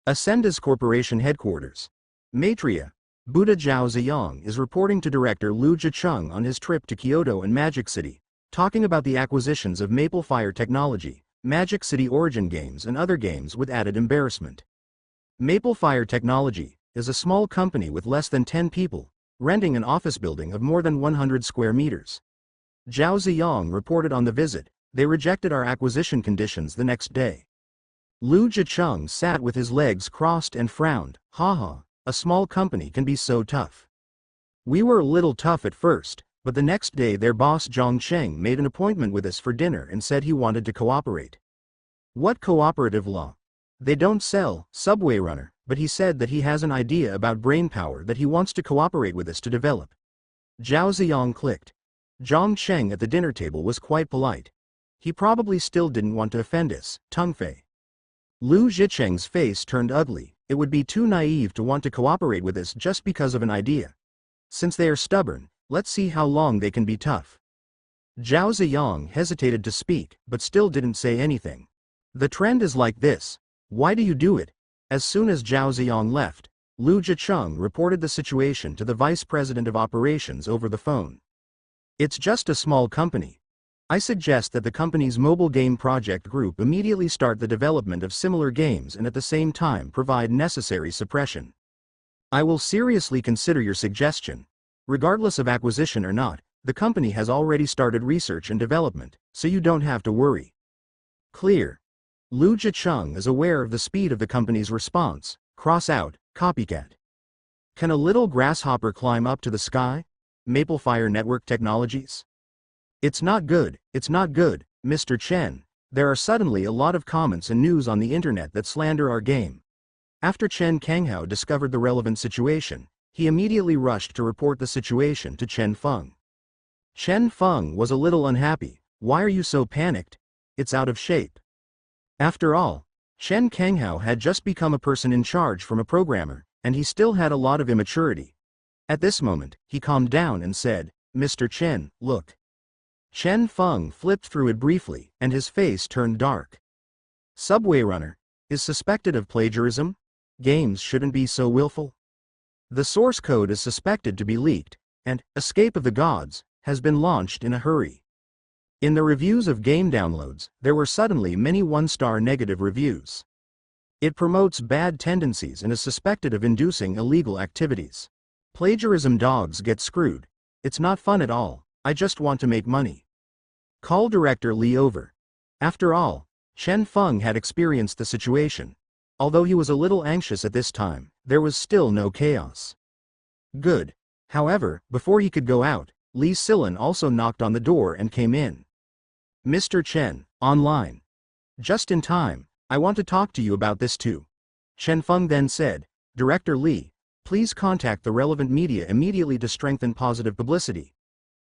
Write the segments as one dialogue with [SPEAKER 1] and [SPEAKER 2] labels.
[SPEAKER 1] Ascendas Corporation Headquarters. Maitreya, Buddha Zhao Ziyang is reporting to director Liu Zhicheng on his trip to Kyoto and Magic City, talking about the acquisitions of Maple Fire Technology, Magic City Origin games and other games with added embarrassment. Maple Fire Technology is a small company with less than 10 people, renting an office building of more than 100 square meters. Zhao Ziyang reported on the visit, "They rejected our acquisition conditions the next day." Liu Zhicheng sat with his legs crossed and frowned. "Haha, a small company can be so tough. We were a little tough at first, but the next day their boss Zhang Cheng made an appointment with us for dinner and said he wanted to cooperate." "What cooperative law?" "They don't sell Subway Runner, but he said that he has an idea about brainpower that he wants to cooperate with us to develop." Zhao Ziyang clicked. Zhang Cheng at the dinner table was quite polite. He probably still didn't want to offend us, Tungfei. Liu Zhicheng's face turned ugly. It would be too naive to want to cooperate with us just because of an idea. Since they are stubborn, let's see how long they can be tough. Zhao Ziyang hesitated to speak, but still didn't say anything. "The trend is like this. Why do you do it?" As soon as Zhao Ziyang left, Liu Zhicheng reported the situation to the vice president of operations over the phone. "It's just a small company. I suggest that the company's mobile game project group immediately start the development of similar games and at the same time provide necessary suppression. I will seriously consider your suggestion. Regardless of acquisition or not, the company has already started research and development, so you don't have to worry." Clear. Liu Zhicheng is aware of the speed of the company's response. Cross out, copycat. Can a little grasshopper climb up to the sky? Maple Fire Network Technologies? It's not good, Mr. Chen. There are suddenly a lot of comments and news on the internet that slander our game. After Chen Kanghao discovered the relevant situation, he immediately rushed to report the situation to Chen Feng. Chen Feng was a little unhappy. "Why are you so panicked? It's out of shape." After all, Chen Kanghao had just become a person in charge from a programmer, and he still had a lot of immaturity. At this moment, he calmed down and said, "Mr. Chen, look." Chen Feng flipped through it briefly, and his face turned dark. Subway Runner is suspected of plagiarism? Games shouldn't be so willful. The source code is suspected to be leaked, and Escape of the Gods has been launched in a hurry. In the reviews of game downloads, there were suddenly many one-star negative reviews. It promotes bad tendencies and is suspected of inducing illegal activities. Plagiarism dogs get screwed. It's not fun at all. I just want to make money. Call Director Li over. After all, Chen Feng had experienced the situation. Although he was a little anxious at this time, there was still no chaos. Good. However, before he could go out, Li Silin also knocked on the door and came in. "Mr. Chen, online." "Just in time. I want to talk to you about this too." Chen Feng then said, "Director Li, please contact the relevant media immediately to strengthen positive publicity.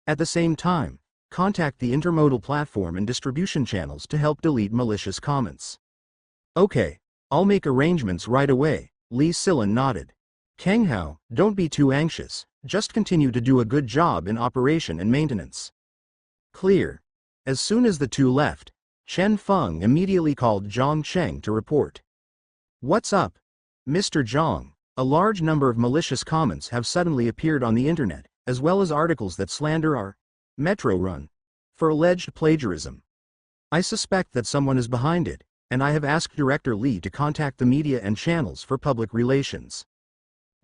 [SPEAKER 1] At the same time, contact the intermodal platform and distribution channels to help delete malicious comments." "Okay, I'll make arrangements right away," Li Silin nodded. "Kanghao, don't be too anxious, just continue to do a good job in operation and maintenance." Clear. As soon as the two left, Chen Feng immediately called Zhang Cheng to report. "What's up? Mr. Zhang, a large number of malicious comments have suddenly appeared on the internet, as well as articles that slander our Metro Run for alleged plagiarism. I suspect that someone is behind it, and I have asked Director Li to contact the media and channels for public relations."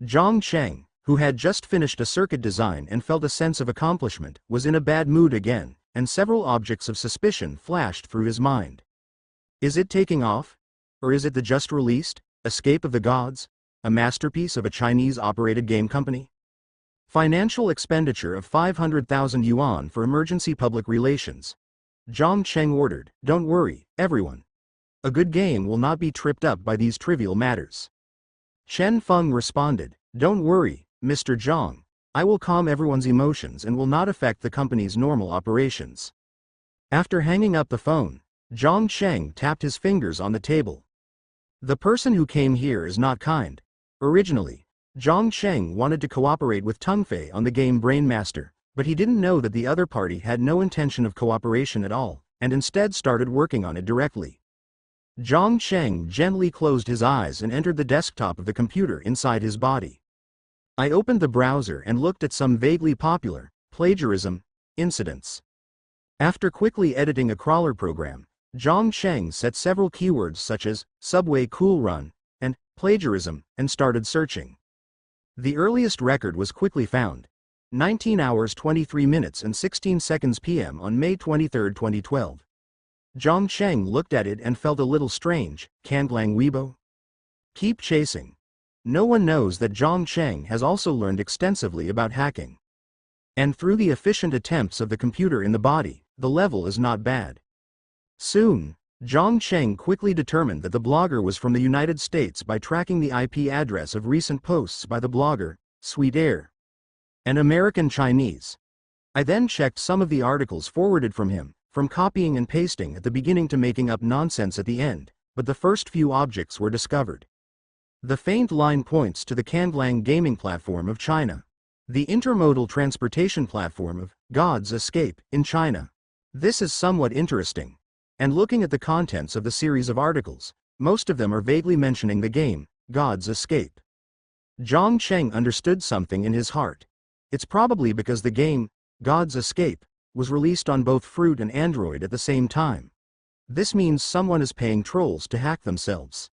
[SPEAKER 1] Zhang Cheng, who had just finished a circuit design and felt a sense of accomplishment, was in a bad mood again, and several objects of suspicion flashed through his mind. Is it taking off? Or is it the just released Escape of the Gods, a masterpiece of a Chinese-operated game company? Financial expenditure of 500,000 yuan for emergency public relations. Zhang Cheng ordered, "Don't worry, everyone. A good game will not be tripped up by these trivial matters." Chen Feng responded, "Don't worry, Mr. Zhang. I will calm everyone's emotions and will not affect the company's normal operations." After hanging up the phone, Zhang Cheng tapped his fingers on the table. "The person who came here is not kind. Originally, Zhang Cheng wanted to cooperate with Tungfei on the game Brainmaster, but he didn't know that the other party had no intention of cooperation at all, and instead started working on it directly. Zhang Cheng gently closed his eyes and entered the desktop of the computer inside his body. I opened the browser and looked at some vaguely popular plagiarism incidents. After quickly editing a crawler program, Zhang Cheng set several keywords such as Subway Cool Run and plagiarism and started searching. The earliest record was quickly found. 19 hours 23 minutes and 16 seconds p.m. on May 23, 2012. Zhang Cheng looked at it and felt a little strange. Kanglang Weibo? Keep chasing. No one knows that Zhang Cheng has also learned extensively about hacking. And through the efficient attempts of the computer in the body, the level is not bad. Soon, Zhang Cheng quickly determined that the blogger was from the United States by tracking the IP address of recent posts by the blogger, Sweet Air, an American Chinese. I then checked some of the articles forwarded from him, from copying and pasting at the beginning to making up nonsense at the end, but the first few objects were discovered. The faint line points to the Kanglang gaming platform of China, the intermodal transportation platform of God's Escape in China. This is somewhat interesting. And looking at the contents of the series of articles, most of them are vaguely mentioning the game, God's Escape. Zhang Cheng understood something in his heart. It's probably because the game, God's Escape, was released on both Fruit and Android at the same time. This means someone is paying trolls to hack themselves.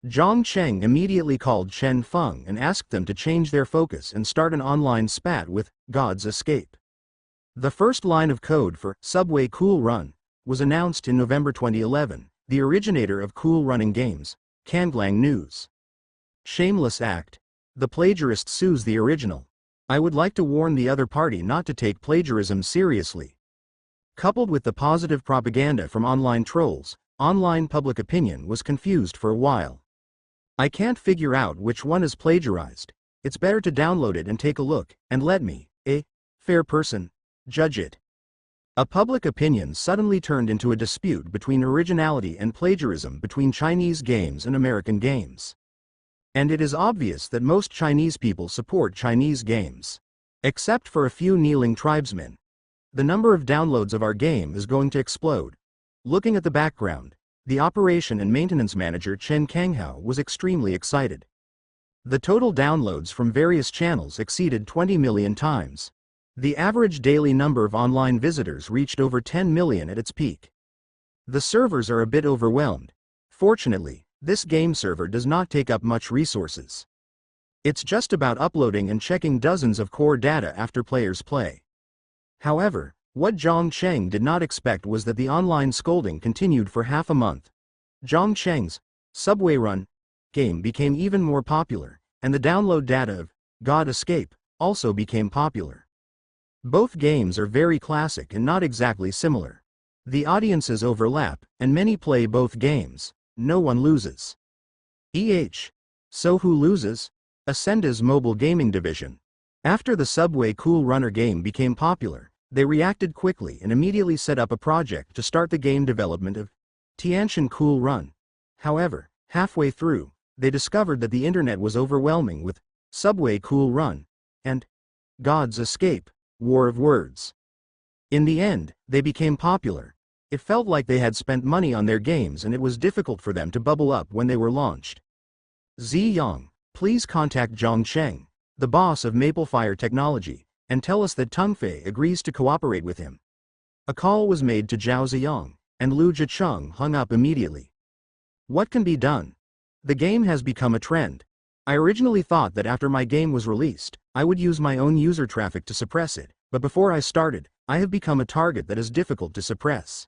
[SPEAKER 1] Zhang Cheng immediately called Chen Feng and asked them to change their focus and start an online spat with God's Escape. The first line of code for Subway Cool Run was announced in November 2011, the originator of Cool Running Games, Kanglang News. Shameless act. The plagiarist sues the original. I would like to warn the other party not to take plagiarism seriously. Coupled with the positive propaganda from online trolls, online public opinion was confused for a while. I can't figure out which one is plagiarized. It's better to download it and take a look, and let me, a fair person, judge it. A public opinion suddenly turned into a dispute between originality and plagiarism between Chinese games and American games. And it is obvious that most Chinese people support Chinese games. Except for a few kneeling tribesmen. The number of downloads of our game is going to explode. Looking at the background, the operation and maintenance manager Chen Kanghao was extremely excited. The total downloads from various channels exceeded 20 million times. The average daily number of online visitors reached over 10 million at its peak. The servers are a bit overwhelmed. Fortunately, this game server does not take up much resources. It's just about uploading and checking dozens of core data after players play. However, what Zhang Cheng did not expect was that the online scolding continued for half a month. Zhang Cheng's Subway Run game became even more popular, and the download data of God Escape also became popular. Both games are very classic and not exactly similar. The audiences overlap, and many play both games. No one loses. So who loses? Ascenda's mobile gaming division. After the Subway Cool Runner game became popular, they reacted quickly and immediately set up a project to start the game development of Tianshan Cool Run. However, halfway through, they discovered that the internet was overwhelming with Subway Cool Run and God's Escape, War of Words. In the end, they became popular. It felt like they had spent money on their games and it was difficult for them to bubble up when they were launched. Ziyang, please contact Zhang Cheng, the boss of Maplefire Technology, and tell us that Tungfei agrees to cooperate with him. A call was made to Zhao Ziyang, and Lu Jicheng hung up immediately. What can be done? The game has become a trend. I originally thought that after my game was released, I would use my own user traffic to suppress it, but before I started, I have become a target that is difficult to suppress.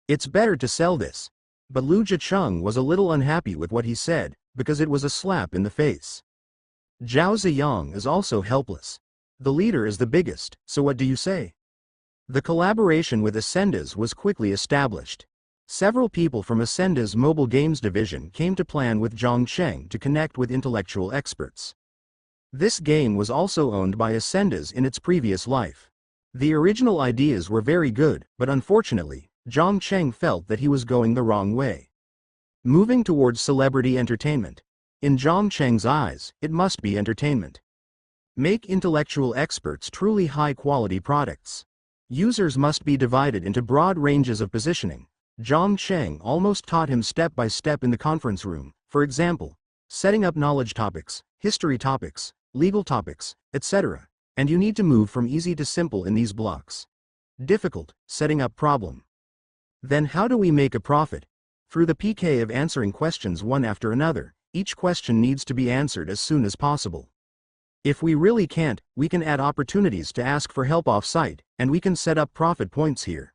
[SPEAKER 1] It's better to sell this. But Lu Jicheng was a little unhappy with what he said, because it was a slap in the face. Zhao Ziyang is also helpless. The leader is the biggest, so what do you say? The collaboration with Ascendas was quickly established. Several people from Ascenda's mobile games division came to plan with Zhang Cheng to connect with intellectual experts. This game was also owned by Ascendas in its previous life. The original ideas were very good, but unfortunately, Zhang Cheng felt that he was going the wrong way. Moving towards celebrity entertainment. In Zhang Cheng's eyes, it must be entertainment. Make intellectual experts truly high-quality products. Users must be divided into broad ranges of positioning, Zhang Cheng almost taught him step by step in the conference room, for example, setting up knowledge topics, history topics, legal topics, etc. And you need to move from easy to simple in these blocks. Difficult, setting up problem. Then how do we make a profit? Through the PK of answering questions one after another. Each question needs to be answered as soon as possible. If we really can't, we can add opportunities to ask for help off-site, and we can set up profit points here.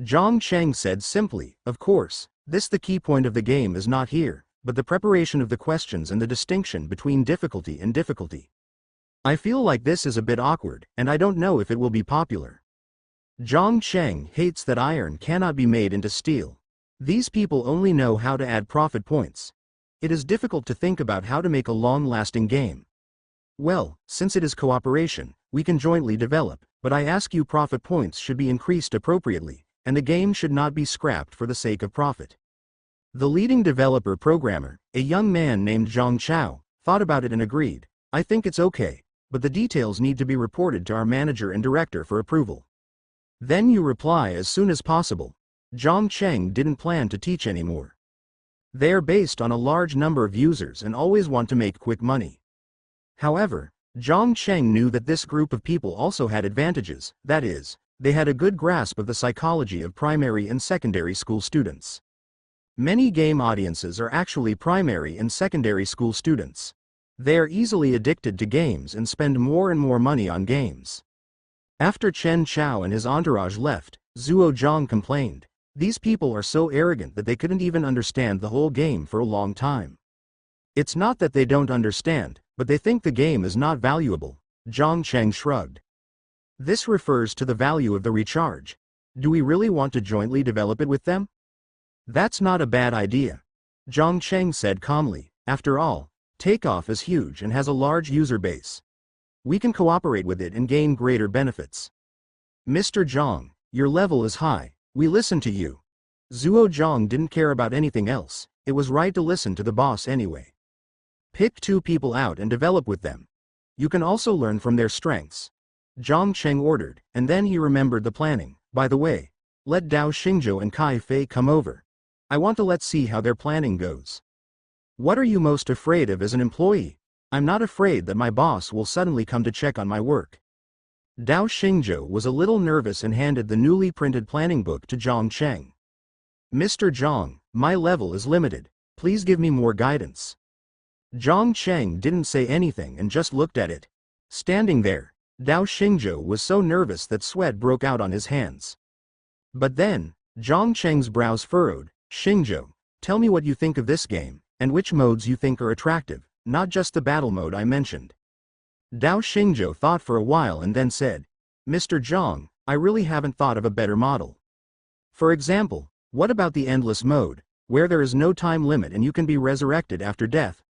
[SPEAKER 1] Zhang Cheng said simply, of course, the key point of the game is not here, but the preparation of the questions and the distinction between difficulty and difficulty. I feel like this is a bit awkward, and I don't know if it will be popular. Zhang Cheng hates that iron cannot be made into steel. These people only know how to add profit points. It is difficult to think about how to make a long-lasting game. Well, since it is cooperation, we can jointly develop, but I ask you profit points should be increased appropriately, and the game should not be scrapped for the sake of profit. The leading developer programmer, a young man named Zhang Chao, thought about it and agreed. I think it's okay, but the details need to be reported to our manager and director for approval. Then you reply as soon as possible. Zhang Cheng didn't plan to teach anymore. They are based on a large number of users and always want to make quick money. However, Zhang Cheng knew that this group of people also had advantages, that is, they had a good grasp of the psychology of primary and secondary school students. Many game audiences are actually primary and secondary school students. They are easily addicted to games and spend more and more money on games. After Chen Chao and his entourage left, Zhuo Zhang complained. These people are so arrogant that they couldn't even understand the whole game for a long time. It's not that they don't understand, but they think the game is not valuable. Zhang Cheng shrugged. This refers to the value of the recharge. Do we really want to jointly develop it with them? That's not a bad idea. Zhang Cheng said calmly. After all, Takeoff is huge and has a large user base. We can cooperate with it and gain greater benefits. Mr. Zhang, your level is high. We listen to you. Zhuo Zhang didn't care about anything else. It was right to listen to the boss anyway. Pick 2 people out and develop with them. You can also learn from their strengths. Zhang Cheng ordered, and then he remembered the planning. By the way, let Dao Xingzhou and Kai Fei come over. I want to let's see how their planning goes. What are you most afraid of as an employee? I'm not afraid that my boss will suddenly come to check on my work. Dao Xingzhou was a little nervous and handed the newly printed planning book to Zhang Cheng. Mr. Zhang, my level is limited. Please give me more guidance. Zhang Cheng didn't say anything and just looked at it. Standing there, Dao Xingzhou was so nervous that sweat broke out on his hands. But then, Zhang Cheng's brows furrowed. Xingzhou, tell me what you think of this game, and which modes you think are attractive, not just the battle mode I mentioned. Dao Xingzhou thought for a while and then said, Mr. Zhang, I really haven't thought of a better model. For example, what about the endless mode, where there is no time limit and you can be resurrected after death?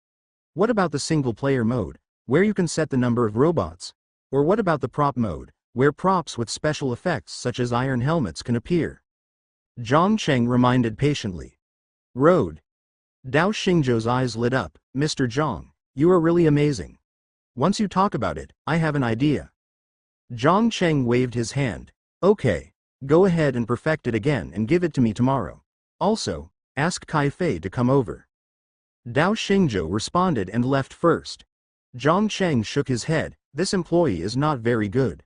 [SPEAKER 1] What about the single-player mode, where you can set the number of robots? Or what about the prop mode, where props with special effects such as iron helmets can appear? Zhang Cheng reminded patiently. Road. Dao Xingzhou's eyes lit up. Mr. Zhang, you are really amazing. Once you talk about it, I have an idea. Zhang Cheng waved his hand. Okay, go ahead and perfect it again and give it to me tomorrow. Also, ask Kai Fei to come over. Dao Xingzhou responded and left first. Zhang Cheng shook his head. This employee is not very good.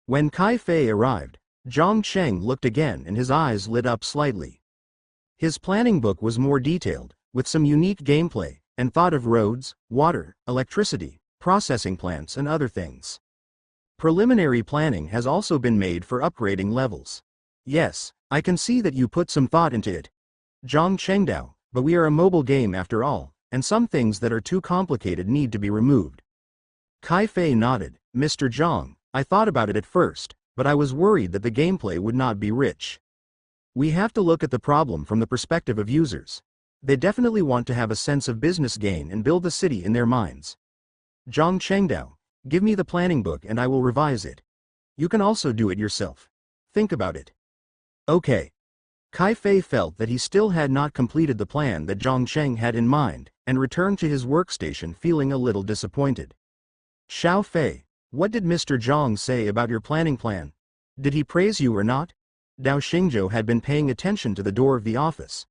[SPEAKER 1] When Kai Fei arrived, Zhang Cheng looked again and his eyes lit up slightly. His planning book was more detailed, with some unique gameplay, and thought of roads, water, electricity, processing plants and other things. Preliminary planning has also been made for upgrading levels. Yes, I can see that you put some thought into it. Zhang Chengdao, but we are a mobile game after all, and some things that are too complicated need to be removed. Kai Fei nodded. Mr. Zhang, I thought about it at first, but I was worried that the gameplay would not be rich. We have to look at the problem from the perspective of users. They definitely want to have a sense of business gain and build the city in their minds. Zhang Chengdao, give me the planning book and I will revise it. You can also do it yourself. Think about it. Okay. Kai Fei felt that he still had not completed the plan that Zhang Cheng had in mind, and returned to his workstation feeling a little disappointed. Xiao Fei, what did Mr. Zhang say about your planning plan? Did he praise you or not? Dao Xingzhou had been paying attention to the door of the office.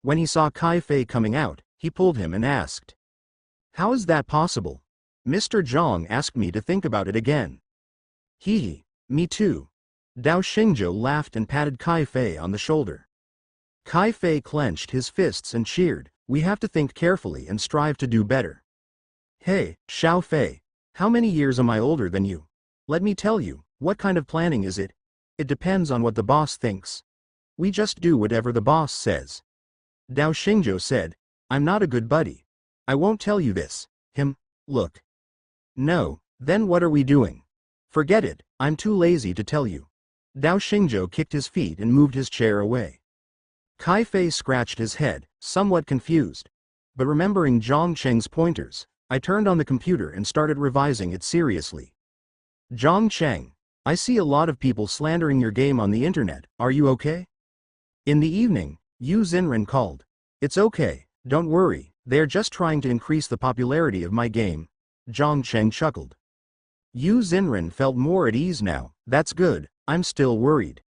[SPEAKER 1] When he saw Kai Fei coming out, he pulled him and asked, "How is that possible? Mr. Zhang asked me to think about it again." "Hee, me too." Dao Xingzhou laughed and patted Kai Fei on the shoulder. Kai Fei clenched his fists and cheered, "We have to think carefully and strive to do better." "Hey, Xiao Fei, how many years am I older than you? Let me tell you, what kind of planning is it? It depends on what the boss thinks. We just do whatever the boss says." Dao Xingzhou said, "I'm not a good buddy. I won't tell you this. Look. No, then what are we doing? Forget it, I'm too lazy to tell you." Dao Xingzhou kicked his feet and moved his chair away. Kai Fei scratched his head, somewhat confused. But remembering Zhang Cheng's pointers, I turned on the computer and started revising it seriously. "Zhang Cheng, I see a lot of people slandering your game on the internet, are you okay?" In the evening, Yu Xinren called. "It's okay, don't worry, they're just trying to increase the popularity of my game." Zhang Cheng chuckled. Yu Xinren felt more at ease now. "That's good, I'm still worried."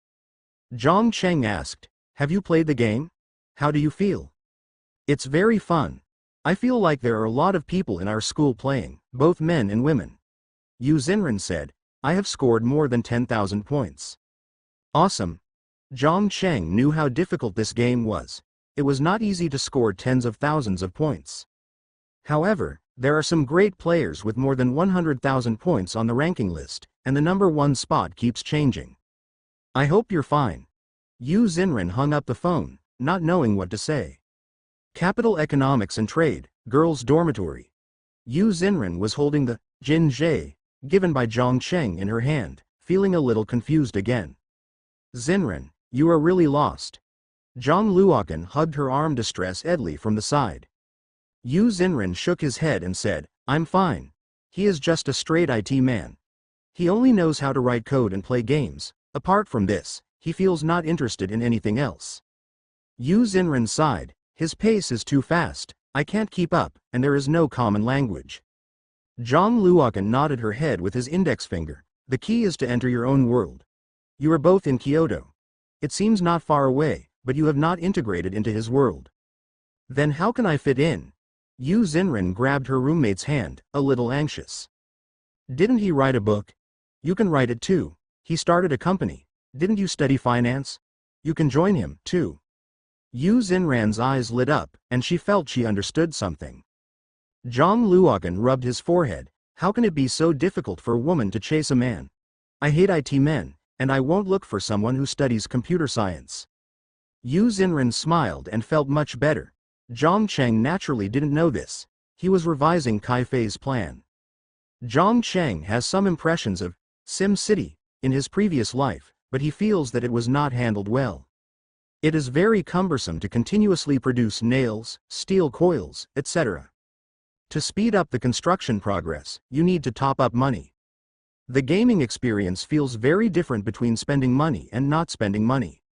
[SPEAKER 1] Zhang Cheng asked, "Have you played the game? How do you feel?" "It's very fun. I feel like there are a lot of people in our school playing, both men and women." Yu Xinren said, "I have scored more than 10,000 points." "Awesome." Zhang Cheng knew how difficult this game was. It was not easy to score tens of thousands of points. However, there are some great players with more than 100,000 points on the ranking list, and the number one spot keeps changing. "I hope you're fine." Yu Xinren hung up the phone, not knowing what to say. Capital Economics and Trade, Girls' Dormitory. Yu Xinren was holding the Jin Zhe, given by Zhang Cheng in her hand, feeling a little confused again. "Xinren, you are really lost." Zhang Luokan hugged her arm distress-edly from the side. Yu Xinren shook his head and said, "I'm fine. He is just a straight IT man. He only knows how to write code and play games. Apart from this, he feels not interested in anything else." Yu Xinren sighed, "His pace is too fast, I can't keep up, and there is no common language." Zhang Luokan nodded her head with his index finger. "The key is to enter your own world. You are both in Kyoto. It seems not far away, but you have not integrated into his world." "Then how can I fit in?" Yu Xinren grabbed her roommate's hand, a little anxious. "Didn't he write a book? You can write it too. He started a company. Didn't you study finance? You can join him, too." Yu Xinran's eyes lit up, and she felt she understood something. Zhang Luokan rubbed his forehead. "How can it be so difficult for a woman to chase a man? I hate IT men, and I won't look for someone who studies computer science." Yu Xinren smiled and felt much better. Zhang Cheng naturally didn't know this. He was revising Kai Fei's plan. Zhang Cheng has some impressions of Sim City in his previous life, but he feels that it was not handled well. It is very cumbersome to continuously produce nails, steel coils, etc. To speed up the construction progress, you need to top up money. The gaming experience feels very different between spending money and not spending money.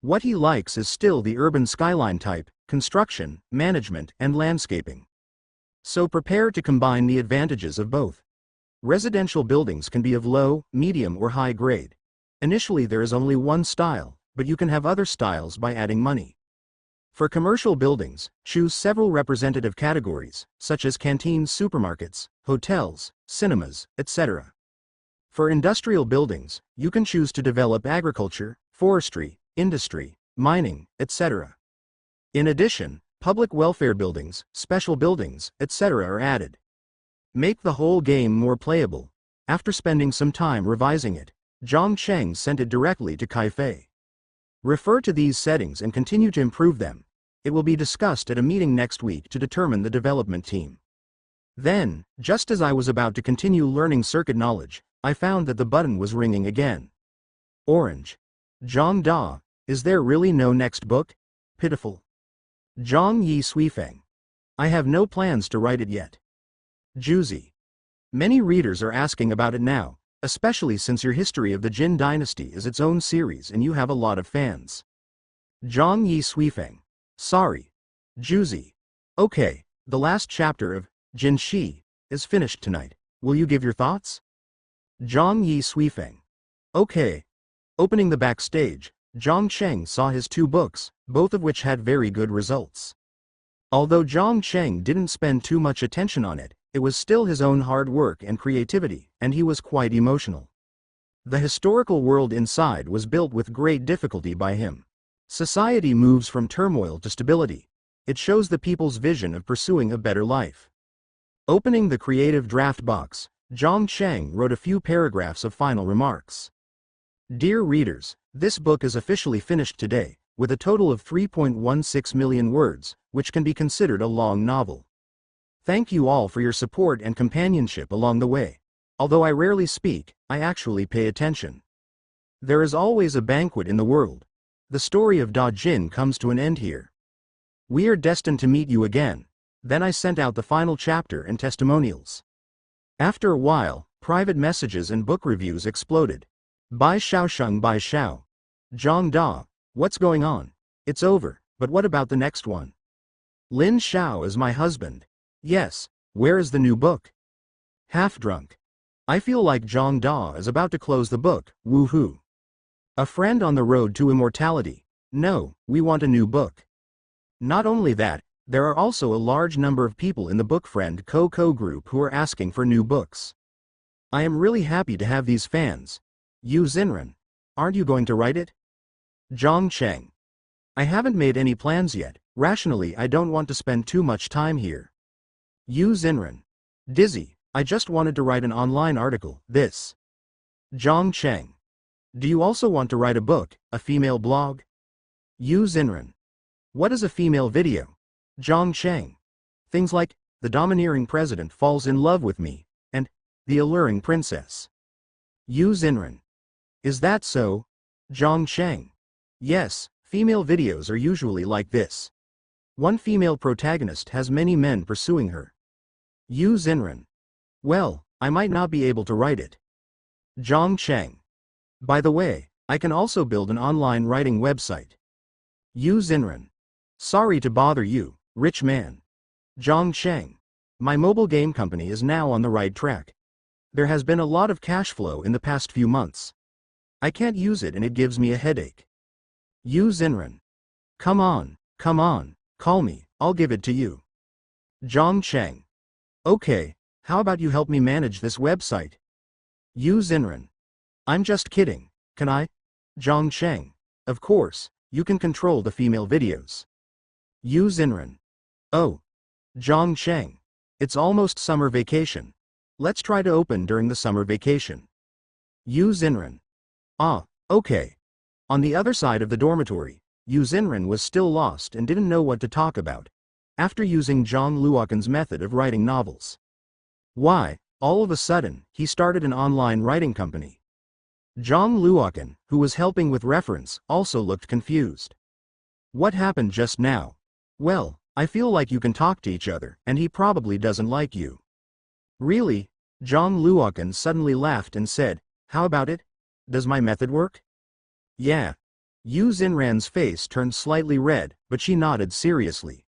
[SPEAKER 1] What he likes is still the urban skyline type, construction, management, and landscaping. So prepare to combine the advantages of both. Residential buildings can be of low, medium, or high grade. Initially there is only one style, but you can have other styles by adding money. For commercial buildings, choose several representative categories, such as canteens, supermarkets, hotels, cinemas, etc. For industrial buildings, you can choose to develop agriculture, forestry, industry, mining, etc. In addition, public welfare buildings, special buildings, etc. are added. Make the whole game more playable. After spending some time revising it, Zhang Cheng sent it directly to Kai Fei. Refer to these settings and continue to improve them. It will be discussed at a meeting next week to determine the development team. Then, just as I was about to continue learning circuit knowledge, I found that the button was ringing again. Orange. Zhang Da, is there really no next book? Pitiful. Zhang Yi Suifeng. I have no plans to write it yet. Juzi. Many readers are asking about it now, especially since your history of the Jin dynasty is its own series and you have a lot of fans. Zhang Yi Suifeng. Sorry. Juzi. Okay, the last chapter of Jin Shi is finished tonight. Will you give your thoughts? Zhang Yi Suifeng. Okay. Opening the backstage, Zhang Cheng saw his 2 books, both of which had very good results. Although Zhang Cheng didn't spend too much attention on it, it was still his own hard work and creativity, and he was quite emotional. The historical world inside was built with great difficulty by him. Society moves from turmoil to stability. It shows the people's vision of pursuing a better life. Opening the creative draft box, Zhang Cheng wrote a few paragraphs of final remarks. Dear readers, this book is officially finished today, with a total of 3.16 million words, which can be considered a long novel. Thank you all for your support and companionship along the way. Although I rarely speak, I actually pay attention. There is always a banquet in the world. The story of Da Jin comes to an end here. We are destined to meet you again. Then I sent out the final chapter and testimonials. After a while, private messages and book reviews exploded. Bai Xiaosheng Bai Xiao. Zhang Da, what's going on? It's over, but what about the next one? Lin Xiao is my husband. Yes, where is the new book? Half drunk. I feel like Zhang Da is about to close the book, woohoo. A friend on the road to immortality. No, we want a new book. Not only that, there are also a large number of people in the Book Friend Co group who are asking for new books. I am really happy to have these fans. Yu Xinren. Aren't you going to write it? Zhang Cheng. I haven't made any plans yet. Rationally, I don't want to spend too much time here. Yu Xinren. Dizzy, I just wanted to write an online article, this. Zhang Cheng. Do you also want to write a book, a female blog? Yu Xinren. What is a female video? Zhang Cheng. Things like, the domineering president falls in love with me, and, the alluring princess. Yu Xinren. Is that so? Zhang Cheng. Yes, female videos are usually like this. One female protagonist has many men pursuing her. Yu Xinren. Well, I might not be able to write it. Zhang Cheng. By the way, I can also build an online writing website. Yu Xinren. Sorry to bother you, rich man. Zhang Cheng. My mobile game company is now on the right track. There has been a lot of cash flow in the past few months. I can't use it and it gives me a headache. Yu Xinren. Come on, call me, I'll give it to you. Zhang Cheng. Okay, how about you help me manage this website? Yu Xinren. I'm just kidding, can I? Zhang Cheng. Of course, you can control the female videos. Yu Xinren. Oh. Zhang Cheng. It's almost summer vacation. Let's try to open during the summer vacation. Yu Xinren. Ah, okay. On the other side of the dormitory, Yu Xinren was still lost and didn't know what to talk about, after using Zhang Luokan's method of writing novels. Why, all of a sudden, he started an online writing company. Zhang Luokan, who was helping with reference, also looked confused. What happened just now? Well, I feel like you can talk to each other, and he probably doesn't like you. Really? Zhang Luokan suddenly laughed and said, how about it? Does my method work? Yeah. Yu Xinran's face turned slightly red, but she nodded seriously.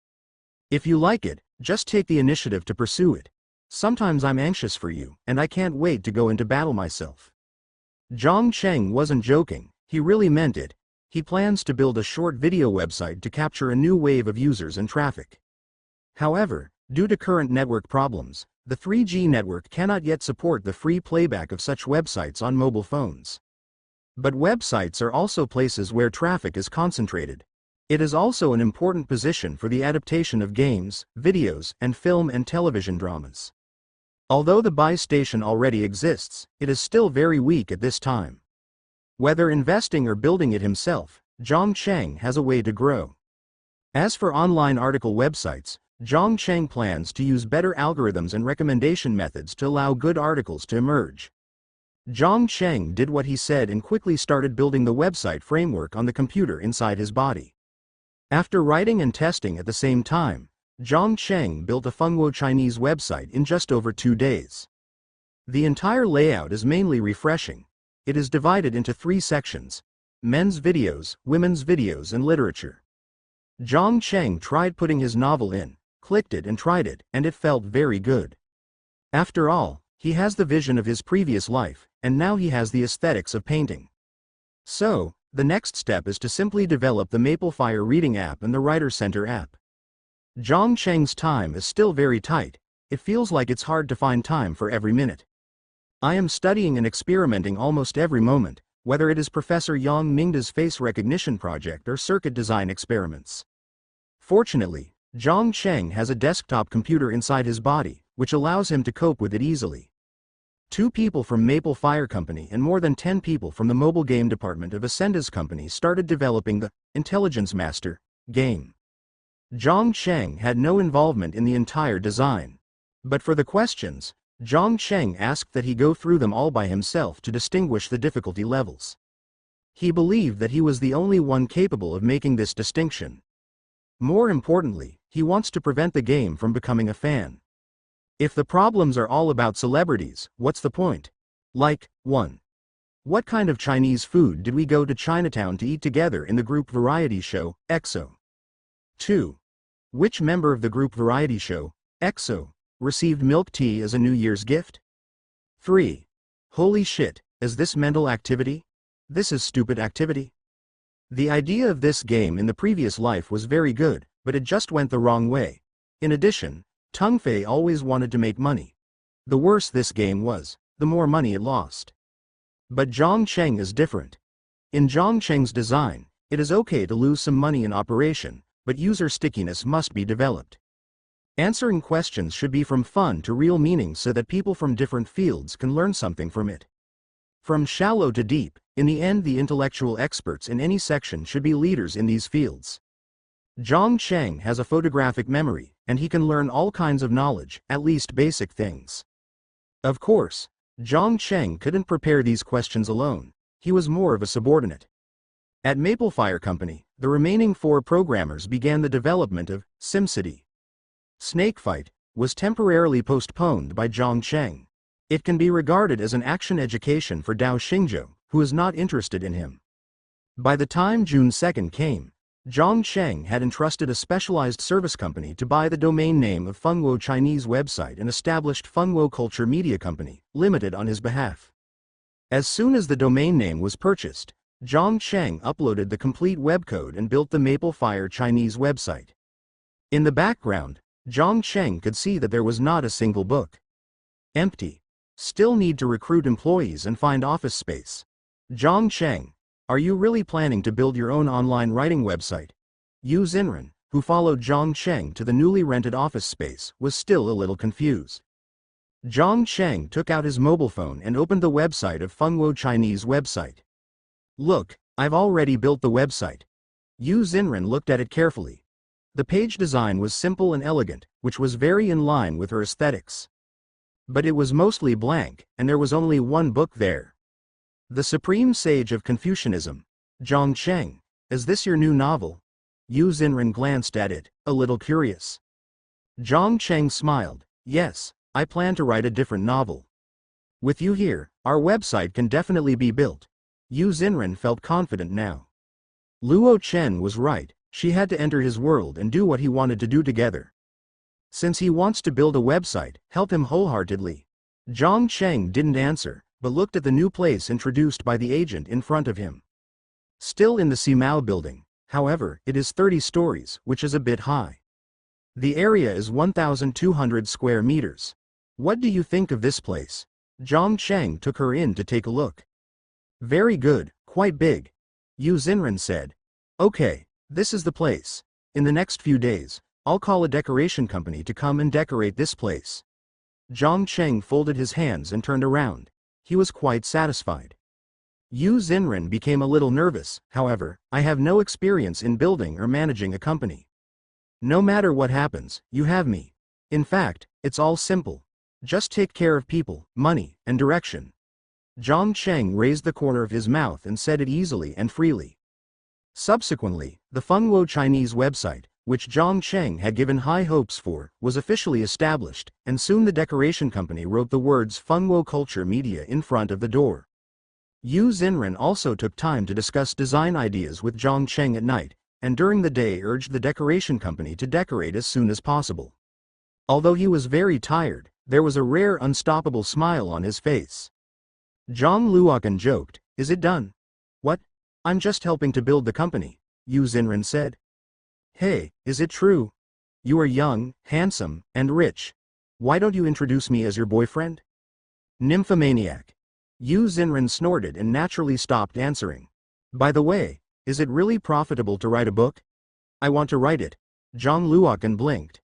[SPEAKER 1] If you like it, just take the initiative to pursue it. Sometimes I'm anxious for you, and I can't wait to go into battle myself. Zhang Cheng wasn't joking, he really meant it. He plans to build a short video website to capture a new wave of users and traffic. However, due to current network problems, the 3G network cannot yet support the free playback of such websites on mobile phones. But websites are also places where traffic is concentrated. It is also an important position for the adaptation of games, videos, and film and television dramas. Although the buy station already exists, it is still very weak at this time. Whether investing or building it himself, Zhang Cheng has a way to grow. As for online article websites, Zhang Cheng plans to use better algorithms and recommendation methods to allow good articles to emerge. Zhang Cheng did what he said and quickly started building the website framework on the computer inside his body. After writing and testing at the same time, Zhang Cheng built a Fengwo Chinese website in just over 2 days. The entire layout is mainly refreshing. It is divided into 3 sections: men's videos, women's videos, and literature. Zhang Cheng tried putting his novel in, clicked it and tried it, and it felt very good. After all, he has the vision of his previous life, and now he has the aesthetics of painting. So, The next step is to simply develop the MapleFire Reading app and the Writer Center app. Zhang Cheng's time is still very tight. It feels like it's hard to find time for every minute. I am studying and experimenting almost every moment, whether it is Professor Yang Mingda's face recognition project or circuit design experiments. Fortunately, Zhang Cheng has a desktop computer inside his body, which allows him to cope with it easily. 2 people from MapleFire Company and more than 10 people from the mobile game department of Ascenda's company started developing the Intelligence Master game. Zhang Cheng had no involvement in the entire design. But for the questions, Zhang Cheng asked that he go through them all by himself to distinguish the difficulty levels. He believed that he was the only one capable of making this distinction. More importantly, he wants to prevent the game from becoming a fan. If the problems are all about celebrities, what's the point? Like, 1. What kind of Chinese food did we go to Chinatown to eat together in the group variety show, EXO? 2. Which member of the group variety show, EXO, received milk tea as a New Year's gift? 3. Holy shit, is this mental activity? This is stupid activity. The idea of this game in the previous life was very good, but it just went the wrong way. In addition, Tung Fei always wanted to make money. The worse this game was, the more money it lost. But Zhang Cheng is different. In Zhang Cheng's design, it is okay to lose some money in operation, but user stickiness must be developed. Answering questions should be from fun to real meaning so that people from different fields can learn something from it. From shallow to deep, in the end the intellectual experts in any section should be leaders in these fields. Zhang Cheng has a photographic memory, and he can learn all kinds of knowledge, at least basic things. Of course, Zhang Cheng couldn't prepare these questions alone. He was more of a subordinate. At MapleFire Company, the remaining 4 programmers began the development of SimCity. Snakefight was temporarily postponed by Zhang Cheng. It can be regarded as an action education for Dao Xingzhou, who is not interested in him. By the time June 2 came, Zhang Cheng had entrusted a specialized service company to buy the domain name of Fengwo Chinese website and established Fengwo Culture Media Company, Limited on his behalf. As soon as the domain name was purchased, Zhang Cheng uploaded the complete web code and built the MapleFire Chinese website. In the background, Zhang Cheng could see that there was not a single book. Empty. Still need to recruit employees and find office space. Zhang Cheng, are you really planning to build your own online writing website? Yu Xinren, who followed Zhang Cheng to the newly rented office space, was still a little confused. Zhang Cheng took out his mobile phone and opened the website of Fengwo Chinese website. Look, I've already built the website. Yu Xinren looked at it carefully. The page design was simple and elegant, which was very in line with her aesthetics. But it was mostly blank, and there was only one book there. The Supreme Sage of Confucianism. Zhang Cheng, is this your new novel? Yu Xinren glanced at it, a little curious. Zhang Cheng smiled. Yes, I plan to write a different novel. With you here, our website can definitely be built. Yu Xinren felt confident now. Luo Chen was right, she had to enter his world and do what he wanted to do together. Since he wants to build a website, help him wholeheartedly. Zhang Cheng didn't answer, but looked at the new place introduced by the agent in front of him. Still in the Simao building, however, it is 30 stories, which is a bit high. The area is 1,200 square meters. What do you think of this place? Zhang Cheng took her in to take a look. Very good, quite big. Yu Xinren said. Okay, this is the place. In the next few days, I'll call a decoration company to come and decorate this place. Zhang Cheng folded his hands and turned around. He was quite satisfied. Yu Xinren became a little nervous. However, I have no experience in building or managing a company. No matter what happens, you have me. In fact, it's all simple. Just take care of people, money, and direction. Zhang Cheng raised the corner of his mouth and said it easily and freely. Subsequently, the Fengwo Chinese website, which Zhang Cheng had given high hopes for, was officially established, and soon the decoration company wrote the words Fengwo Culture Media in front of the door. Yu Xinren also took time to discuss design ideas with Zhang Cheng at night, and during the day urged the decoration company to decorate as soon as possible. Although he was very tired, there was a rare unstoppable smile on his face. Zhang Luokan joked, "Is it done?" "What? I'm just helping to build the company, Yu Xinren said. Hey, is it true? You are young, handsome, and rich. Why don't you introduce me as your boyfriend? Nymphomaniac. Yu Xinren snorted and naturally stopped answering. By the way, is it really profitable to write a book? I want to write it. Zhang Luokan blinked.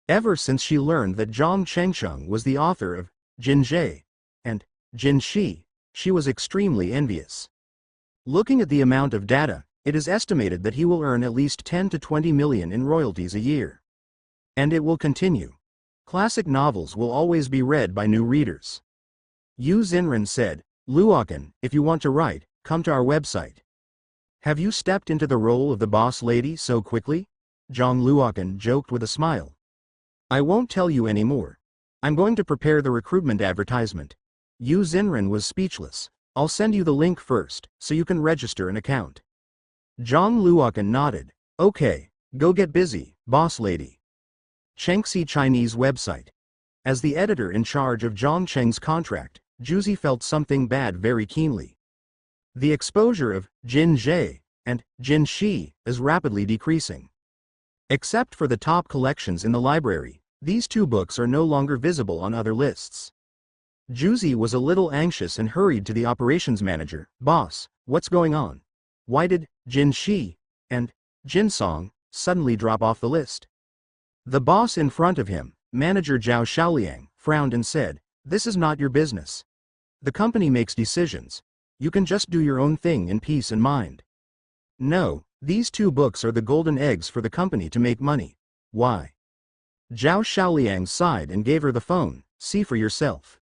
[SPEAKER 1] Ever since she learned that Zhang Chengsheng was the author of Jin Zhe and Jin Shi, she was extremely envious. Looking at the amount of data, it is estimated that he will earn at least 10 to 20 million in royalties a year. And it will continue. Classic novels will always be read by new readers. Yu Xinren said, Luokan, if you want to write, come to our website. Have you stepped into the role of the boss lady so quickly? Zhang Luokan joked with a smile. I won't tell you anymore. I'm going to prepare the recruitment advertisement. Yu Xinren was speechless. I'll send you the link first, so you can register an account. Zhang Luokan nodded. Okay, go get busy, boss lady. Chengxi Chinese website. As the editor in charge of Zhang Cheng's contract, Juzi felt something bad very keenly. The exposure of Jin Zhe and Jin Shi is rapidly decreasing. Except for the top collections in the library, these two books are no longer visible on other lists. Juzi was a little anxious and hurried to the operations manager. Boss, what's going on? Why did Jin Shi and Jin Song suddenly drop off the list? The boss in front of him, manager Zhao Xiaoliang, frowned and said, This is not your business. The company makes decisions. You can just do your own thing in peace and mind. No, these two books are the golden eggs for the company to make money. Why? Zhao Xiaoliang sighed and gave her the phone. See for yourself.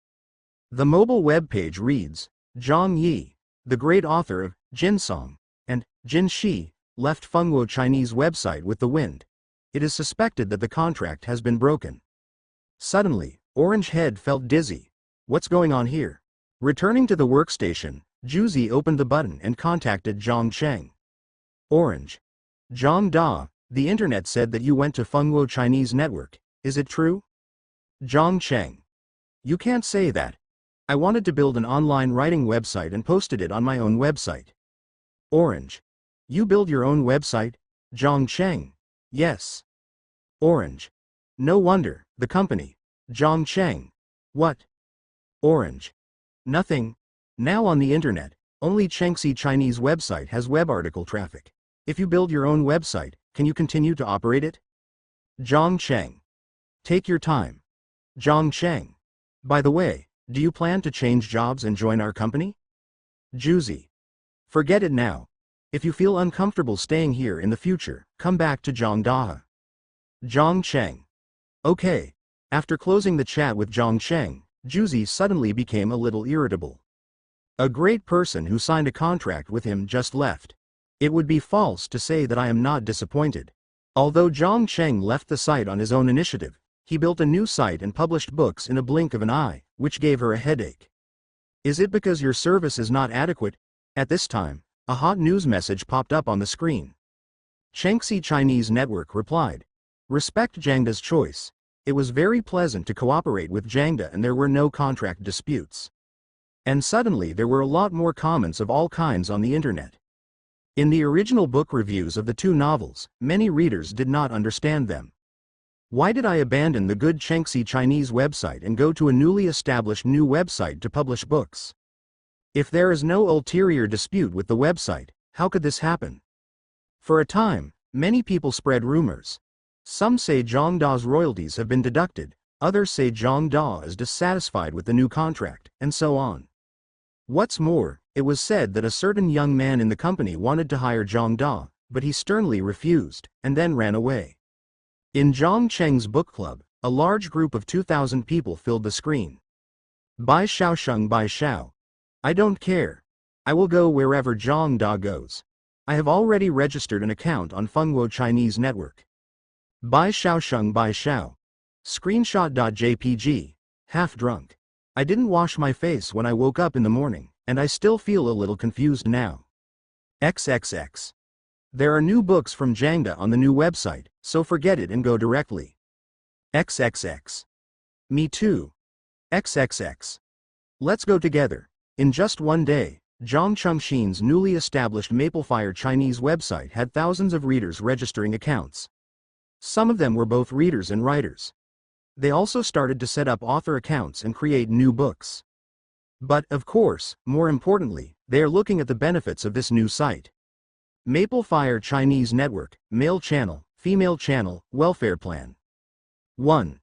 [SPEAKER 1] The mobile web page reads, Zhang Yi, the great author of Jin Song and Jin Shi, left Fengwo Chinese website with the wind. It is suspected that the contract has been broken. Suddenly, Orange Head felt dizzy. What's going on here? Returning to the workstation, Juzi opened the button and contacted Zhang Cheng. Orange. Zhang Da, the internet said that you went to Fengwo Chinese network. Is it true? Zhang Cheng. You can't say that. I wanted to build an online writing website and posted it on my own website. Orange. You build your own website? Zhang Cheng. Yes. Orange. No wonder, the company. Zhang Cheng. What? Orange. Nothing. Now on the internet, only Chengxi Chinese website has web article traffic. If you build your own website, can you continue to operate it? Zhang Cheng. Take your time. Zhang Cheng. By the way, do you plan to change jobs and join our company? Juzi. Forget it now. If you feel uncomfortable staying here in the future, come back to Zhangda. Zhang Cheng. Okay. After closing the chat with Zhang Cheng, Juzi suddenly became a little irritable. A great person who signed a contract with him just left. It would be false to say that I am not disappointed. Although Zhang Cheng left the site on his own initiative, he built a new site and published books in a blink of an eye, which gave her a headache. Is it because your service is not adequate? At this time, a hot news message popped up on the screen. Chengxi Chinese Network replied. Respect Zhangda's choice. It was very pleasant to cooperate with Zhangda and there were no contract disputes. And suddenly there were a lot more comments of all kinds on the internet. In the original book reviews of the two novels, many readers did not understand them. Why did I abandon the good Chengxi Chinese website and go to a newly established new website to publish books? If there is no ulterior dispute with the website, how could this happen? For a time, many people spread rumors. Some say Zhang Da's royalties have been deducted, others say Zhang Da is dissatisfied with the new contract, and so on. What's more, it was said that a certain young man in the company wanted to hire Zhang Da, but he sternly refused, and then ran away. In Zhang Cheng's book club, a large group of 2,000 people filled the screen. Bai Xiaosheng Bai Xiao. I don't care. I will go wherever Zhang Da goes. I have already registered an account on Fengwo Chinese Network. Bai Xiaosheng Bai Xiao. Screenshot.jpg. Half drunk. I didn't wash my face when I woke up in the morning, and I still feel a little confused now. XXX. There are new books from Zhangda on the new website, so forget it and go directly. XXX. Me too. XXX. Let's go together. In just one day, Zhang Chengxin's newly established Maplefire Chinese website had thousands of readers registering accounts. Some of them were both readers and writers. They also started to set up author accounts and create new books. But, of course, more importantly, they are looking at the benefits of this new site. Maplefire Chinese Network, Male Channel, Female Channel, Welfare Plan. 1.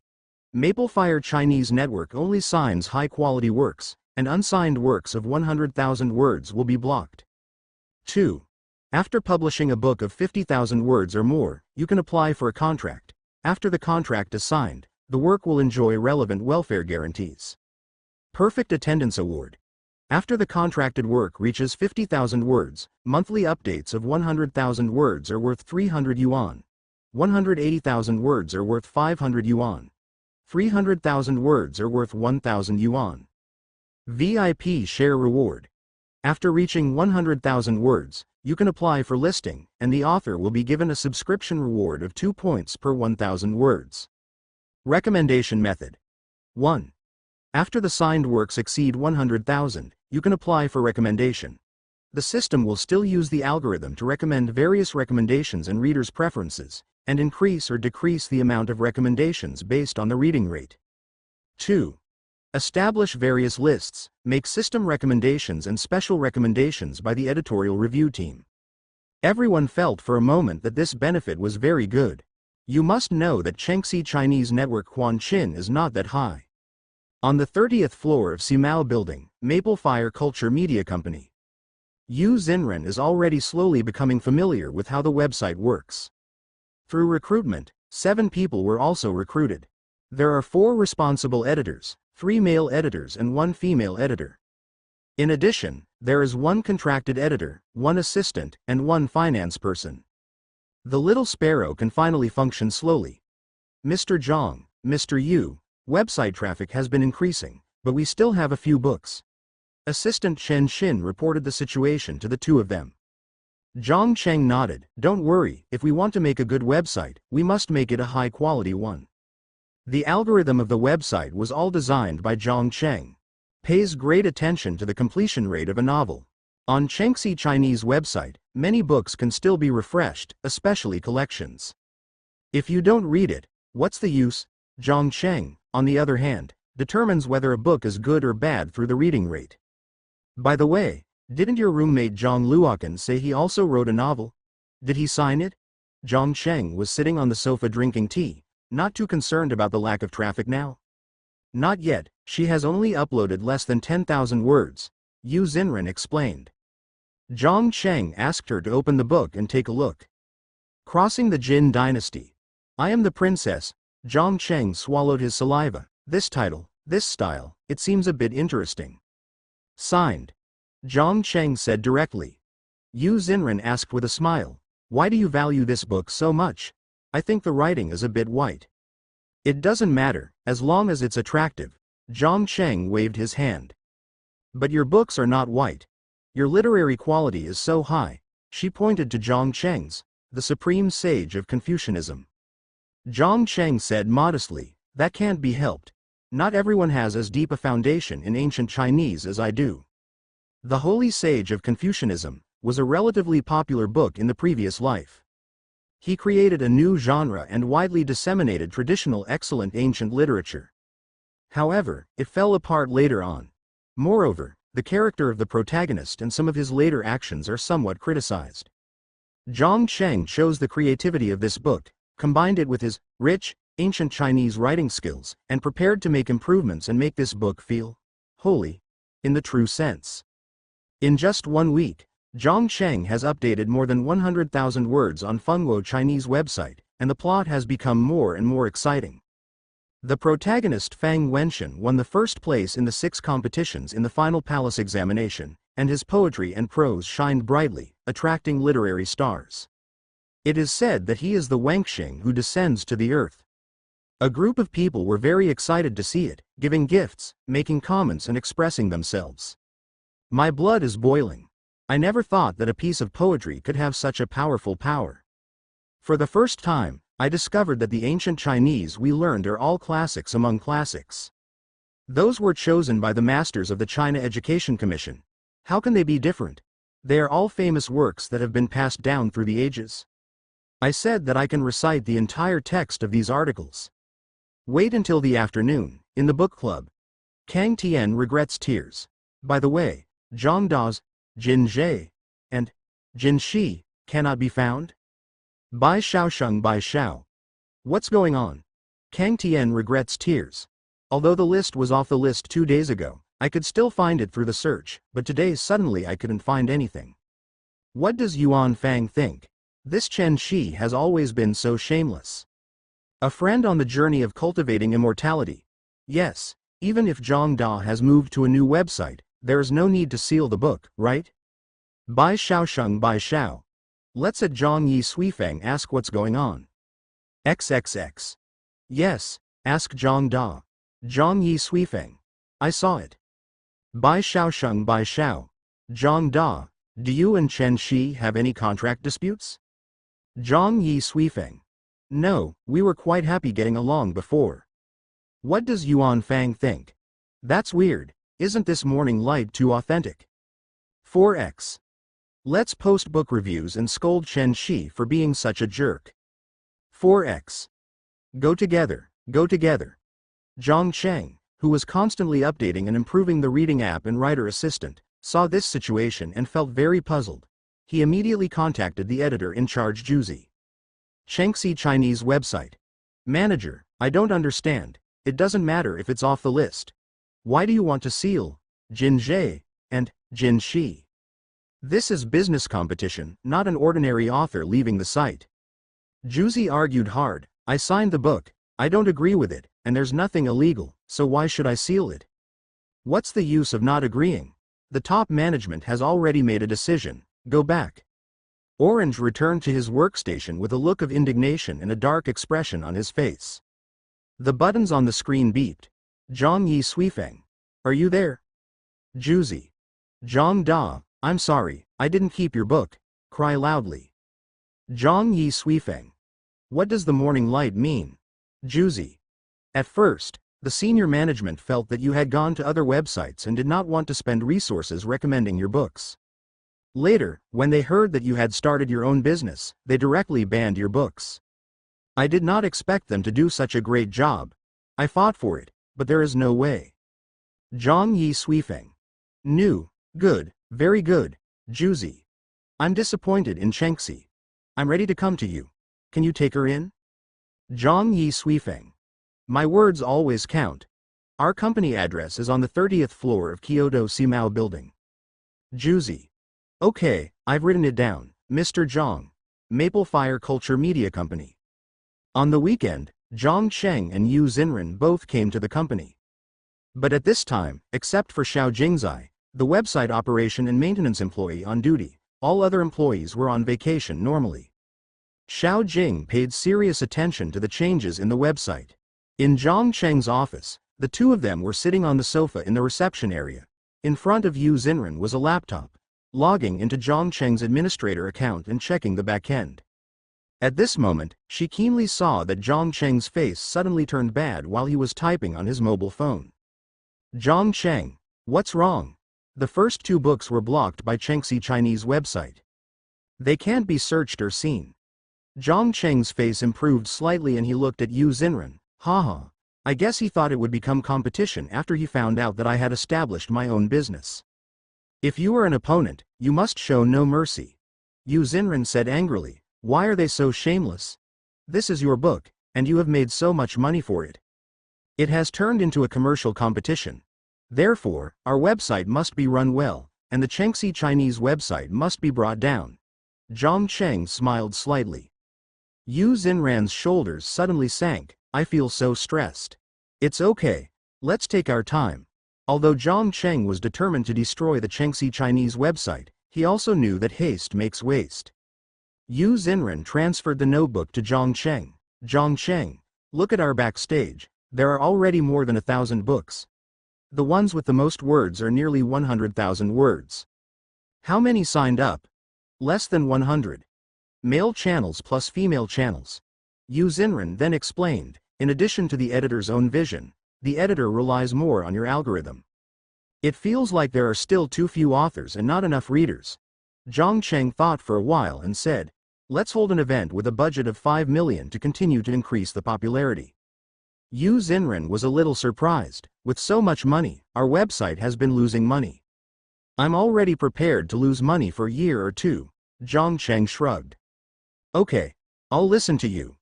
[SPEAKER 1] Maplefire Chinese Network only signs high-quality works, and unsigned works of 100,000 words will be blocked. 2. After publishing a book of 50,000 words or more, you can apply for a contract. After the contract is signed, the work will enjoy relevant welfare guarantees. Perfect Attendance Award. After the contracted work reaches 50,000 words, monthly updates of 100,000 words are worth 300 yuan. 180,000 words are worth 500 yuan. 300,000 words are worth 1,000 yuan. VIP Share Reward. After reaching 100,000 words, you can apply for listing, and the author will be given a subscription reward of 2 points per 1,000 words. Recommendation Method. 1. After the signed works exceed 100,000, you can apply for recommendation. The system will still use the algorithm to recommend various recommendations and readers' preferences, and increase or decrease the amount of recommendations based on the reading rate. 2. Establish various lists, make system recommendations and special recommendations by the editorial review team. Everyone felt for a moment that this benefit was very good. You must know that Chengxi Chinese Network Quanchin is not that high. On the 30th floor of Simao Building, Maplefire Culture Media Company. Yu Xinren is already slowly becoming familiar with how the website works. Through recruitment, 7 people were also recruited. There are 4 responsible editors, 3 male editors and 1 female editor. In addition, there is 1 contracted editor, 1 assistant, and 1 finance person. The little sparrow can finally function slowly. Mr. Zhang, Mr. Yu, website traffic has been increasing, but we still have a few books. Assistant Chen Xin reported the situation to the 2 of them. Zhang Cheng nodded. Don't worry, if we want to make a good website, we must make it a high-quality one. The algorithm of the website was all designed by Zhang Cheng. Pays great attention to the completion rate of a novel. On Chengxi Chinese website, many books can still be refreshed, especially collections. If you don't read it, what's the use? Zhang Cheng, on the other hand, determines whether a book is good or bad through the reading rate. By the way, didn't your roommate Zhang Luokan say he also wrote a novel? Did he sign it? Zhang Cheng was sitting on the sofa drinking tea, not too concerned about the lack of traffic now. Not yet, she has only uploaded less than 10,000 words, Yu Xinren explained. Zhang Cheng asked her to open the book and take a look. Crossing the Jin Dynasty. I am the princess. Zhang Cheng swallowed his saliva. This title, this style, it seems a bit interesting. Signed. Zhang Cheng said directly. Yu Xinren asked with a smile, why do you value this book so much? I think the writing is a bit white. It doesn't matter, as long as it's attractive. Zhang Cheng waved his hand. But your books are not white. Your literary quality is so high. She pointed to Zhang Cheng's, the supreme sage of Confucianism. Zhang Cheng said modestly, that can't be helped. Not everyone has as deep a foundation in ancient Chinese as I do. The Holy Sage of Confucianism was a relatively popular book in the previous life. He created a new genre and widely disseminated traditional excellent ancient literature. However, it fell apart later on. Moreover, the character of the protagonist and some of his later actions are somewhat criticized. Zhang Cheng chose the creativity of this book, combined it with his rich, ancient Chinese writing skills, and prepared to make improvements and make this book feel holy, in the true sense. In just 1 week, Zhang Cheng has updated more than 100,000 words on Fengguo Chinese website, and the plot has become more and more exciting. The protagonist Fang Wenshan won the first place in the 6 competitions in the final palace examination, and his poetry and prose shined brightly, attracting literary stars. It is said that he is the Wangxing who descends to the earth. A group of people were very excited to see it, giving gifts, making comments and expressing themselves. My blood is boiling. I never thought that a piece of poetry could have such a powerful power. For the first time, I discovered that the ancient Chinese we learned are all classics among classics. Those were chosen by the masters of the China Education Commission. How can they be different? They are all famous works that have been passed down through the ages. I said that I can recite the entire text of these articles. Wait until the afternoon, in the book club. Kang Tian regrets tears. By the way, Zhang Da's, Jin Zhe, and Jin Shi cannot be found? Bai Xiaosheng Bai Xiao. What's going on? Kang Tian regrets tears. Although the list was off the list 2 days ago, I could still find it through the search, but today suddenly I couldn't find anything. What does Yuan Fang think? This Chen Shi has always been so shameless. A friend on the journey of cultivating immortality. Yes, even if Zhang Da has moved to a new website, there is no need to seal the book, right? Bai Xiaosheng Bai Xiao. Let's at Zhang Yi Suifeng ask what's going on. XXX. Yes, ask Zhang Da. Zhang Yi Suifeng. I saw it. Bai Xiaosheng Bai Xiao. Zhang Da, do you and Chen Shi have any contract disputes? Zhang Yi Suifeng. No, we were quite happy getting along before. What does Yuan Fang think? That's weird, isn't this morning light too authentic? 4x. Let's post book reviews and scold Chen Shi for being such a jerk. 4x. Go together, go together. Zhang Cheng, who was constantly updating and improving the reading app and writer assistant, saw this situation and felt very puzzled. He immediately contacted the editor-in-charge Juzi. Chengxi Chinese website. Manager, I don't understand. It doesn't matter if it's off the list. Why do you want to seal Jin Zhe and Jin Shi? This is business competition, not an ordinary author leaving the site. Juzi argued hard. I signed the book. I don't agree with it, and there's nothing illegal, so why should I seal it? What's the use of not agreeing? The top management has already made a decision. Go back. Orange returned to his workstation with a look of indignation and a dark expression on his face. The buttons on the screen beeped. Zhang Yi Suifeng. Are you there? Juzi. Zhang Da, I'm sorry, I didn't keep your book. Cry loudly. Zhang Yi Suifeng. What does the morning light mean? Juzi. At first, the senior management felt that you had gone to other websites and did not want to spend resources recommending your books. Later, when they heard that you had started your own business, they directly banned your books. I did not expect them to do such a great job. I fought for it, but there is no way. Zhang Yi Suifeng. New, good, very good, Juzi. I'm disappointed in Chengxi. I'm ready to come to you. Can you take her in? Zhang Yi Suifeng. My words always count. Our company address is on the 30th floor of Kyoto Simao building. Juzi. Okay, I've written it down, Mr. Zhang. Maple Fire Culture Media Company. On the weekend, Zhang Cheng and Yu Xinren both came to the company. But at this time, except for Xiao Jingzai, the website operation and maintenance employee on duty, all other employees were on vacation normally. Xiao Jing paid serious attention to the changes in the website. In Zhang Cheng's office, the two of them were sitting on the sofa in the reception area. In front of Yu Xinren was a laptop, logging into Zhang Cheng's administrator account and checking the backend. At this moment, she keenly saw that Zhang Cheng's face suddenly turned bad while he was typing on his mobile phone. Zhang Cheng, what's wrong? The first 2 books were blocked by Chengxi Chinese website. They can't be searched or seen. Zhang Cheng's face improved slightly and he looked at Yu Xinren. Haha. I guess he thought it would become competition after he found out that I had established my own business. If you are an opponent, you must show no mercy. Yu Xinren said angrily. Why are they so shameless? This is your book, and you have made so much money for it. It has turned into a commercial competition. Therefore, our website must be run well, and the Chengxi Chinese website must be brought down. Zhang Cheng smiled slightly. Yu Xinran's shoulders suddenly sank. I feel so stressed. It's okay. Let's take our time. Although Zhang Cheng was determined to destroy the Chengxi Chinese website, he also knew that haste makes waste. Yu Xinren transferred the notebook to Zhang Cheng. Zhang Cheng, look at our backstage. There are already more than 1,000 books. The ones with the most words are nearly 100,000 words. How many signed up? Less than 100. Male channels plus female channels. Yu Xinren then explained, in addition to the editor's own vision, the editor relies more on your algorithm. It feels like there are still too few authors and not enough readers. Zhang Cheng thought for a while and said, let's hold an event with a budget of 5 million to continue to increase the popularity. Yu Xinren was a little surprised. With so much money, our website has been losing money. I'm already prepared to lose money for a year or two. Zhang Cheng shrugged. Okay, I'll listen to you.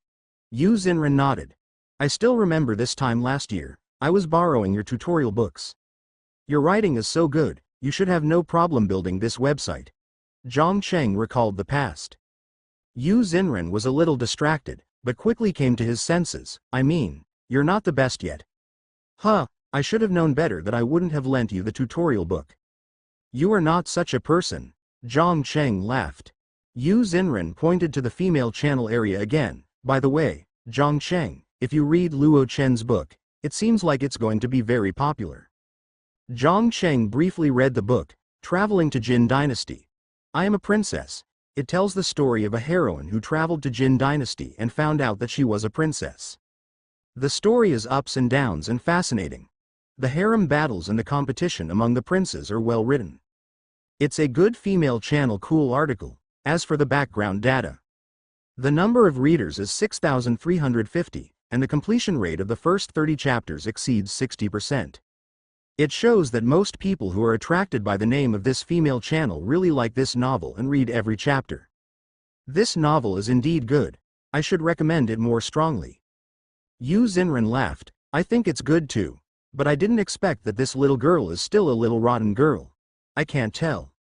[SPEAKER 1] Yu Xinren nodded. I still remember this time last year, I was borrowing your tutorial books. Your writing is so good, you should have no problem building this website. Zhang Cheng recalled the past. Yu Xinren was a little distracted, but quickly came to his senses. I mean, you're not the best yet. Huh, I should have known better that I wouldn't have lent you the tutorial book. You are not such a person. Zhang Cheng laughed. Yu Xinren pointed to the female channel area again. By the way, Zhang Cheng, if you read Luo Chen's book, it seems like it's going to be very popular. Zhang Cheng briefly read the book, Traveling to Jin Dynasty. I am a princess. It tells the story of a heroine who traveled to Jin Dynasty and found out that she was a princess. The story is ups and downs and fascinating. The harem battles and the competition among the princes are well written. It's a good female channel cool article. As for the background data, the number of readers is 6,350, and the completion rate of the first 30 chapters exceeds 60%. It shows that most people who are attracted by the name of this female channel really like this novel and read every chapter. This novel is indeed good. I should recommend it more strongly. Yu Xinren laughed. I think it's good too. But I didn't expect that this little girl is still a little rotten girl. I can't tell.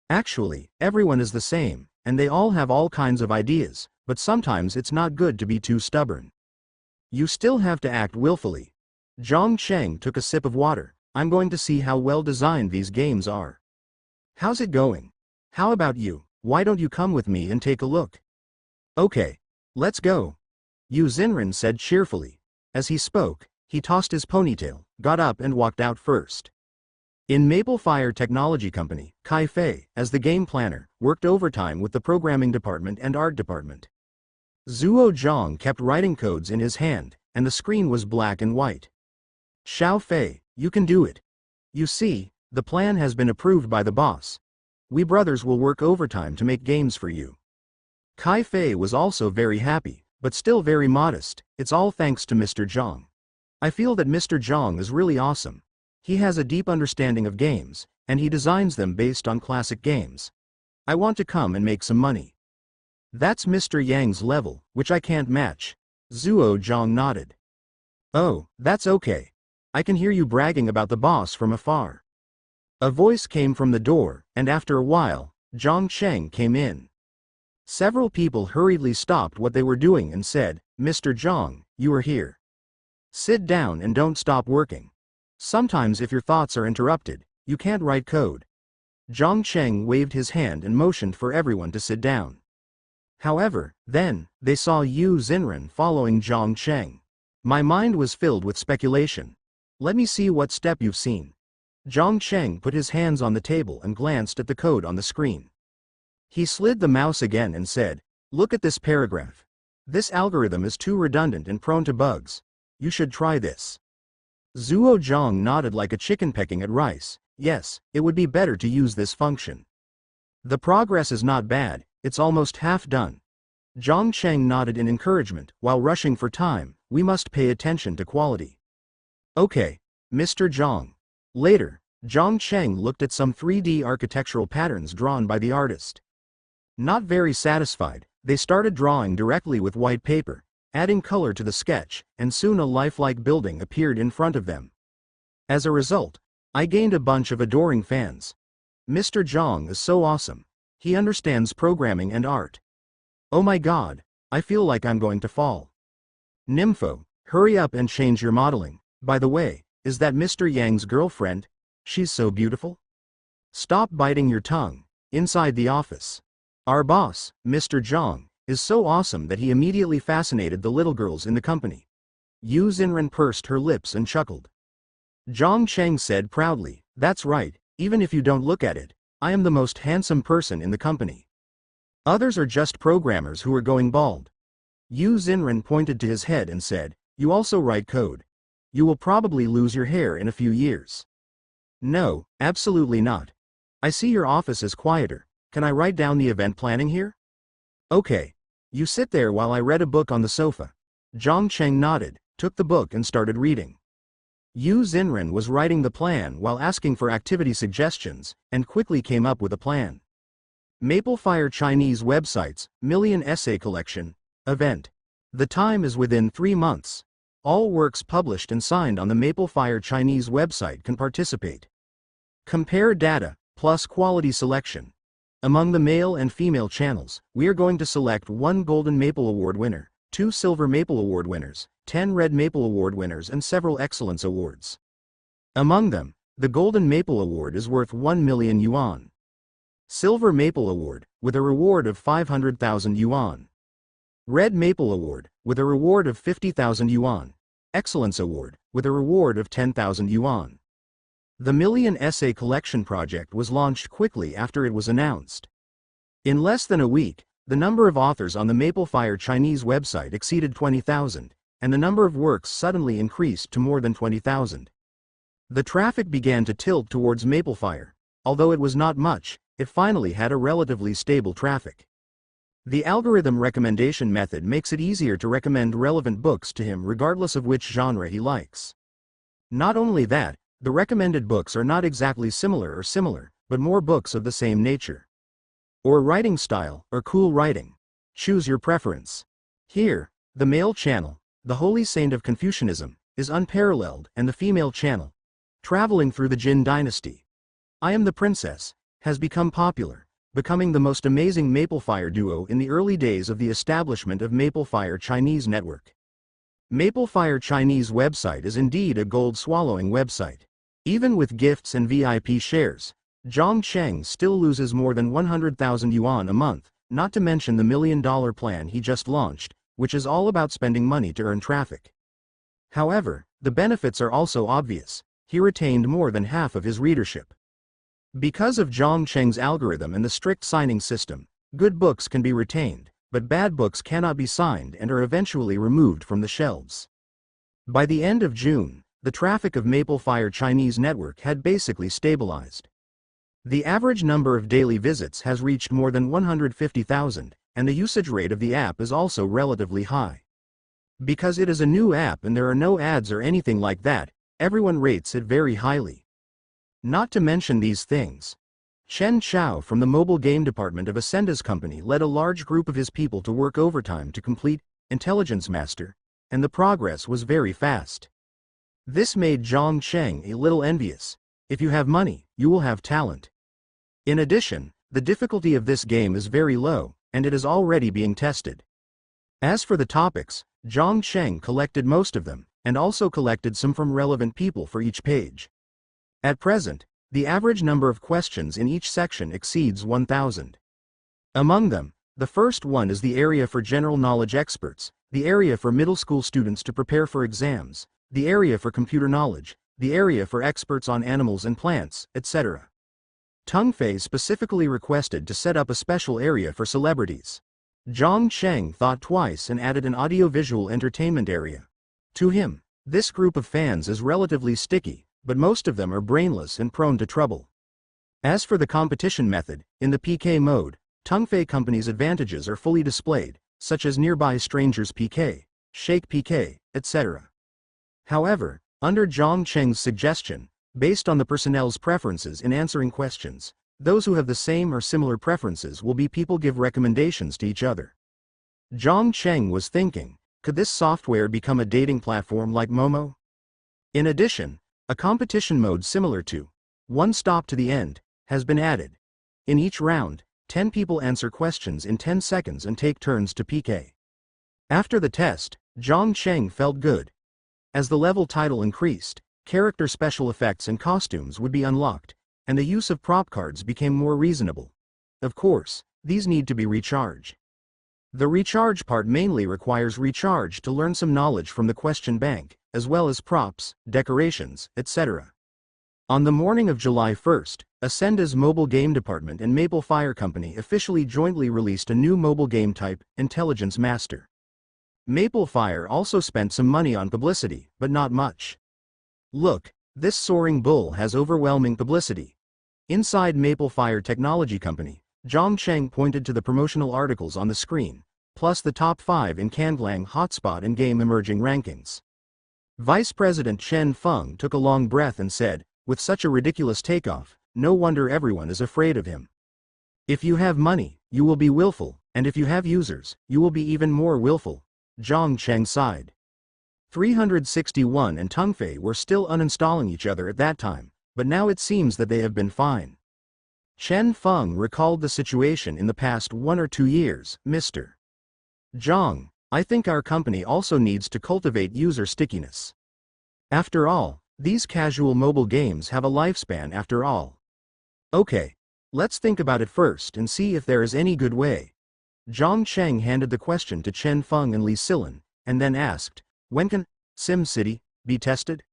[SPEAKER 1] Actually, everyone is the same, and they all have all kinds of ideas, but sometimes it's not good to be too stubborn. You still have to act willfully. Zhang Cheng took a sip of water. I'm going to see how well designed these games are. How's it going? How about you? Why don't you come with me and take a look? Okay, let's go. Yu Xinren said cheerfully. As he spoke, he tossed his ponytail, got up and walked out first. In Maple Fire Technology Company, Kai Fei, as the game planner, worked overtime with the programming department and art department. Zhuo Zhang kept writing codes in his hand, and the screen was black and white. Xiao Fei, you can do it. You see, the plan has been approved by the boss. We brothers will work overtime to make games for you. Kai Fei was also very happy, but still very modest. It's all thanks to Mr. Zhang. I feel that Mr. Zhang is really awesome. He has a deep understanding of games, and he designs them based on classic games. I want to come and make some money. That's Mr. Yang's level, which I can't match. Zhuo Zhang nodded. Oh, that's okay. I can hear you bragging about the boss from afar. A voice came from the door, and after a while, Zhang Cheng came in. Several people hurriedly stopped what they were doing and said, Mr. Zhang, you are here. Sit down and don't stop working. Sometimes if your thoughts are interrupted, you can't write code. Zhang Cheng waved his hand and motioned for everyone to sit down. However, then, they saw Yu Xinren following Zhang Cheng. My mind was filled with speculation. Let me see what step you've seen. Zhang Cheng put his hands on the table and glanced at the code on the screen. He slid the mouse again and said, look at this paragraph. This algorithm is too redundant and prone to bugs. You should try this. Zhuo Zhang nodded like a chicken pecking at rice. Yes, it would be better to use this function. The progress is not bad, it's almost half done. Zhang Cheng nodded in encouragement. While rushing for time, we must pay attention to quality. Okay, Mr. Zhang. Later, Zhang Cheng looked at some 3D architectural patterns drawn by the artist. Not very satisfied, they started drawing directly with white paper, adding color to the sketch, and soon a lifelike building appeared in front of them. As a result, I gained a bunch of adoring fans. Mr. Zhang is so awesome. He understands programming and art. Oh my god, I feel like I'm going to fall. Nympho, hurry up and change your modeling. By the way, is that Mr. Yang's girlfriend? She's so beautiful. Stop biting your tongue. Inside the office. Our boss, Mr. Zhang, is so awesome that he immediately fascinated the little girls in the company. Yu Xinren pursed her lips and chuckled. Zhang Cheng said proudly, that's right, even if you don't look at it, I am the most handsome person in the company. Others are just programmers who are going bald. Yu Xinren pointed to his head and said, you also write code. You will probably lose your hair in a few years. No, absolutely not. I see your office is quieter. Can I write down the event planning here? Okay. You sit there while I read a book on the sofa. Zhang Cheng nodded, took the book and started reading. Yu Xinren was writing the plan while asking for activity suggestions, and quickly came up with a plan. Maplefire Chinese websites, Million Essay Collection, event. The time is within 3 months. All works published and signed on the Maplefire Chinese website can participate. Compare data, plus quality selection. Among the male and female channels, we are going to select 1 Golden Maple Award winner, 2 Silver Maple Award winners, 10 Red Maple Award winners and several Excellence Awards. Among them, the Golden Maple Award is worth 1 million yuan. Silver Maple Award, with a reward of 500,000 yuan. Red Maple Award, with a reward of 50,000 yuan. Excellence Award, with a reward of 10,000 yuan. The Million Essay Collection project was launched quickly after it was announced. In less than a week, the number of authors on the Maplefire Chinese website exceeded 20,000, and the number of works suddenly increased to more than 20,000. The traffic began to tilt towards Maplefire. Although it was not much, it finally had a relatively stable traffic. The algorithm recommendation method makes it easier to recommend relevant books to him regardless of which genre he likes. Not only that, the recommended books are not exactly similar, but more books of the same nature. Or writing style, or cool writing. Choose your preference. Here, the male channel, the Holy Saint of Confucianism, is unparalleled, and the female channel, Traveling Through the Jin Dynasty, I Am the Princess, has become popular, becoming the most amazing Maplefire duo in the early days of the establishment of Maplefire Chinese Network. Maplefire Chinese website is indeed a gold-swallowing website. Even with gifts and VIP shares, Zhang Cheng still loses more than 100,000 yuan a month, not to mention the $1 million plan he just launched, which is all about spending money to earn traffic. However, the benefits are also obvious. He retained more than half of his readership. Because of Zhang Cheng's algorithm and the strict signing system, good books can be retained, but bad books cannot be signed and are eventually removed from the shelves. By the end of June, the traffic of Maplefire Chinese Network had basically stabilized. The average number of daily visits has reached more than 150,000, and the usage rate of the app is also relatively high. Because it is a new app and there are no ads or anything like that, everyone rates it very highly. Not to mention these things. Chen Chao from the mobile game department of Ascenda's company led a large group of his people to work overtime to complete Intelligence Master, and the progress was very fast. This made Zhang Cheng a little envious. If you have money, you will have talent. In addition, the difficulty of this game is very low, and it is already being tested. As for the topics, Zhang Cheng collected most of them, and also collected some from relevant people for each page. At present, the average number of questions in each section exceeds 1,000. Among them, the first one is the area for general knowledge experts, the area for middle school students to prepare for exams, the area for computer knowledge, the area for experts on animals and plants, etc. Teng Fei specifically requested to set up a special area for celebrities. Zhang Cheng thought twice and added an audiovisual entertainment area. To him, this group of fans is relatively sticky, but most of them are brainless and prone to trouble. As for the competition method, in the PK mode, Teng Fei Company's advantages are fully displayed, such as nearby strangers PK, shake PK, etc. However, under Zhang Cheng's suggestion, based on the personnel's preferences in answering questions, those who have the same or similar preferences will be people give recommendations to each other. Zhang Cheng was thinking, could this software become a dating platform like Momo? In addition, a competition mode similar to One Stop to the End has been added. In each round, 10 people answer questions in 10 seconds and take turns to PK. After the test, Zhang Cheng felt good. As the level title increased, character special effects and costumes would be unlocked, and the use of prop cards became more reasonable. Of course, these need to be recharged. The recharge part mainly requires recharge to learn some knowledge from the question bank, as well as props, decorations, etc. On the morning of July 1st, Ascenda's mobile game department and Maplefire Company officially jointly released a new mobile game type, Intelligence Master. Maplefire also spent some money on publicity, but not much. Look, This soaring bull has overwhelming publicity. Inside Maple Fire Technology Company, Zhang Cheng pointed to the promotional articles on the screen, plus the top 5 in Kanglang Hotspot and Game Emerging rankings. Vice President Chen Feng took a long breath and said, with such a ridiculous takeoff, no wonder everyone is afraid of him. If you have money, you will be willful, and if you have users, you will be even more willful, Zhang Cheng sighed. 361 and Tungfei were still uninstalling each other at that time, but now it seems that they have been fine. Chen Feng recalled the situation in the past 1 or 2 years. Mr. Zhang, I think our company also needs to cultivate user stickiness. After all, these casual mobile games have a lifespan after all. Okay, let's think about it first and see if there is any good way. Zhang Cheng handed the question to Chen Feng and Li Silan, and then asked, when can SimCity be tested?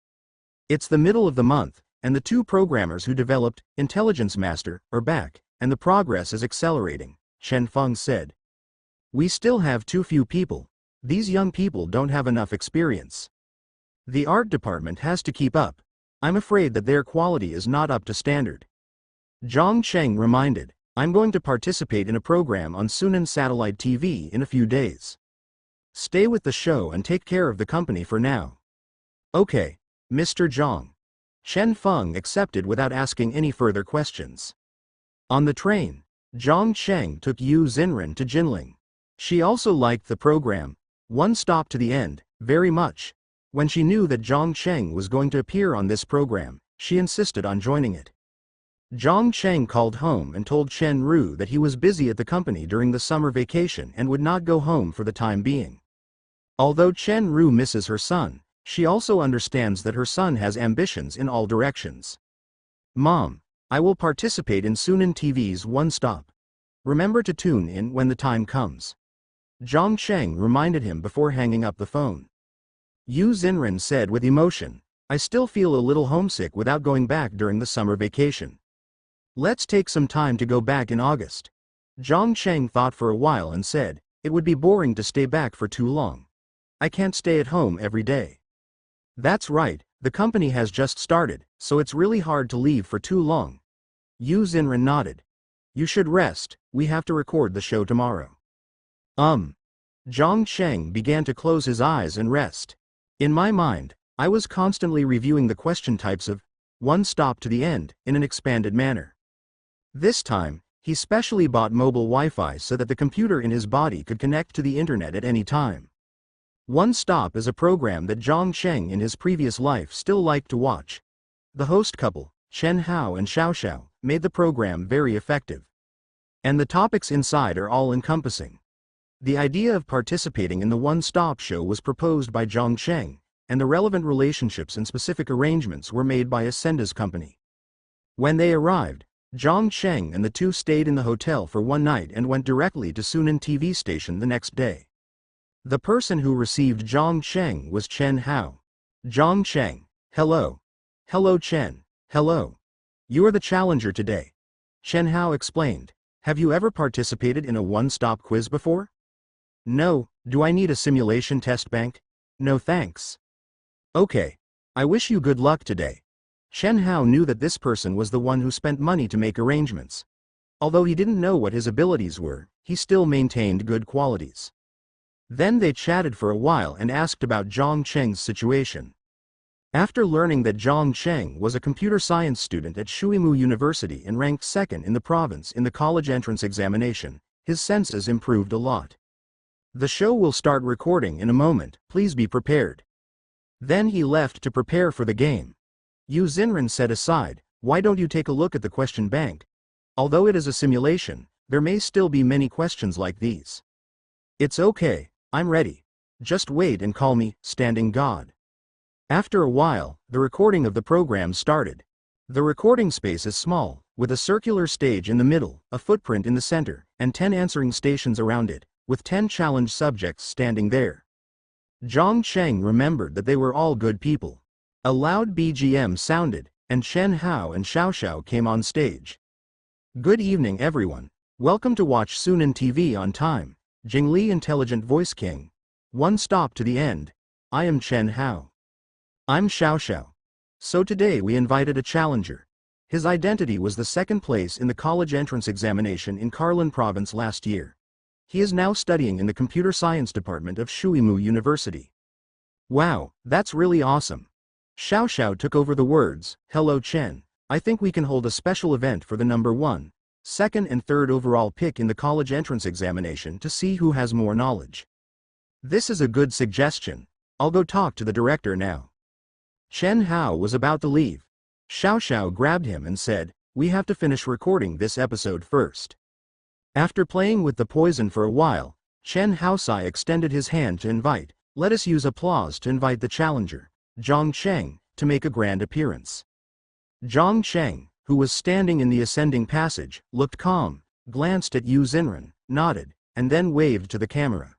[SPEAKER 1] It's the middle of the month, and the 2 programmers who developed Intelligence Master are back, and the progress is accelerating, Chen Feng said. We still have too few people. These young people don't have enough experience. The art department has to keep up. I'm afraid that their quality is not up to standard. Zhang Cheng reminded, I'm going to participate in a program on Sunan Satellite TV in a few days. Stay with the show and take care of the company for now. Okay, Mr. Zhang. Chen Feng accepted without asking any further questions. On the train, Zhang Cheng took Yu Xinren to Jinling. She also liked the program, One Stop to the End, very much. When she knew that Zhang Cheng was going to appear on this program, she insisted on joining it. Zhang Cheng called home and told Chen Ru that he was busy at the company during the summer vacation and would not go home for the time being. Although Chen Ru misses her son, she also understands that her son has ambitions in all directions. Mom, I will participate in Sunan TV's One Stop. Remember to tune in when the time comes. Zhang Cheng reminded him before hanging up the phone. Yu Xinren said with emotion, I still feel a little homesick without going back during the summer vacation. Let's take some time to go back in August. Zhang Cheng thought for a while and said, it would be boring to stay back for too long. I can't stay at home every day. That's right, the company has just started, so it's really hard to leave for too long. Yu Xinren nodded. You should rest, we have to record the show tomorrow. Zhang Cheng began to close his eyes and rest. In my mind, I was constantly reviewing the question types of One Stop to the End in an expanded manner. This time, he specially bought mobile Wi-Fi so that the computer in his body could connect to the internet at any time. One Stop is a program that Zhang Cheng in his previous life still liked to watch. The host couple, Chen Hao and Xiao Xiao, made the program very effective. And the topics inside are all-encompassing. The idea of participating in the One Stop show was proposed by Zhang Cheng, and the relevant relationships and specific arrangements were made by Ascenda's company. When they arrived, Zhang Cheng and the 2 stayed in the hotel for 1 night and went directly to Sunan TV station the next day. The person who received Zhang Cheng was Chen Hao. Zhang Cheng, hello. Hello Chen, hello. You are the challenger today. Chen Hao explained. Have you ever participated in a one-stop quiz before? No, do I need a simulation test bank? No thanks. Okay. I wish you good luck today. Chen Hao knew that this person was the one who spent money to make arrangements. Although he didn't know what his abilities were, he still maintained good qualities. Then they chatted for a while and asked about Zhang Cheng's situation. After learning that Zhang Cheng was a computer science student at Shuimu University and ranked 2nd in the province in the college entrance examination, his senses improved a lot. The show will start recording in a moment, please be prepared. Then he left to prepare for the game. Yu Xinren said aside, why don't you take a look at the question bank? Although it is a simulation, there may still be many questions like these. It's okay, I'm ready. Just wait and call me, Standing God. After a while, the recording of the program started. The recording space is small, with a circular stage in the middle, a footprint in the center, and 10 answering stations around it, with 10 challenge subjects standing there. Zhang Cheng remembered that they were all good people. A loud BGM sounded, and Chen Hao and Xiao Xiao came on stage. Good evening everyone. Welcome to watch Sunan TV on time. Jingli Intelligent Voice King. One Stop to the End. I am Chen Hao. I'm Xiao Xiao. So today we invited a challenger. His identity was the second place in the college entrance examination in Karlan province last year. He is now studying in the computer science department of Shuimu University. Wow, that's really awesome. Xiao Xiao took over the words. Hello Chen, I think we can hold a special event for the number 1, 2nd and 3rd overall pick in the college entrance examination to see who has more knowledge. This is a good suggestion. I'll go talk to the director now. Chen Hao was about to leave. Xiao Xiao grabbed him and said, we have to finish recording this episode first. After playing with the poison for a while, Chen Haosai extended his hand to invite. Let us use applause to invite the challenger, Zhang Cheng, to make a grand appearance. Zhang Cheng, who was standing in the ascending passage, looked calm, glanced at Yu Xinren, nodded, and then waved to the camera.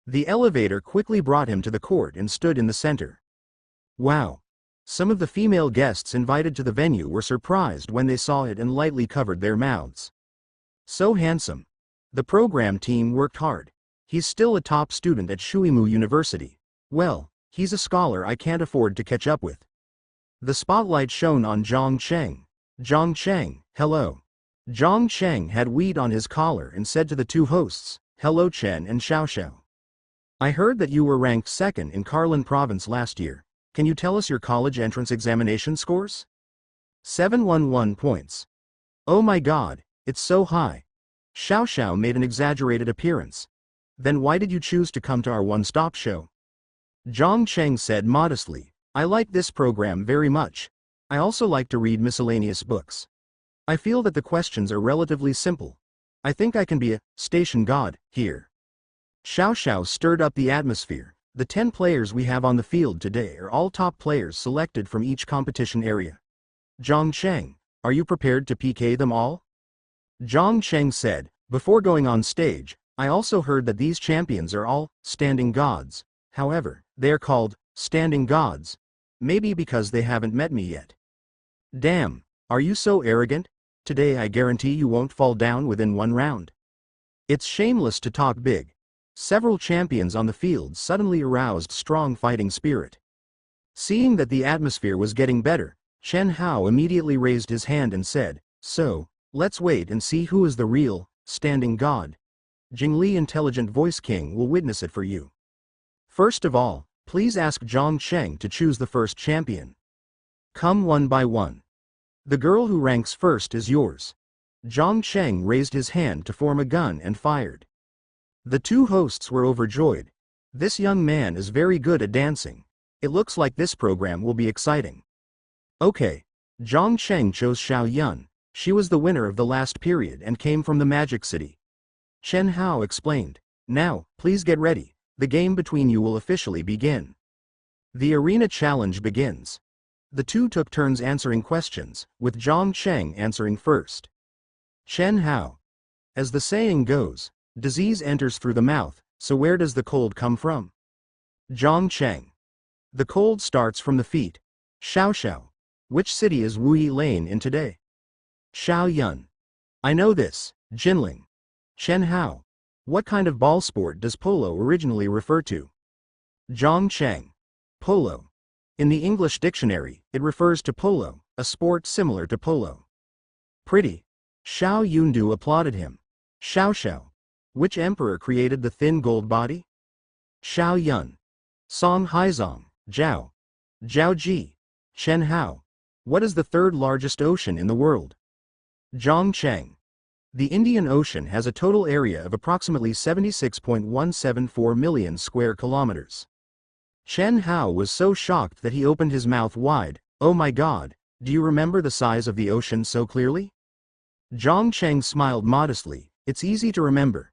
[SPEAKER 1] The elevator quickly brought him to the court and stood in the center. Wow! Some of the female guests invited to the venue were surprised when they saw it and lightly covered their mouths. So handsome. The program team worked hard. He's still a top student at Shuimu University. Well, he's a scholar I can't afford to catch up with. The spotlight shone on Zhang Cheng. Zhang Cheng, hello. Zhang Cheng had weed on his collar and said to the two hosts, hello Chen and Xiao Xiao. I heard that you were ranked 2nd in Karlan province last year. Can you tell us your college entrance examination scores? 711 points. Oh my god, it's so high. Xiao Xiao made an exaggerated appearance. Then why did you choose to come to our one-stop show? Zhang Cheng said modestly, I like this program very much. I also like to read miscellaneous books. I feel that the questions are relatively simple. I think I can be a station god here. Xiao Xiao stirred up the atmosphere. The 10 players we have on the field today are all top players selected from each competition area. Zhang Cheng, are you prepared to PK them all? Zhang Cheng said, before going on stage, I also heard that these champions are all standing gods. However, they are called standing gods. Maybe because they haven't met me yet. Damn, are you so arrogant? Today I guarantee you won't fall down within 1 round. It's shameless to talk big. Several champions on the field suddenly aroused strong fighting spirit. Seeing that the atmosphere was getting better, Chen Hao immediately raised his hand and said, so, let's wait and see who is the real, standing god. Jingli Intelligent Voice King will witness it for you. First of all, please ask Zhang Cheng to choose the first champion. Come one by one. The girl who ranks first is yours. Zhang Cheng raised his hand to form a gun and fired. The two hosts were overjoyed. This young man is very good at dancing. It looks like this program will be exciting. Okay. Zhang Cheng chose Xiao Yun. She was the winner of the last period and came from the Magic City. Chen Hao explained. Now, please get ready. The game between you will officially begin. The arena challenge begins. The two took turns answering questions, with Zhang Cheng answering first. Chen Hao. As the saying goes, disease enters through the mouth, so where does the cold come from? Zhang Cheng. The cold starts from the feet. Xiao Xiao. Which city is Wuyi Lane in today? Xiao Yun. I know this, Jinling. Chen Hao. What kind of ball sport does polo originally refer to? Zhang Cheng. Polo. In the English dictionary, it refers to polo, a sport similar to polo. Pretty. Xiao Yundu applauded him. Xiao Xiao. Which emperor created the thin gold body? Xiao Yun. Song Haizong, Zhao. Zhao Ji. Chen Hao. What is the 3rd largest ocean in the world? Zhang Cheng. The Indian Ocean has a total area of approximately 76.174 million square kilometers. Chen Hao was so shocked that he opened his mouth wide. Oh my god, do you remember the size of the ocean so clearly? Zhang Cheng smiled modestly. It's easy to remember.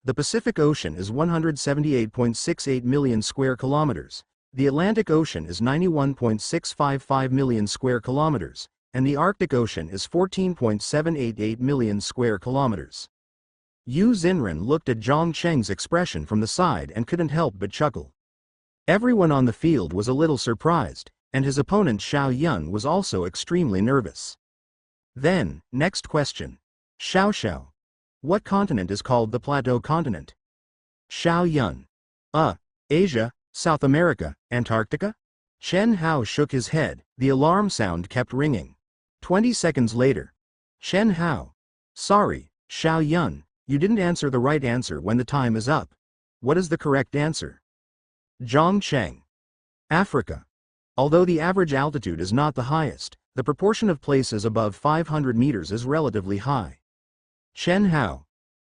[SPEAKER 1] The Pacific Ocean is 178.68 million square kilometers. The Atlantic Ocean is 91.655 million square kilometers, and the Arctic Ocean is 14.788 million square kilometers. Yu Xinren looked at Zhang Cheng's expression from the side and couldn't help but chuckle. Everyone on the field was a little surprised, and his opponent Xiao Yun was also extremely nervous. Then, next question. Xiao Xiao. What continent is called the Plateau Continent? Xiao Yun. Asia, South America, Antarctica? Chen Hao shook his head, the alarm sound kept ringing. 20 seconds later. Chen Hao. Sorry, Xiao Yun, you didn't answer the right answer when the time is up. What is the correct answer? Zhang Cheng. Africa. Although the average altitude is not the highest, the proportion of places above 500 meters is relatively high. Chen Hao.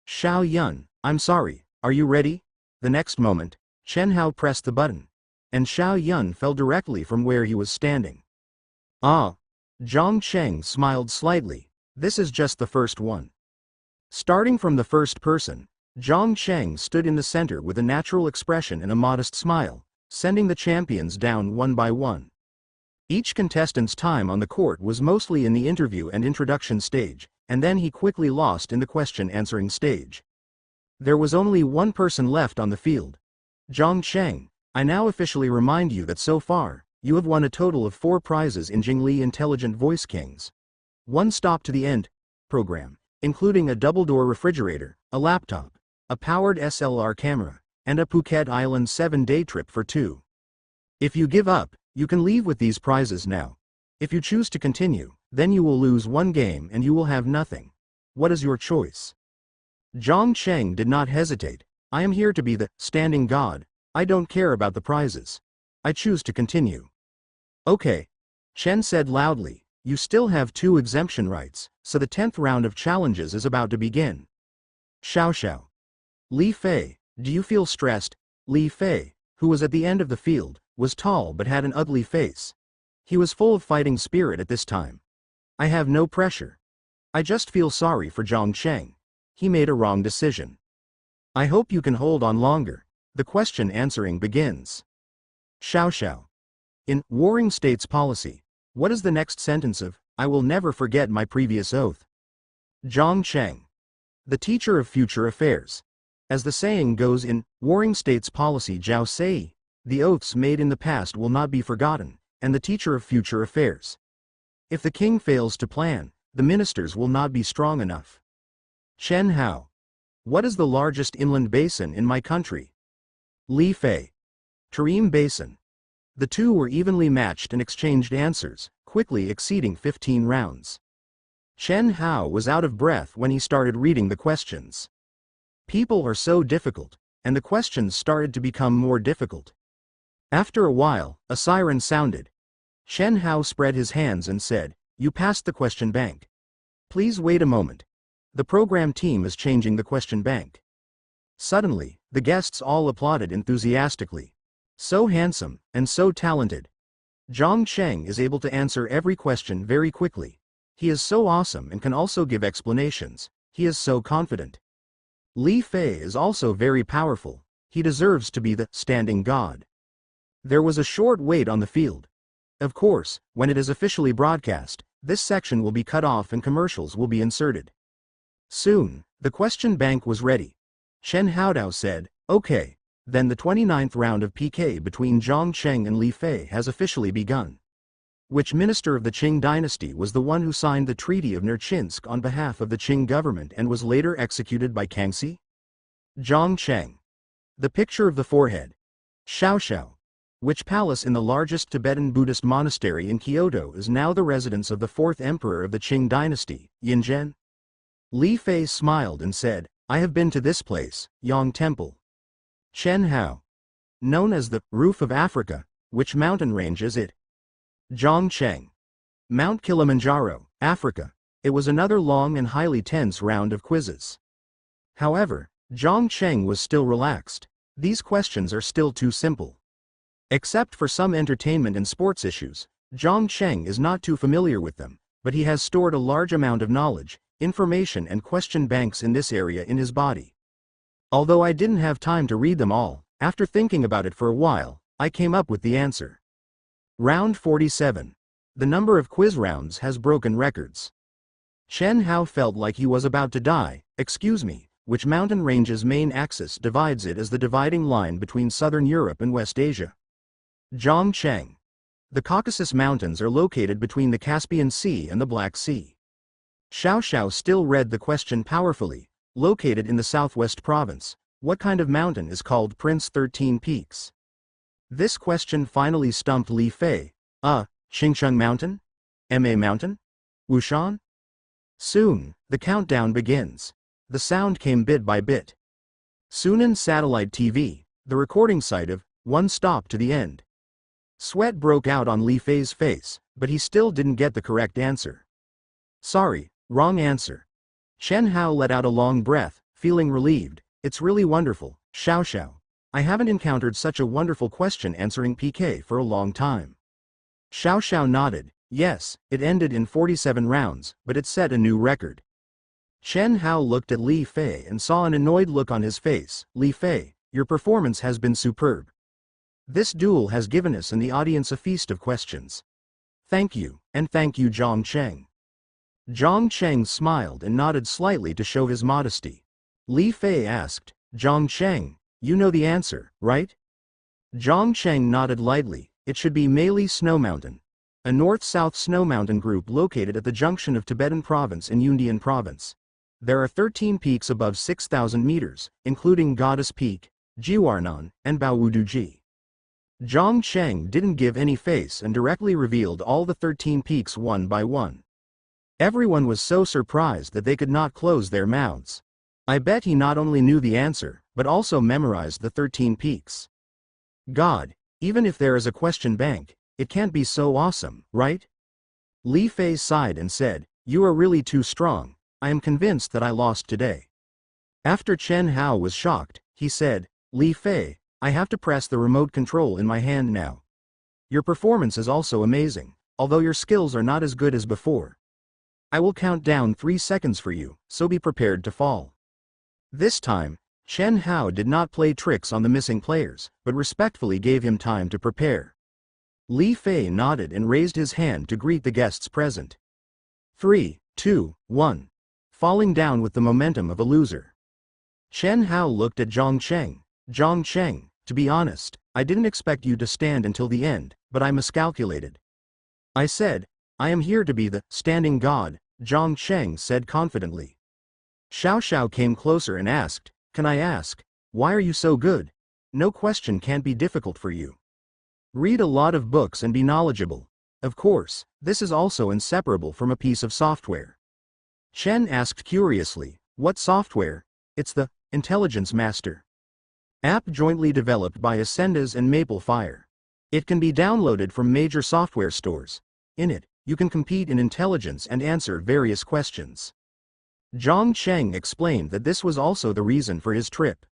[SPEAKER 1] Xiao Yun, I'm sorry, are you ready? The next moment, Chen Hao pressed the button, and Xiao Yun fell directly from where he was standing. Ah. Zhang Cheng smiled slightly, this is just the first one. Starting from the first person, Zhang Cheng stood in the center with a natural expression and a modest smile, sending the champions down one by one. Each contestant's time on the court was mostly in the interview and introduction stage, and then he quickly lost in the question-answering stage. There was only one person left on the field. Zhang Cheng, I now officially remind you that so far, you have won a total of 4 prizes in Jingli Intelligent Voice Kings. 1 Stop to the End program, including a double-door refrigerator, a laptop, a powered SLR camera, and a Phuket Island 7-day trip for 2. If you give up, you can leave with these prizes now. If you choose to continue, then you will lose 1 game and you will have nothing. What is your choice? Zhang Cheng did not hesitate. I am here to be the standing god. I don't care about the prizes. I choose to continue. Okay. Chen said loudly, you still have 2 exemption rights, so the 10th round of challenges is about to begin. Xiao. Li Fei, do you feel stressed? Li Fei, who was at the end of the field, was tall but had an ugly face. He was full of fighting spirit at this time. I have no pressure. I just feel sorry for Zhang Cheng. He made a wrong decision. I hope you can hold on longer. The question answering begins. Xiao. In Warring States Policy, what is the next sentence of, I will never forget my previous oath? Zhang Cheng. The teacher of future affairs. As the saying goes in Warring States Policy Jiao Sei, the oaths made in the past will not be forgotten, and the teacher of future affairs. If the king fails to plan, the ministers will not be strong enough. Chen Hao. What is the largest inland basin in my country? Li Fei. Tarim Basin. The two were evenly matched and exchanged answers, quickly exceeding 15 rounds. Chen Hao was out of breath when he started reading the questions. People are so difficult, and the questions started to become more difficult. After a while, a siren sounded. Chen Hao spread his hands and said, you passed the question bank. Please wait a moment. The program team is changing the question bank. Suddenly, the guests all applauded enthusiastically. So handsome, and so talented. Zhang Cheng is able to answer every question very quickly. He is so awesome and can also give explanations. He is so confident. Li Fei is also very powerful. He deserves to be the standing god. There was a short wait on the field. Of course, when it is officially broadcast, this section will be cut off and commercials will be inserted. Soon, the question bank was ready. Chen Haodao said, okay. Then the 29th round of PK between Zhang Cheng and Li Fei has officially begun. Which minister of the Qing dynasty was the one who signed the Treaty of Nerchinsk on behalf of the Qing government and was later executed by Kangxi? Zhang Cheng. The picture of the forehead. Xiao. Which palace in the largest Tibetan Buddhist monastery in Kyoto is now the residence of the 4th emperor of the Qing dynasty, Yinzhen? Li Fei smiled and said, I have been to this place, Yang Temple. Chen Hao. Known as the Roof of Africa, which mountain range is it? Zhang Cheng. Mount Kilimanjaro, Africa. It was another long and highly tense round of quizzes. However, Zhang Cheng was still relaxed. These questions are still too simple. Except for some entertainment and sports issues, Zhang Cheng is not too familiar with them, but he has stored a large amount of knowledge, information and question banks in this area in his body. Although I didn't have time to read them all, after thinking about it for a while, I came up with the answer. Round 47. The number of quiz rounds has broken records. Chen Hao felt like he was about to die. Excuse me, which mountain range's main axis divides it as the dividing line between southern Europe and West Asia? Zhang Cheng. The Caucasus Mountains are located between the Caspian Sea and the Black Sea. Xiao still read the question powerfully. Located in the southwest province, what kind of mountain is called Prince 13 Peaks? This question finally stumped Li Fei. Qingcheng Mountain? Ma Mountain? Wushan? Soon, the countdown begins. The sound came bit by bit. Sunan Satellite TV, the recording site of One Stop to the End. Sweat broke out on Li Fei's face, but he still didn't get the correct answer. Sorry, wrong answer. Chen Hao let out a long breath, feeling relieved. It's really wonderful, Xiao Xiao. I haven't encountered such a wonderful question answering PK for a long time. Xiao Xiao nodded. Yes, it ended in 47 rounds, but it set a new record. Chen Hao looked at Li Fei and saw an annoyed look on his face. Li Fei, your performance has been superb. This duel has given us and the audience a feast of questions. Thank you, and thank you Zhang Cheng. Zhang Cheng smiled and nodded slightly to show his modesty. Li Fei asked, Zhang Cheng, you know the answer, right? Zhang Cheng nodded lightly. It should be Meili Snow Mountain, a north-south snow mountain group located at the junction of Tibetan Province and Yundian Province. There are 13 peaks above 6,000 meters, including Goddess Peak, Jiwarnan, and Baowuduji. Zhang Cheng didn't give any face and directly revealed all the 13 peaks one by one. Everyone was so surprised that they could not close their mouths. I bet he not only knew the answer, but also memorized the 13 peaks. God, even if there is a question bank, it can't be so awesome, right? Li Fei sighed and said, you are really too strong. I am convinced that I lost today. After Chen Hao was shocked, he said, Li Fei, I have to press the remote control in my hand now. Your performance is also amazing, although your skills are not as good as before. I will count down 3 seconds for you, so be prepared to fall. This time, Chen Hao did not play tricks on the missing players, but respectfully gave him time to prepare. Li Fei nodded and raised his hand to greet the guests present. 3, 2, 1. Falling down with the momentum of a loser. Chen Hao looked at Zhang Cheng. Zhang Cheng, to be honest, I didn't expect you to stand until the end, but I miscalculated. I said, I am here to be the standing god, Zhang Cheng said confidently. Xiao Xiao came closer and asked, can I ask, why are you so good? No question can't be difficult for you. Read a lot of books and be knowledgeable. Of course, this is also inseparable from a piece of software. Chen asked curiously, what software? It's the Intelligence Master app jointly developed by Ascendas and Maple Fire. It can be downloaded from major software stores. In it, you can compete in intelligence and answer various questions. Zhang Cheng explained that this was also the reason for his trip.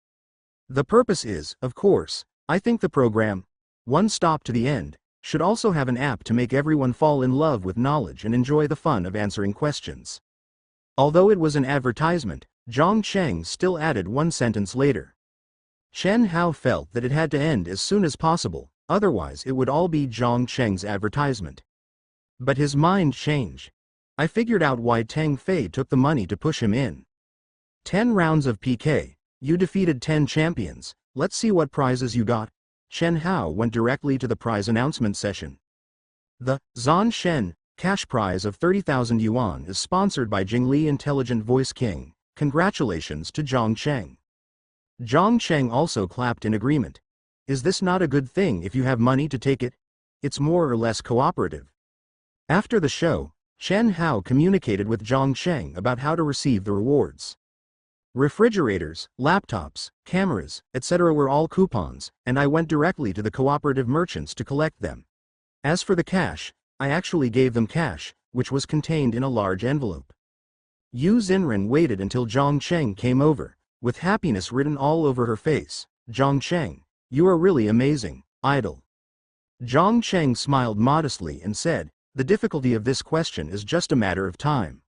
[SPEAKER 1] The purpose is, of course, I think the program, One Stop to the End, should also have an app to make everyone fall in love with knowledge and enjoy the fun of answering questions. Although it was an advertisement, Zhang Cheng still added one sentence later. Chen Hao felt that it had to end as soon as possible, otherwise it would all be Zhang Cheng's advertisement. But his mind changed. I figured out why Tang Fei took the money to push him in. 10 rounds of PK, you defeated 10 champions, let's see what prizes you got. Chen Hao went directly to the prize announcement session. The Zan Shen cash prize of 30,000 yuan is sponsored by Jingli Intelligent Voice King. Congratulations to Zhang Cheng. Zhang Cheng also clapped in agreement. Is this not a good thing if you have money to take it? It's more or less cooperative. After the show, Chen Hao communicated with Zhang Cheng about how to receive the rewards. Refrigerators, laptops, cameras, etc. were all coupons, and I went directly to the cooperative merchants to collect them. As for the cash, I actually gave them cash, which was contained in a large envelope. Yu Xinren waited until Zhang Cheng came over, with happiness written all over her face. Zhang Cheng, you are really amazing, idol. Zhang Cheng smiled modestly and said, the difficulty of this question is just a matter of time.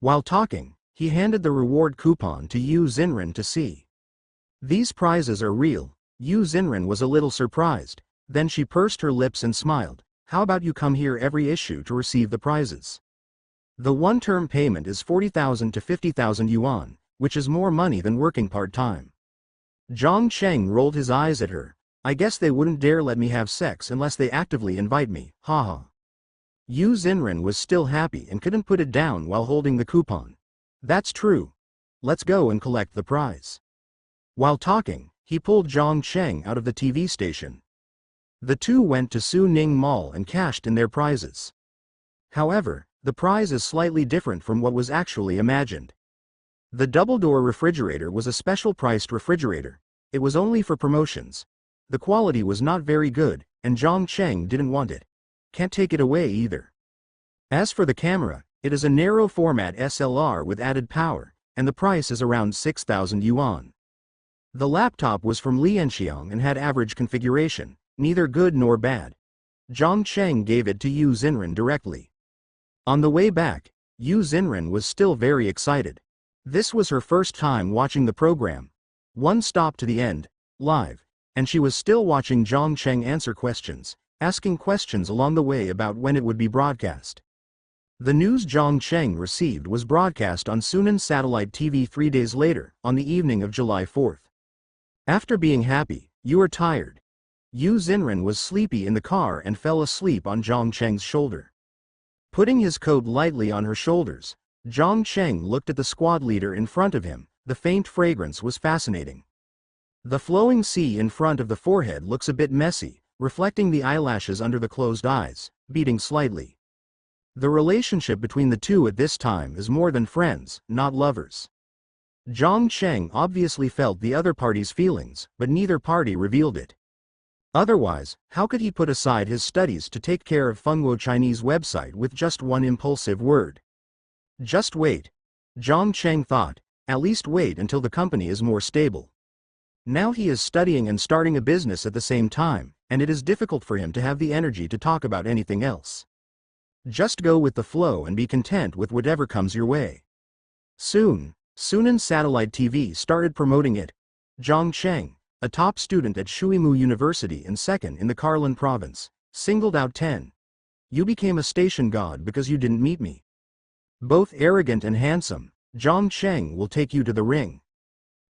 [SPEAKER 1] While talking, he handed the reward coupon to Yu Xinren to see. These prizes are real. Yu Xinren was a little surprised, then she pursed her lips and smiled. How about you come here every issue to receive the prizes? The one-term payment is 40,000 to 50,000 yuan, which is more money than working part-time. Zhang Cheng rolled his eyes at her. I guess they wouldn't dare let me have sex unless they actively invite me, haha. Yu Xinren was still happy and couldn't put it down while holding the coupon. That's true. Let's go and collect the prize. While talking, he pulled Zhang Cheng out of the TV station. The two went to Su Ning Mall and cashed in their prizes. However, the prize is slightly different from what was actually imagined. The double-door refrigerator was a special-priced refrigerator. It was only for promotions. The quality was not very good, and Zhang Cheng didn't want it. Can't take it away either. As for the camera, it is a narrow-format SLR with added power, and the price is around 6,000 yuan. The laptop was from Lianxiang and had average configuration, neither good nor bad. Zhang Cheng gave it to Yu Xinren directly. On the way back, Yu Xinren was still very excited. This was her first time watching the program. One stop to the end, live, and she was still watching Zhang Cheng answer questions, asking questions along the way about when it would be broadcast. The news Zhang Cheng received was broadcast on Sunan Satellite TV 3 days later, on the evening of July 4th. After being happy, you are tired. Yu Xinren was sleepy in the car and fell asleep on Zhang Cheng's shoulder. Putting his coat lightly on her shoulders, Zhang Cheng looked at the squad leader in front of him. The faint fragrance was fascinating. The flowing sea in front of the forehead looks a bit messy, reflecting the eyelashes under the closed eyes, beating slightly. The relationship between the two at this time is more than friends, not lovers. Zhang Cheng obviously felt the other party's feelings, but neither party revealed it. Otherwise, how could he put aside his studies to take care of Fengguo Chinese website with just one impulsive word? Just wait. Zhang Cheng thought, at least wait until the company is more stable. Now he is studying and starting a business at the same time, and it is difficult for him to have the energy to talk about anything else. Just go with the flow and be content with whatever comes your way. Soon, Sunan Satellite TV started promoting it. Zhang Cheng, a top student at Shuimu University and second in the Karlan province, singled out 10. You became a station god because you didn't meet me. Both arrogant and handsome, Zhang Cheng will take you to the ring.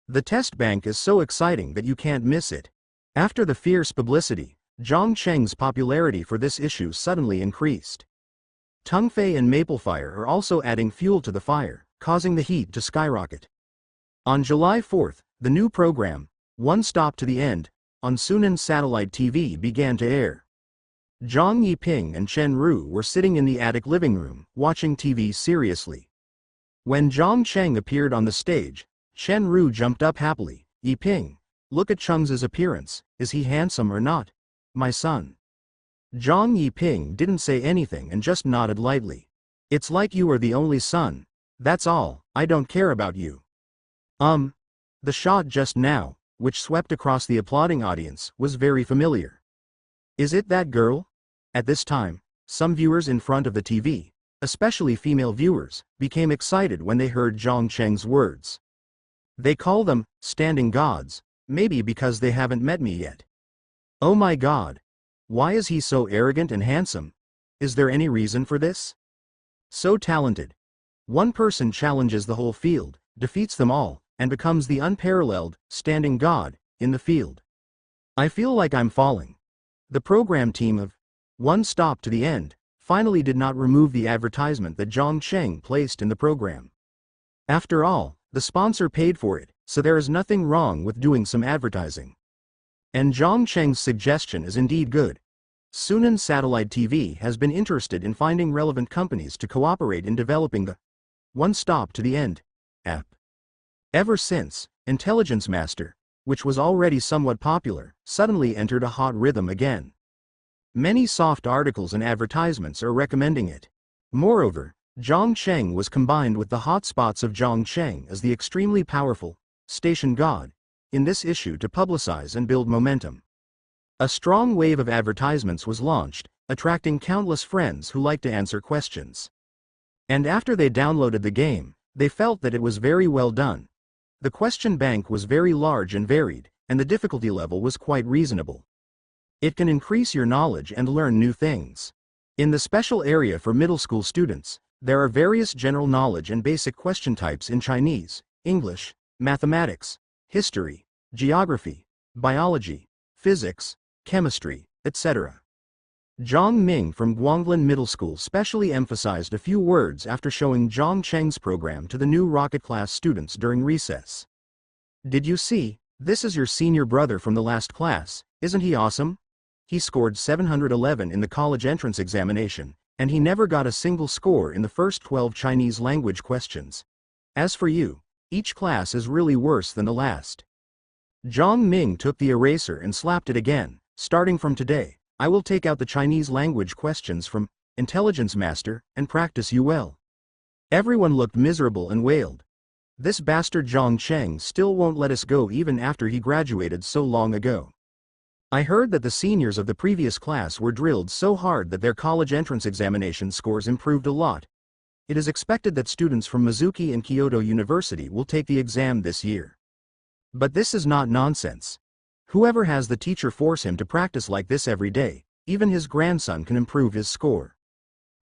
[SPEAKER 1] The test bank is so exciting that you can't miss it. After the fierce publicity, Zhang Cheng's popularity for this issue suddenly increased. Tungfei and Maplefire are also adding fuel to the fire, causing the heat to skyrocket. On July 4th, the new program, One Stop to the End, on Sunan Satellite TV began to air. Zhang Yiping and Chen Ru were sitting in the attic living room, watching TV seriously. When Zhang Cheng appeared on the stage, Chen Ru jumped up happily. Yiping, look at Cheng's appearance, is he handsome or not? My son. Zhang Yiping didn't say anything and just nodded lightly. It's like you are the only son. That's all, I don't care about you. The shot just now, which swept across the applauding audience, was very familiar. Is it that girl? At this time, some viewers in front of the TV, especially female viewers, became excited when they heard Zhang Cheng's words. They call them standing gods, maybe because they haven't met me yet. Oh my God! Why is he so arrogant and handsome? Is there any reason for this? So talented. One person challenges the whole field, defeats them all, and becomes the unparalleled, standing god, in the field. I feel like I'm falling. The program team of One Stop to the End finally did not remove the advertisement that Zhang Cheng placed in the program. After all, the sponsor paid for it, so there is nothing wrong with doing some advertising. And Zhang Cheng's suggestion is indeed good. Sunan Satellite TV has been interested in finding relevant companies to cooperate in developing the One Stop to the End app. Ever since, Intelligence Master, which was already somewhat popular, suddenly entered a hot rhythm again. Many soft articles and advertisements are recommending it. Moreover, Zhang Cheng was combined with the hotspots of Zhang Cheng as the extremely powerful station god in this issue to publicize and build momentum. A strong wave of advertisements was launched, attracting countless friends who like to answer questions. And after they downloaded the game, they felt that it was very well done. The question bank was very large and varied, and the difficulty level was quite reasonable. It can increase your knowledge and learn new things. In the special area for middle school students, there are various general knowledge and basic question types in Chinese, English, mathematics, history, geography, biology, physics, chemistry, etc. Zhang Ming from Guanglin Middle School specially emphasized a few words after showing Zhang Cheng's program to the new rocket class students during recess. Did you see? This is your senior brother from the last class, isn't he awesome? He scored 711 in the college entrance examination, and he never got a single score in the first 12 Chinese language questions. As for you, each class is really worse than the last. Zhang Ming took the eraser and slapped it again. Starting from today, I will take out the Chinese language questions from Intelligence Master and practice you well. Everyone looked miserable and wailed. This bastard Zhang Cheng still won't let us go even after he graduated so long ago. I heard that the seniors of the previous class were drilled so hard that their college entrance examination scores improved a lot. It is expected that students from Mizuki and Kyoto University will take the exam this year. But this is not nonsense. Whoever has the teacher force him to practice like this every day, even his grandson can improve his score.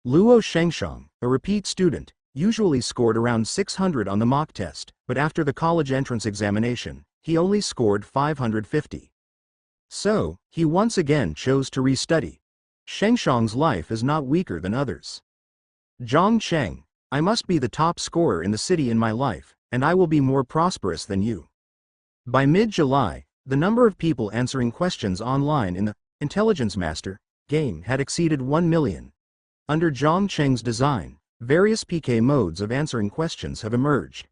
[SPEAKER 1] Luo Shengshang, a repeat student, usually scored around 600 on the mock test, but after the college entrance examination, he only scored 550. So, he once again chose to restudy. Shengshang's life is not weaker than others. Zhang Cheng, I must be the top scorer in the city in my life, and I will be more prosperous than you. By mid-July, the number of people answering questions online in the Intelligence Master game had exceeded 1 million. Under Zhang Cheng's design, various PK modes of answering questions have emerged.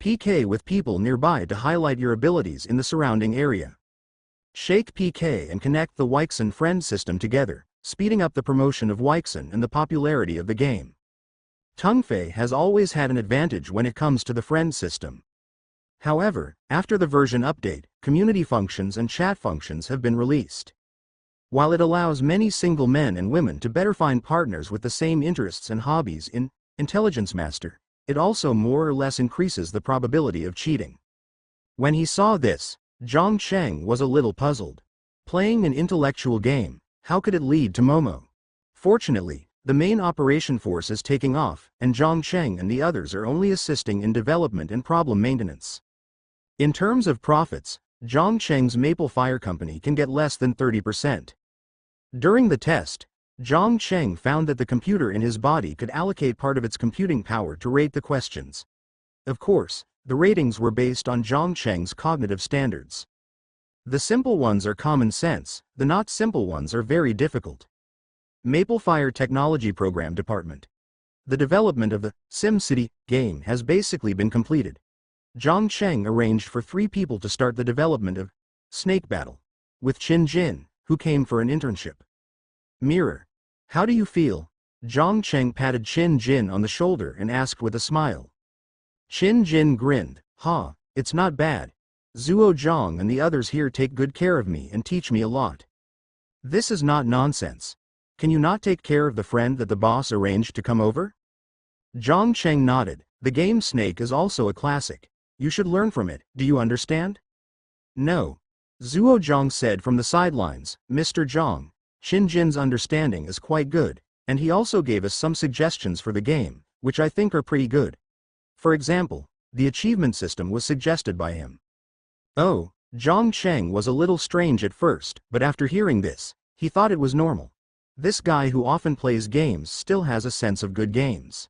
[SPEAKER 1] PK with people nearby to highlight your abilities in the surrounding area. Shake PK and connect the Weixin friend system together, speeding up the promotion of Weixin and the popularity of the game. Tungfei has always had an advantage when it comes to the friend system. However, after the version update, community functions and chat functions have been released. While it allows many single men and women to better find partners with the same interests and hobbies in Intelligence Master, it also more or less increases the probability of cheating. When he saw this, Zhang Cheng was a little puzzled. Playing an intellectual game, how could it lead to Momo? Fortunately, the main operation force is taking off, and Zhang Cheng and the others are only assisting in development and problem maintenance. In terms of profits, Zhang Cheng's Maple Fire Company can get less than 30%. During the test, Zhang Cheng found that the computer in his body could allocate part of its computing power to rate the questions. Of course, the ratings were based on Zhang Cheng's cognitive standards. The simple ones are common sense, the not simple ones are very difficult. Maple Fire Technology Program Department. The development of the SimCity game has basically been completed. Zhang Cheng arranged for 3 people to start the development of Snake Battle, with Qin Jin, who came for an internship. Mirror. How do you feel? Zhang Cheng patted Qin Jin on the shoulder and asked with a smile. Qin Jin grinned. Ha, it's not bad. Zuo Zhang and the others here take good care of me and teach me a lot. This is not nonsense. Can you not take care of the friend that the boss arranged to come over? Zhang Cheng nodded. The game Snake is also a classic. You should learn from it, do you understand? No. Zuo Zhang said from the sidelines. Mr. Zhang, Qin Jin's understanding is quite good, and he also gave us some suggestions for the game, which I think are pretty good. For example, the achievement system was suggested by him. Oh, Zhang Cheng was a little strange at first, but after hearing this, he thought it was normal. This guy who often plays games still has a sense of good games.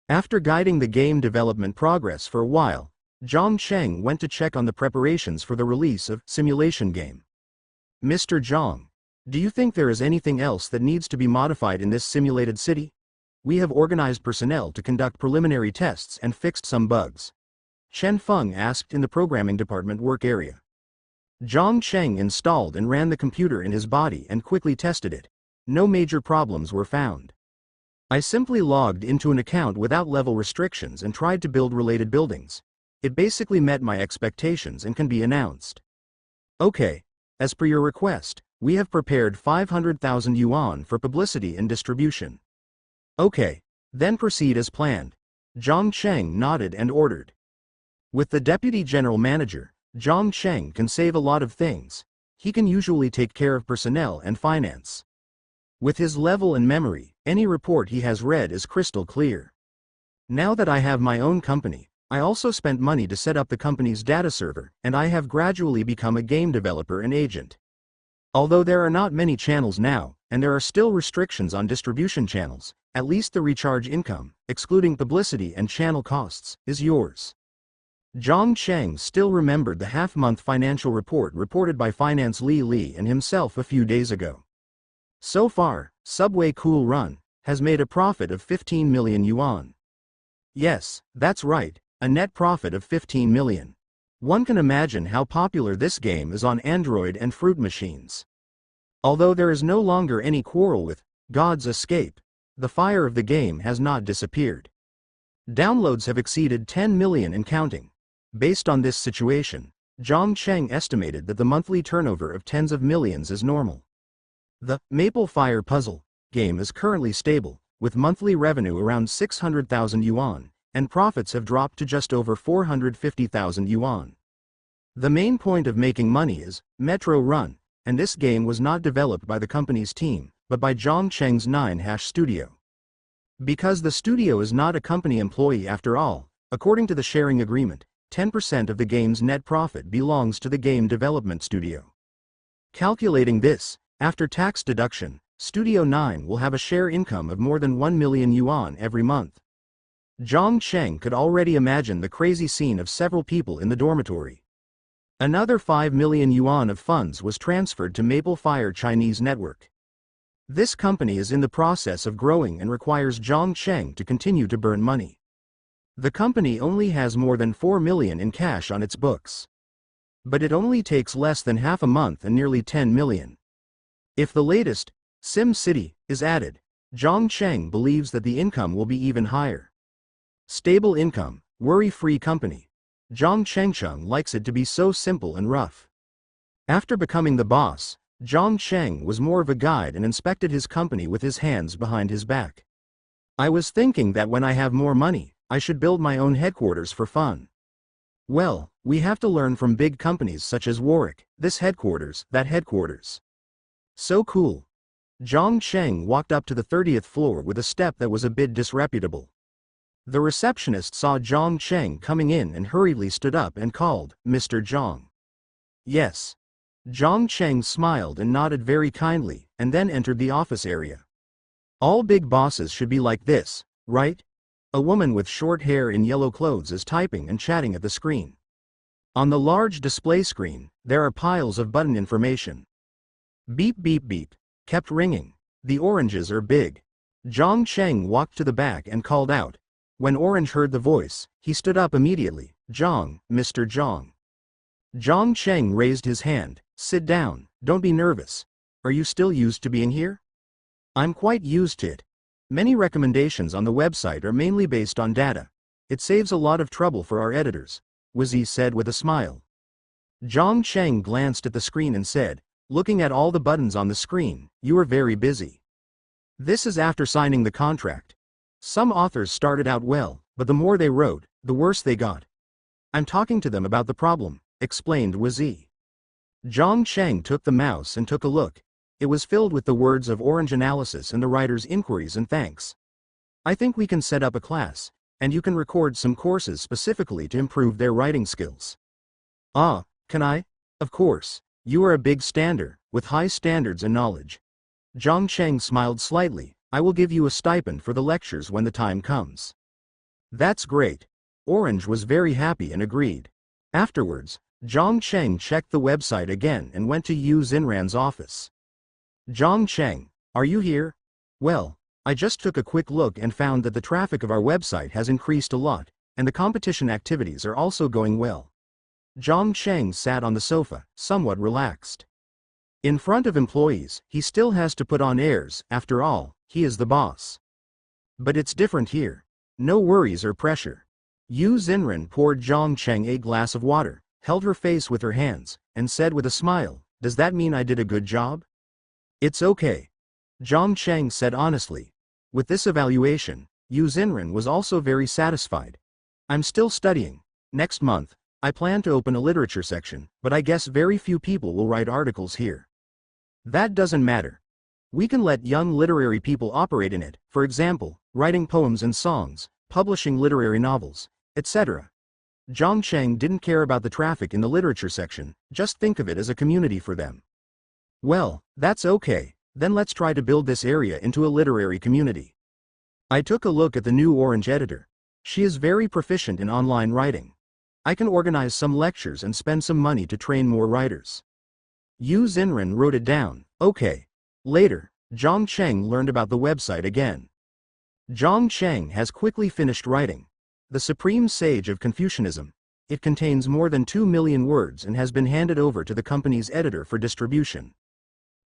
[SPEAKER 1] After guiding the game development progress for a while, Zhang Cheng went to check on the preparations for the release of Simulation Game. Mr. Zhang, do you think there is anything else that needs to be modified in this simulated city? We have organized personnel to conduct preliminary tests and fixed some bugs. Chen Feng asked in the programming department work area. Zhang Cheng installed and ran the computer in his body and quickly tested it. No major problems were found. I simply logged into an account without level restrictions and tried to build related buildings. It basically met my expectations and can be announced. Okay, as per your request, we have prepared 500,000 yuan for publicity and distribution. Okay, then proceed as planned. Zhang Cheng nodded and ordered. With the Deputy General Manager, Zhang Cheng can save a lot of things. He can usually take care of personnel and finance. With his level and memory, any report he has read is crystal clear. Now that I have my own company, I also spent money to set up the company's data server, and I have gradually become a game developer and agent. Although there are not many channels now, and there are still restrictions on distribution channels, at least the recharge income, excluding publicity and channel costs, is yours. Zhang Cheng still remembered the half-month financial report reported by Finance Li and himself a few days ago. So far, Subway Cool Run has made a profit of 15 million yuan. Yes, that's right, a net profit of 15 million. One can imagine how popular this game is on Android and Fruit machines. Although there is no longer any quarrel with God's Escape, the fire of the game has not disappeared. Downloads have exceeded 10 million and counting. Based on this situation, Zhang Cheng estimated that the monthly turnover of tens of millions is normal. The Maple Fire puzzle game is currently stable, with monthly revenue around 600,000 yuan, and profits have dropped to just over 450,000 yuan. The main point of making money is Metro Run, and this game was not developed by the company's team, but by Zhang Cheng's 9-hash studio. Because the studio is not a company employee after all, according to the sharing agreement, 10% of the game's net profit belongs to the game development studio. Calculating this, after tax deduction, Studio 9 will have a share income of more than 1 million yuan every month. Zhang Cheng could already imagine the crazy scene of several people in the dormitory. Another 5 million yuan of funds was transferred to Maple Fire Chinese network. This company is in the process of growing and requires Zhang Cheng to continue to burn money. The company only has more than 4 million in cash on its books. But it only takes less than half a month and nearly 10 million. If the latest, Sim City, is added, Zhang Cheng believes that the income will be even higher. Stable income, worry-free company. Zhang Chengcheng likes it to be so simple and rough. After becoming the boss, Zhang Cheng was more of a guide and inspected his company with his hands behind his back. I was thinking that when I have more money, I should build my own headquarters for fun. Well, we have to learn from big companies such as Warwick, this headquarters, that headquarters. So cool. Zhang Cheng walked up to the 30th floor with a step that was a bit disreputable. The receptionist saw Zhang Cheng coming in and hurriedly stood up and called, "Mr. Zhang." Yes. Zhang Cheng smiled and nodded very kindly, and then entered the office area. All big bosses should be like this, right? A woman with short hair in yellow clothes is typing and chatting at the screen. On the large display screen, there are piles of button information. Beep beep beep, kept ringing. The oranges are big. Zhang Cheng walked to the back and called out. When Orange heard the voice, he stood up immediately. "Zhang, Mr. Zhang." Zhang Cheng raised his hand. "Sit down, don't be nervous. Are you still used to being here?" "I'm quite used to it. Many recommendations on the website are mainly based on data. It saves a lot of trouble for our editors," Wizzy said with a smile. Zhang Cheng glanced at the screen and said, "Looking at all the buttons on the screen, you are very busy." This is after signing the contract. Some authors started out well, but the more they wrote, the worse they got. "I'm talking to them about the problem," explained Wizzy. Zhang Cheng took the mouse and took a look. It was filled with the words of Orange analysis and the writer's inquiries and thanks. "I think we can set up a class, and you can record some courses specifically to improve their writing skills." "Ah, can I?" "Of course. You are a big stander, with high standards and knowledge." Zhang Cheng smiled slightly. "I will give you a stipend for the lectures when the time comes." "That's great." Orange was very happy and agreed. Afterwards, Zhang Cheng checked the website again and went to Yu Xinran's office. "Zhang Cheng, are you here?" "Well, I just took a quick look and found that the traffic of our website has increased a lot, and the competition activities are also going well." Zhang Cheng sat on the sofa, somewhat relaxed. In front of employees, he still has to put on airs. After all, he is the boss. But it's different here. No worries or pressure. Yu Xinran poured Zhang Cheng a glass of water, held her face with her hands, and said with a smile, "Does that mean I did a good job?" "It's okay." Zhang Cheng said honestly. With this evaluation, Yu Xinran was also very satisfied. "I'm still studying. Next month, I plan to open a literature section, but I guess very few people will write articles here." "That doesn't matter. We can let young literary people operate in it, for example, writing poems and songs, publishing literary novels, etc." Zhang Cheng didn't care about the traffic in the literature section, just think of it as a community for them. "Well, that's okay, then let's try to build this area into a literary community." I took a look at the new Orange editor. She is very proficient in online writing. I can organize some lectures and spend some money to train more writers. Yu Xinren wrote it down. Okay. Later, Zhang Cheng learned about the website again. Zhang Cheng has quickly finished writing The Supreme Sage of Confucianism. It contains more than 2 million words and has been handed over to the company's editor for distribution.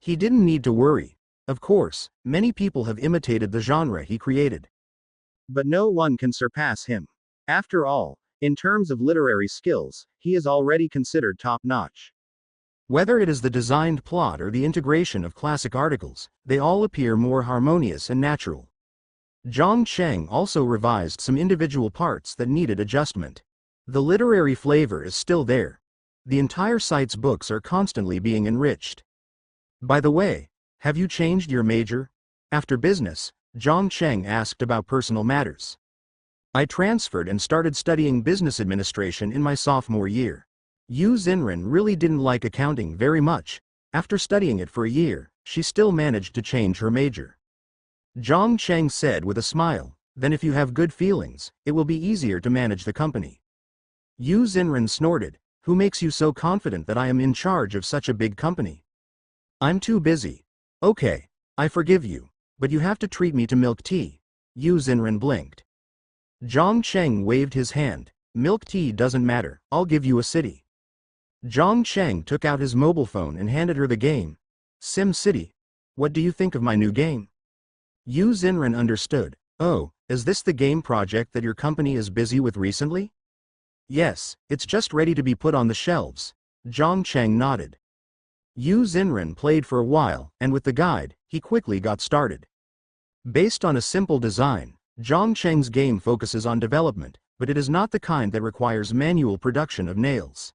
[SPEAKER 1] He didn't need to worry. Of course, many people have imitated the genre he created. But no one can surpass him. After all, in terms of literary skills, he is already considered top-notch. Whether it is the designed plot or the integration of classic articles, they all appear more harmonious and natural. Zhang Cheng also revised some individual parts that needed adjustment. The literary flavor is still there. The entire site's books are constantly being enriched. By the way, have you changed your major? After business, Zhang Cheng asked about personal matters. I transferred and started studying business administration in my sophomore year. Yu Xinren really didn't like accounting very much. After studying it for a year, she still managed to change her major. Zhang Cheng said with a smile, then if you have good feelings, it will be easier to manage the company. Yu Xinren snorted, who makes you so confident that I am in charge of such a big company? I'm too busy. Okay, I forgive you, but you have to treat me to milk tea. Yu Xinren blinked. Zhang Cheng waved his hand. Milk tea doesn't matter, I'll give you a city. Zhang Cheng took out his mobile phone and handed her the game. Sim City. What do you think of my new game? Yu Xinren understood. Oh, is this the game project that your company is busy with recently? Yes, it's just ready to be put on the shelves. Zhang Cheng nodded. Yu Xinren played for a while, and with the guide, he quickly got started. Based on a simple design, Zhang Cheng's game focuses on development, but it is not the kind that requires manual production of nails.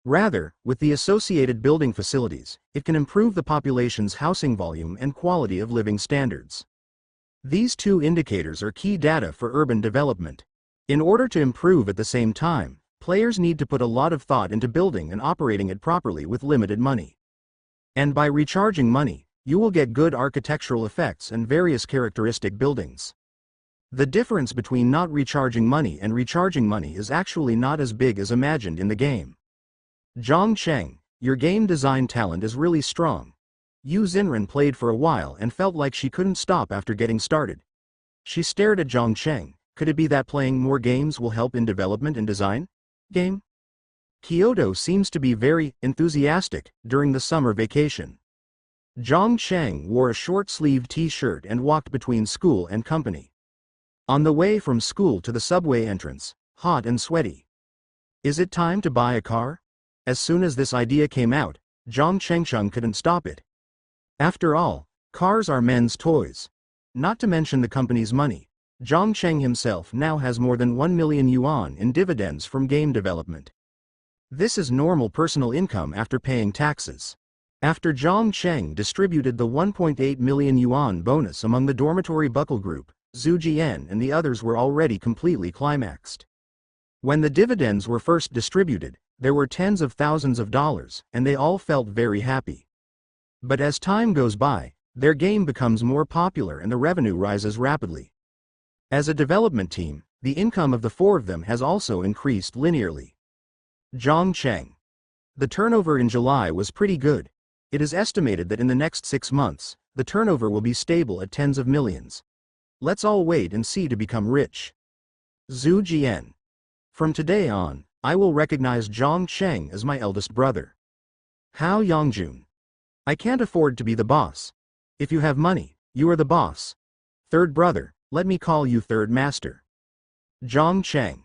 [SPEAKER 1] Rather, with the associated building facilities, it can improve the population's housing volume and quality of living standards. These two indicators are key data for urban development. In order to improve at the same time, players need to put a lot of thought into building and operating it properly with limited money. And by recharging money, you will get good architectural effects and various characteristic buildings. The difference between not recharging money and recharging money is actually not as big as imagined in the game. Zhang Cheng, your game design talent is really strong. Yu Xinren played for a while and felt like she couldn't stop after getting started. She stared at Zhang Cheng. Could it be that playing more games will help in development and design? Game? Kyoto seems to be very enthusiastic during the summer vacation. Zhang Cheng wore a short-sleeved t-shirt and walked between school and company. On the way from school to the subway entrance, hot and sweaty. Is it time to buy a car? As soon as this idea came out, Zhang Chengcheng couldn't stop it. After all, cars are men's toys. Not to mention the company's money. Zhang Cheng himself now has more than 1 million yuan in dividends from game development. This is normal personal income after paying taxes. After Zhang Cheng distributed the 1.8 million yuan bonus among the dormitory buckle group, Zhu Jian and the others were already completely climaxed. When the dividends were first distributed, there were tens of thousands of dollars, and they all felt very happy. But as time goes by, their game becomes more popular and the revenue rises rapidly. As a development team, the income of the four of them has also increased linearly. Zhang Cheng. The turnover in July was pretty good. It is estimated that in the next 6 months, the turnover will be stable at tens of millions. Let's all wait and see to become rich. Zhu Jian. From today on, I will recognize Zhang Cheng as my eldest brother. Hao Yongjun. I can't afford to be the boss. If you have money, you are the boss. Third brother, let me call you third master. Zhang Cheng.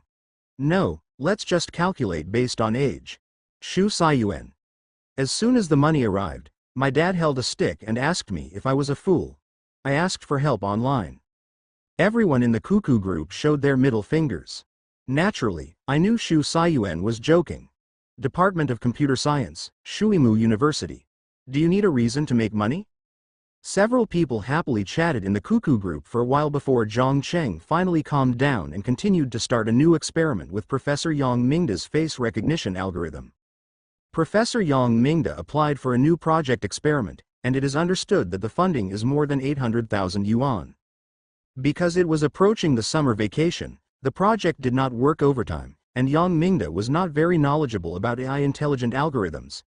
[SPEAKER 1] No, let's just calculate based on age. Shu Saiyuan. As soon as the money arrived, my dad held a stick and asked me if I was a fool. I asked for help online. Everyone in the Cuckoo group showed their middle fingers. Naturally, I knew Shu Saiyuan was joking. Department of Computer Science, Shuimu University. Do you need a reason to make money? Several people happily chatted in the Cuckoo group for a while before Zhang Cheng finally calmed down and continued to start a new experiment with Professor Yang Mingda's face recognition algorithm. Professor Yang Mingda applied for a new project experiment, and it is understood that the funding is more than 800,000 yuan. Because it was approaching the summer vacation, the project did not work overtime, and Yang Mingda was not very knowledgeable about AI intelligent algorithms.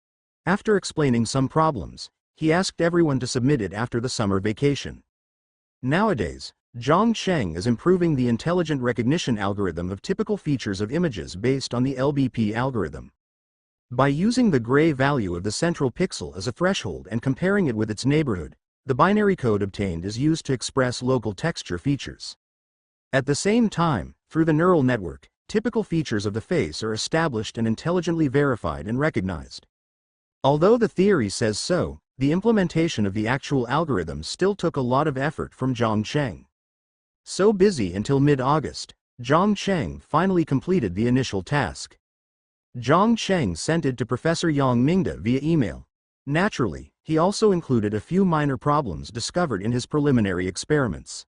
[SPEAKER 1] After explaining some problems, he asked everyone to submit it after the summer vacation. Nowadays, Zhang Cheng is improving the intelligent recognition algorithm of typical features of images based on the LBP algorithm. By using the gray value of the central pixel as a threshold and comparing it with its neighborhood, the binary code obtained is used to express local texture features. At the same time, through the neural network, typical features of the face are established and intelligently verified and recognized. Although the theory says so, the implementation of the actual algorithm still took a lot of effort from Zhang Cheng. So busy until mid-August, Zhang Cheng finally completed the initial task. Zhang Cheng sent it to Professor Yang Mingda via email. Naturally, he also included a few minor problems discovered in his preliminary experiments.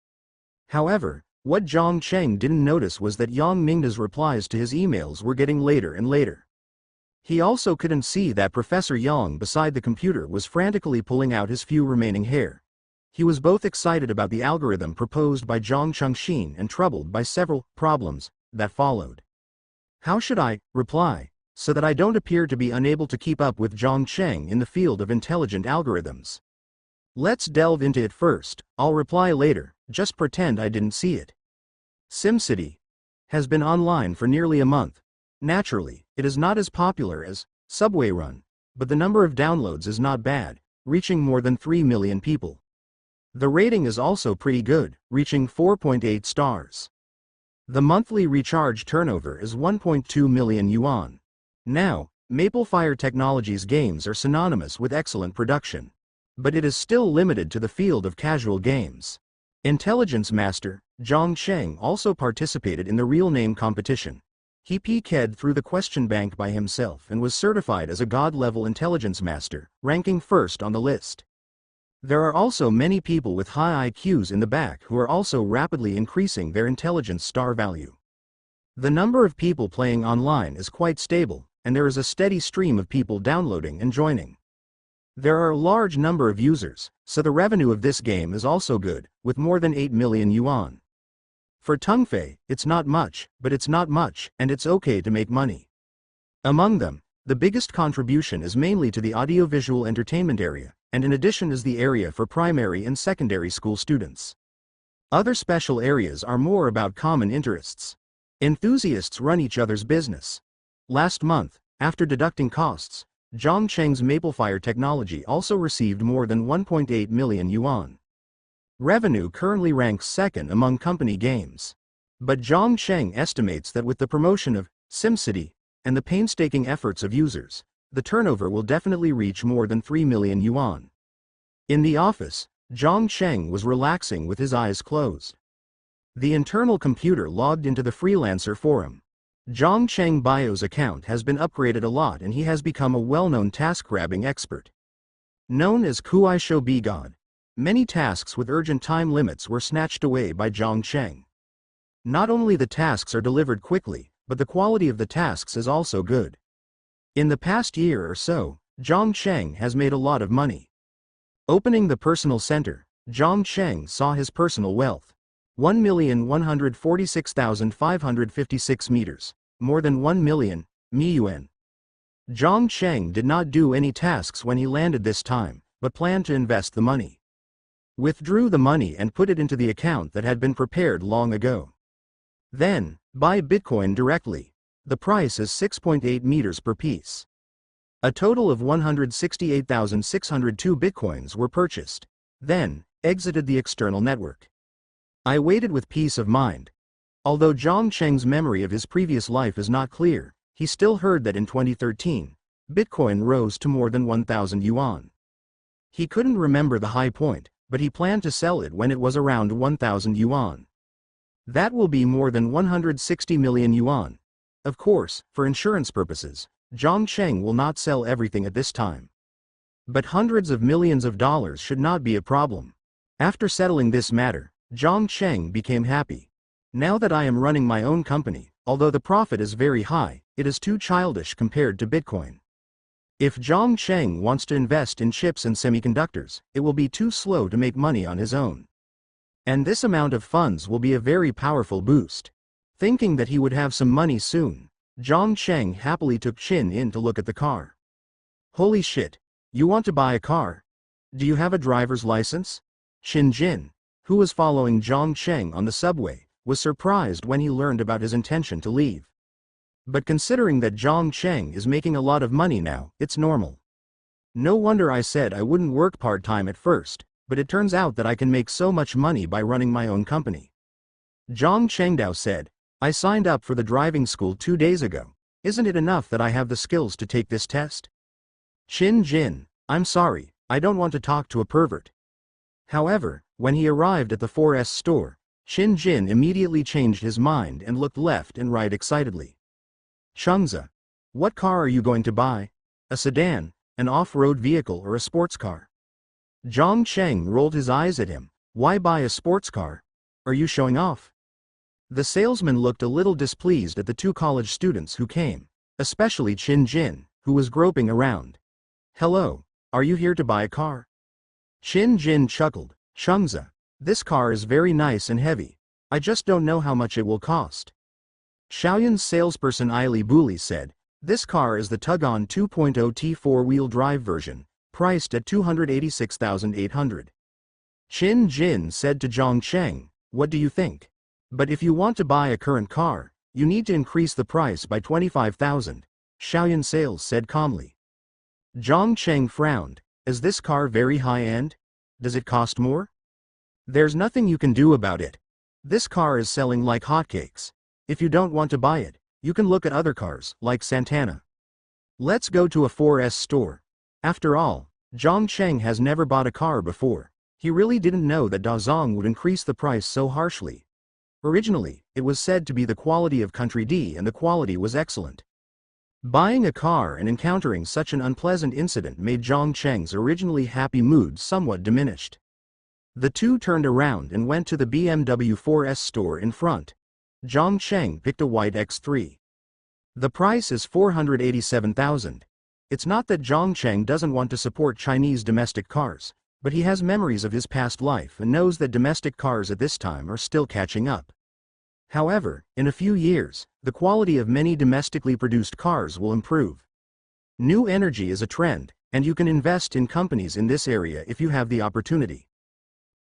[SPEAKER 1] However, what Zhang Cheng didn't notice was that Yang Mingda's replies to his emails were getting later and later. He also couldn't see that Professor Yang beside the computer was frantically pulling out his few remaining hair. He was both excited about the algorithm proposed by Zhang Chengxin and troubled by several problems that followed. How should I reply, so that I don't appear to be unable to keep up with Zhang Cheng in the field of intelligent algorithms? Let's delve into it first. I'll reply later, just pretend I didn't see it. SimCity has been online for nearly a month. Naturally, it is not as popular as Subway Run, but the number of downloads is not bad, reaching more than 3 million people. The rating is also pretty good, reaching 4.8 stars. The monthly recharge turnover is 1.2 million yuan. Now, MapleFire Technologies games are synonymous with excellent production. But it is still limited to the field of casual games. Intelligence Master, Zhang Cheng also participated in the real name competition. He PK'd through the question bank by himself and was certified as a God-level Intelligence Master, ranking first on the list. There are also many people with high IQs in the back who are also rapidly increasing their intelligence star value. The number of people playing online is quite stable, and there is a steady stream of people downloading and joining. There are a large number of users, so the revenue of this game is also good, with more than 8 million yuan. For Tungfei, it's not much, but it's not much, and it's okay to make money. Among them, the biggest contribution is mainly to the audiovisual entertainment area, and in addition is the area for primary and secondary school students. Other special areas are more about common interests. Enthusiasts run each other's business. Last month, after deducting costs, Zhang Cheng's MapleFire Technology also received more than 1.8 million yuan. Revenue currently ranks second among company games. But Zhang Cheng estimates that with the promotion of SimCity and the painstaking efforts of users, the turnover will definitely reach more than 3 million yuan. In the office, Zhang Cheng was relaxing with his eyes closed. The internal computer logged into the freelancer forum. Zhang Cheng Bio's account has been upgraded a lot and he has become a well-known task-grabbing expert. Known as Kuai Shou Bi God, many tasks with urgent time limits were snatched away by Zhang Cheng. Not only the tasks are delivered quickly, but the quality of the tasks is also good. In the past year or so, Zhang Cheng has made a lot of money. Opening the personal center, Zhang Cheng saw his personal wealth. 1,146,556 meters, more than 1 million yuan. Zhang Cheng did not do any tasks when he landed this time, but planned to invest the money. Withdrew the money and put it into the account that had been prepared long ago. Then, buy Bitcoin directly. The price is 6.8 meters per piece. A total of 168,602 Bitcoins were purchased. Then, exited the external network. I waited with peace of mind. Although Zhang Cheng's memory of his previous life is not clear, he still heard that in 2013, Bitcoin rose to more than 1,000 yuan. He couldn't remember the high point, but he planned to sell it when it was around 1,000 yuan. That will be more than 160 million yuan. Of course, for insurance purposes, Zhang Cheng will not sell everything at this time. But hundreds of millions of dollars should not be a problem. After settling this matter, Zhang Cheng became happy. Now that I am running my own company, although the profit is very high, it is too childish compared to Bitcoin. If Zhang Cheng wants to invest in chips and semiconductors, it will be too slow to make money on his own. And this amount of funds will be a very powerful boost. Thinking that he would have some money soon, Zhang Cheng happily took Qin in to look at the car. Holy shit! You want to buy a car? Do you have a driver's license? Qin Jin, who was following Zhang Cheng on the subway, was surprised when he learned about his intention to leave. But considering that Zhang Cheng is making a lot of money now, it's normal. No wonder I said I wouldn't work part-time at first, but it turns out that I can make so much money by running my own company. Zhang Chengdao said, I signed up for the driving school 2 days ago. Isn't it enough that I have the skills to take this test? Qin Jin, I'm sorry, I don't want to talk to a pervert. However, when he arrived at the 4S store, Qin Jin immediately changed his mind and looked left and right excitedly. Chengza, what car are you going to buy? A sedan, an off-road vehicle or a sports car? Zhang Cheng rolled his eyes at him. Why buy a sports car? Are you showing off? The salesman looked a little displeased at the 2 college students who came, especially Qin Jin, who was groping around. Hello, are you here to buy a car? Qin Jin chuckled. Chengza, this car is very nice and heavy. I just don't know how much it will cost. Xiaoyan's salesperson Aili Buli said, this car is the Tugon 2.0 T 4-wheel drive version, priced at 286,800. Qin Jin said to Zhang Cheng, what do you think? But if you want to buy a current car, you need to increase the price by 25,000, Xiaoyan Sales said calmly. Zhang Cheng frowned. Is this car very high-end? Does it cost more? There's nothing you can do about it. This car is selling like hotcakes. If you don't want to buy it, you can look at other cars, like Santana. Let's go to a 4S store. After all, Zhang Cheng has never bought a car before. He really didn't know that Dazong would increase the price so harshly. Originally, it was said to be the quality of Country D and the quality was excellent. Buying a car and encountering such an unpleasant incident made Zhang Cheng's originally happy mood somewhat diminished. The two turned around and went to the BMW 4S store in front. Zhang Cheng picked a white X3. The price is 487,000. It's not that Zhang Cheng doesn't want to support Chinese domestic cars, but he has memories of his past life and knows that domestic cars at this time are still catching up. However, in a few years, the quality of many domestically produced cars will improve. New energy is a trend, and you can invest in companies in this area if you have the opportunity.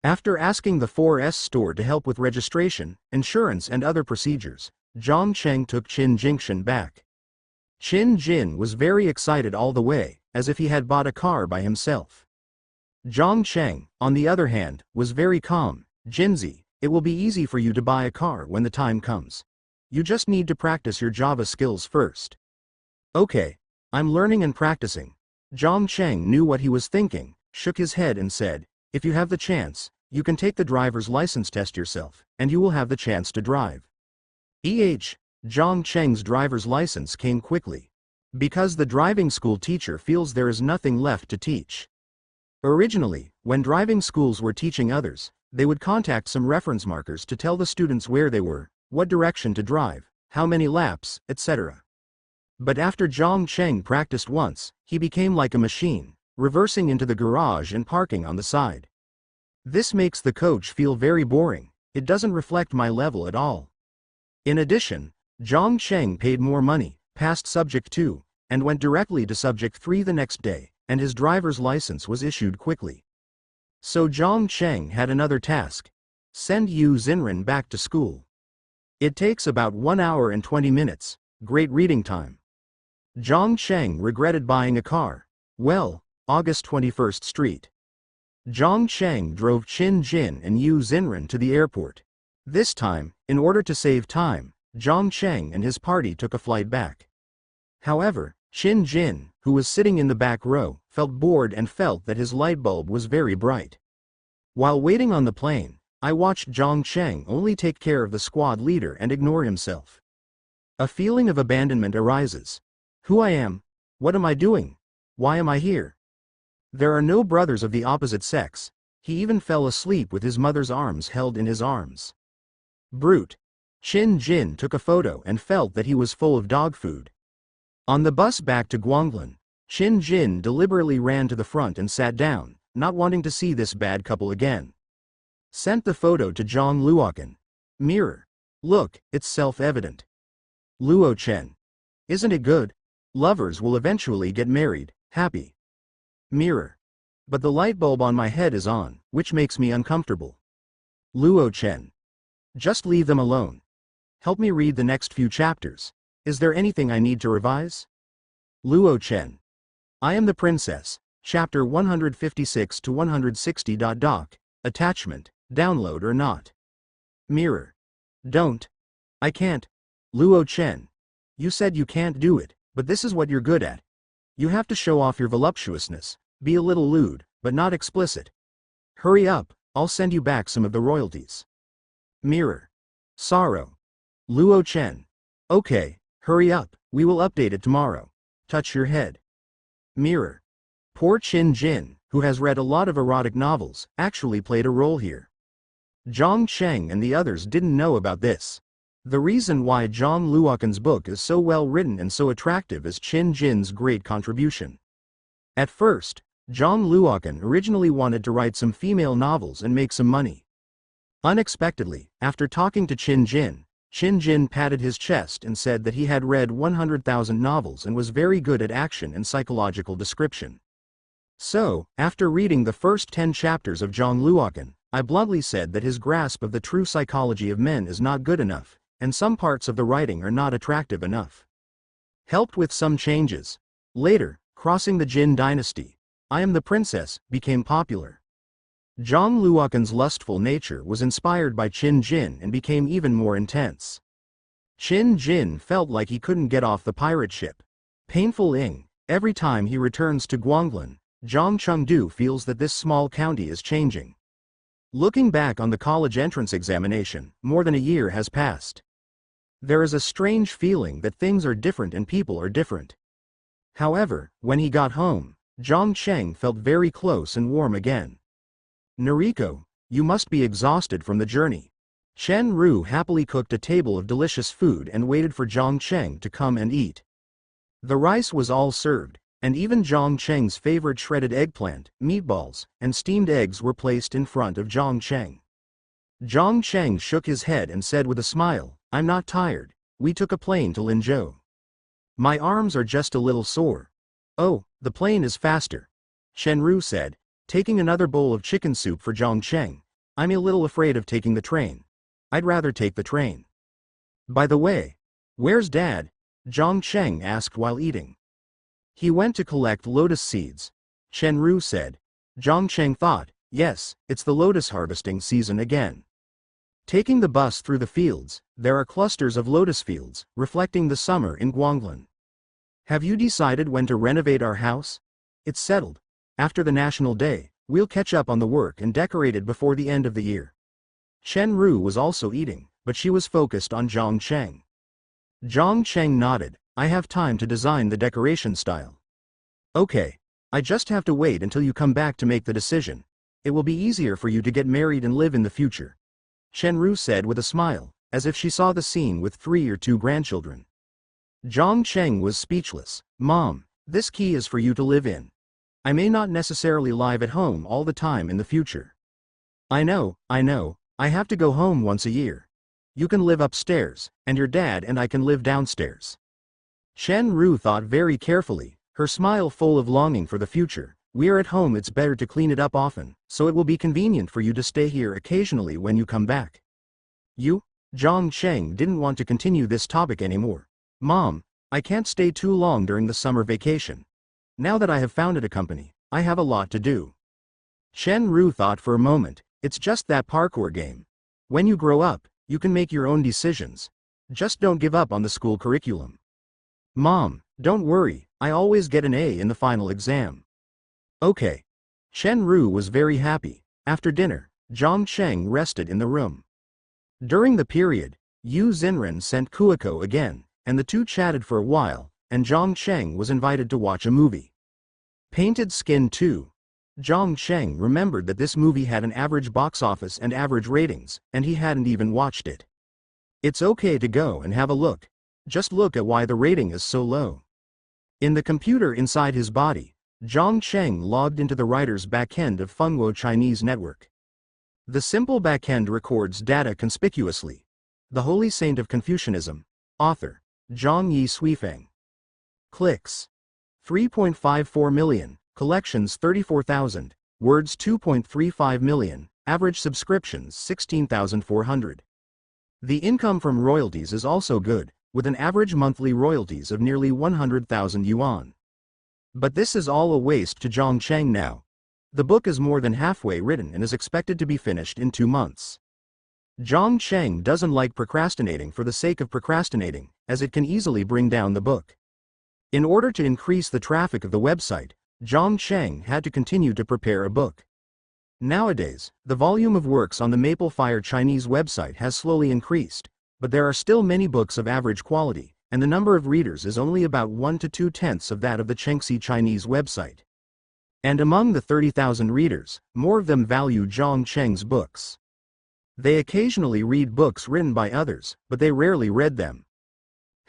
[SPEAKER 1] After asking the 4S store to help with registration, insurance and other procedures, Zhang Cheng took Qin Jingshan back. Qin Jin was very excited all the way, as if he had bought a car by himself. Zhang Cheng, on the other hand, was very calm. Jinzi, it will be easy for you to buy a car when the time comes. You just need to practice your Java skills first. Okay, I'm learning and practicing. Zhang Cheng knew what he was thinking, shook his head and said, if you have the chance, you can take the driver's license test yourself, and you will have the chance to drive. Zhang Cheng's driver's license came quickly. Because the driving school teacher feels there is nothing left to teach. Originally, when driving schools were teaching others, they would contact some reference markers to tell the students where they were, what direction to drive, how many laps, etc. But after Zhang Cheng practiced once, he became like a machine, reversing into the garage and parking on the side. This makes the coach feel very boring. It doesn't reflect my level at all. In addition, Zhang Cheng paid more money, passed subject 2, and went directly to subject 3 the next day, and his driver's license was issued quickly. So Zhang Cheng had another task. Send Yu Xinren back to school. It takes about 1 hour and 20 minutes, great reading time. Zhang Cheng regretted buying a car. Well, August 21st Street. Zhang Cheng drove Qin Jin and Yu Xinren to the airport. This time, in order to save time, Zhang Cheng and his party took a flight back. However, Qin Jin, who was sitting in the back row, felt bored and felt that his light bulb was very bright. While waiting on the plane, I watched Zhang Cheng only take care of the squad leader and ignore himself. A feeling of abandonment arises. Who I am? What am I doing? Why am I here? There are no brothers of the opposite sex. He even fell asleep with his mother's arms held in his arms. Brute. Qin Jin took a photo and felt that he was full of dog food. On the bus back to Guanglan, Qin Jin deliberately ran to the front and sat down, not wanting to see this bad couple again. Sent the photo to Zhang Luochen. Mirror. Look, it's self-evident. Luo Chen. Isn't it good? Lovers will eventually get married, happy. Mirror. But the light bulb on my head is on, which makes me uncomfortable. Luo Chen. Just leave them alone. Help me read the next few chapters. Is there anything I need to revise? Luo Chen. I am the princess. Chapter 156 to 160. Doc. Attachment. Download or not. Mirror. Don't. I can't. Luo Chen. You said you can't do it, but this is what you're good at. You have to show off your voluptuousness. Be a little lewd, but not explicit. Hurry up, I'll send you back some of the royalties. Mirror. Sorrow. Luo Chen. Okay, hurry up, we will update it tomorrow. Touch your head. Mirror. Poor Qin Jin, who has read a lot of erotic novels, actually played a role here. Zhang Cheng and the others didn't know about this. The reason why Zhang Luokan's book is so well written and so attractive is Qin Jin's great contribution. At first, Zhang Luokan originally wanted to write some female novels and make some money. Unexpectedly, after talking to Qin Jin patted his chest and said that he had read 100,000 novels and was very good at action and psychological description. So, after reading the first 10 chapters of Zhang Luokan, I bluntly said that his grasp of the true psychology of men is not good enough, and some parts of the writing are not attractive enough. Helped with some changes. Later, Crossing the Jin Dynasty, I Am the Princess, became popular. Zhang Luokan's lustful nature was inspired by Qin Jin and became even more intense. Qin Jin felt like he couldn't get off the pirate ship. Painful ing, every time he returns to Guanglan, Zhang Chengdu feels that this small county is changing. Looking back on the college entrance examination, more than a year has passed. There is a strange feeling that things are different and people are different. However, when he got home, Zhang Cheng felt very close and warm again. Noriko, you must be exhausted from the journey. Chen Ru happily cooked a table of delicious food and waited for Zhang Cheng to come and eat. The rice was all served, and even Zhang Cheng's favorite shredded eggplant, meatballs, and steamed eggs were placed in front of Zhang Cheng. Zhang Cheng shook his head and said with a smile, I'm not tired. We took a plane to Linzhou. My arms are just a little sore. Oh, the plane is faster. Chen Ru said, taking another bowl of chicken soup for Zhang Cheng. I'm a little afraid of taking the train. I'd rather take the train. By the way, where's Dad? Zhang Cheng asked while eating. He went to collect lotus seeds. Chen Ru said. Zhang Cheng thought, yes, it's the lotus harvesting season again. Taking the bus through the fields, there are clusters of lotus fields, reflecting the summer in Guanglan. Have you decided when to renovate our house? It's settled. After the National Day, we'll catch up on the work and decorate it before the end of the year. Chen Ru was also eating, but she was focused on Zhang Cheng. Zhang Cheng nodded. I have time to design the decoration style. Okay. I just have to wait until you come back to make the decision. It will be easier for you to get married and live in the future. Chen Ru said with a smile, as if she saw the scene with 3 or 2 grandchildren. Zhang Cheng was speechless. Mom, this key is for you to live in. I may not necessarily live at home all the time in the future. I know, I have to go home once a year. You can live upstairs, and your dad and I can live downstairs. Chen Ru thought very carefully, her smile full of longing for the future. We're at home, it's better to clean it up often, so it will be convenient for you to stay here occasionally when you come back. You? Zhang Cheng didn't want to continue this topic anymore. Mom, I can't stay too long during the summer vacation. Now that I have founded a company, I have a lot to do. Chen Ru thought for a moment, it's just that parkour game. When you grow up, you can make your own decisions. Just don't give up on the school curriculum. Mom, don't worry, I always get an A in the final exam. Okay. Chen Ru was very happy. After dinner, Zhang Cheng rested in the room. During the period, Yu Xinren sent Kuiko again, and the two chatted for a while, and Zhang Cheng was invited to watch a movie. Painted Skin 2. Zhang Cheng remembered that this movie had an average box office and average ratings, and he hadn't even watched it. It's okay to go and have a look. Just look at why the rating is so low. In the computer inside his body, Zhang Cheng logged into the writer's backend of Fengwo Chinese network. The simple backend records data conspicuously. The Holy Saint of Confucianism. Author. Zhang Yi Suifeng. Clicks 3.54 million, collections 34,000, words 2.35 million, average subscriptions 16,400. The income from royalties is also good, with an average monthly royalties of nearly 100,000 yuan. But this is all a waste to Zhang Cheng now. The book is more than halfway written and is expected to be finished in 2 months. Zhang Cheng doesn't like procrastinating for the sake of procrastinating, as it can easily bring down the book. In order to increase the traffic of the website, Zhang Cheng had to continue to prepare a book. Nowadays, the volume of works on the Maple Fire Chinese website has slowly increased, but there are still many books of average quality, and the number of readers is only about 1 to 2/10 of that of the Chengxi Chinese website. And among the 30,000 readers, more of them value Zhang Cheng's books. They occasionally read books written by others, but they rarely read them.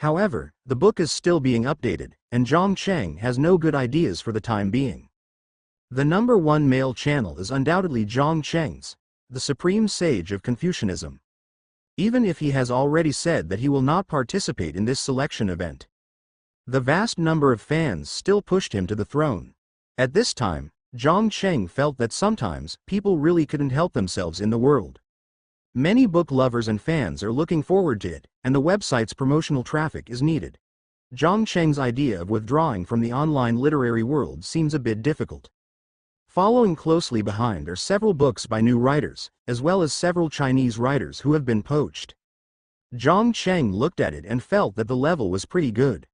[SPEAKER 1] However, the book is still being updated, and Zhang Cheng has no good ideas for the time being. The number 1 male channel is undoubtedly Zhang Cheng's, the supreme sage of Confucianism. Even if he has already said that he will not participate in this selection event. The vast number of fans still pushed him to the throne. At this time, Zhang Cheng felt that sometimes people really couldn't help themselves in the world. Many book lovers and fans are looking forward to it, and the website's promotional traffic is needed. Zhang Cheng's idea of withdrawing from the online literary world seems a bit difficult. Following closely behind are several books by new writers, as well as several Chinese writers who have been poached. Zhang Cheng looked at it and felt that the level was pretty good.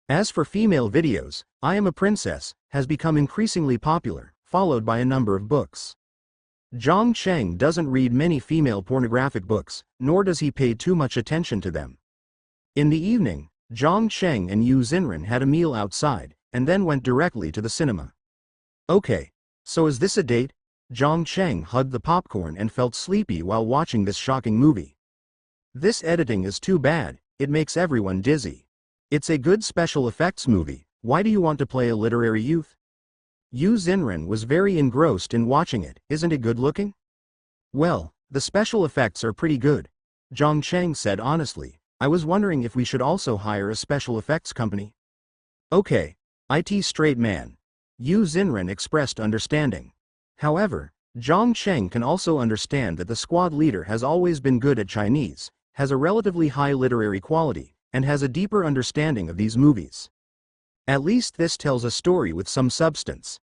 [SPEAKER 1] As for female videos, I Am a Princess has become increasingly popular, followed by a number of books. Zhang Cheng doesn't read many female pornographic books, nor does he pay too much attention to them. In the evening, Zhang Cheng and Yu Xinren had a meal outside, and then went directly to the cinema. Okay, so is this a date? Zhang Cheng hugged the popcorn and felt sleepy while watching this shocking movie. This editing is too bad, it makes everyone dizzy. It's a good special effects movie, why do you want to play a literary youth? Yu Xinren was very engrossed in watching it, isn't it good looking? Well, the special effects are pretty good. Zhang Cheng said honestly, I was wondering if we should also hire a special effects company. Okay, IT straight man. Yu Xinren expressed understanding. However, Zhang Cheng can also understand that the squad leader has always been good at Chinese, has a relatively high literary quality, and has a deeper understanding of these movies. At least this tells a story with some substance.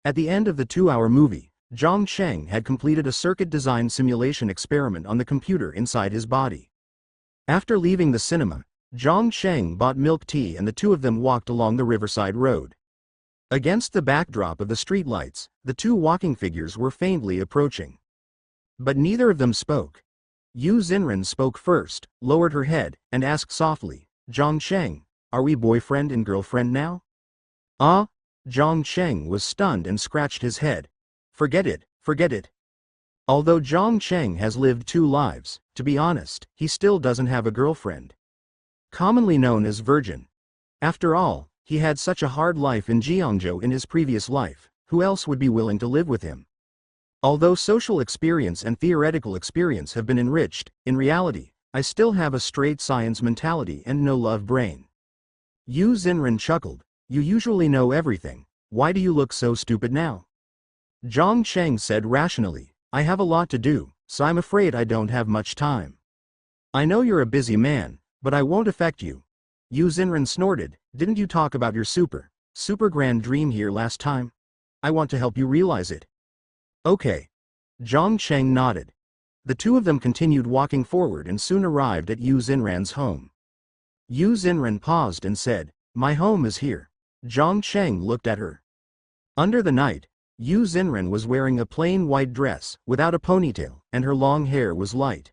[SPEAKER 1] At the end of the 2-hour movie, Zhang Cheng had completed a circuit design simulation experiment on the computer inside his body. After leaving the cinema, Zhang Cheng bought milk tea and the two of them walked along the riverside road. Against the backdrop of the streetlights, the two walking figures were faintly approaching. But neither of them spoke. Yu Xinren spoke first, lowered her head, and asked softly, Zhang Cheng, are we boyfriend and girlfriend now? Ah? Zhang Cheng was stunned and scratched his head. Forget it, forget it. Although Zhang Cheng has lived 2 lives, to be honest, he still doesn't have a girlfriend. Commonly known as virgin. After all, he had such a hard life in Jiangzhou in his previous life, who else would be willing to live with him? Although social experience and theoretical experience have been enriched, in reality, I still have a straight science mentality and no love brain. Yu Xinren chuckled, you usually know everything, why do you look so stupid now? Zhang Cheng said rationally, I have a lot to do, so I'm afraid I don't have much time. I know you're a busy man, but I won't affect you. Yu Xinren snorted, didn't you talk about your super grand dream here last time? I want to help you realize it. Okay. Zhang Cheng nodded. The two of them continued walking forward and soon arrived at Yu Xinren's home. Yu Xinren paused and said, my home is here. Zhang Cheng looked at her. Under the night, Yu Xinren was wearing a plain white dress, without a ponytail, and her long hair was light.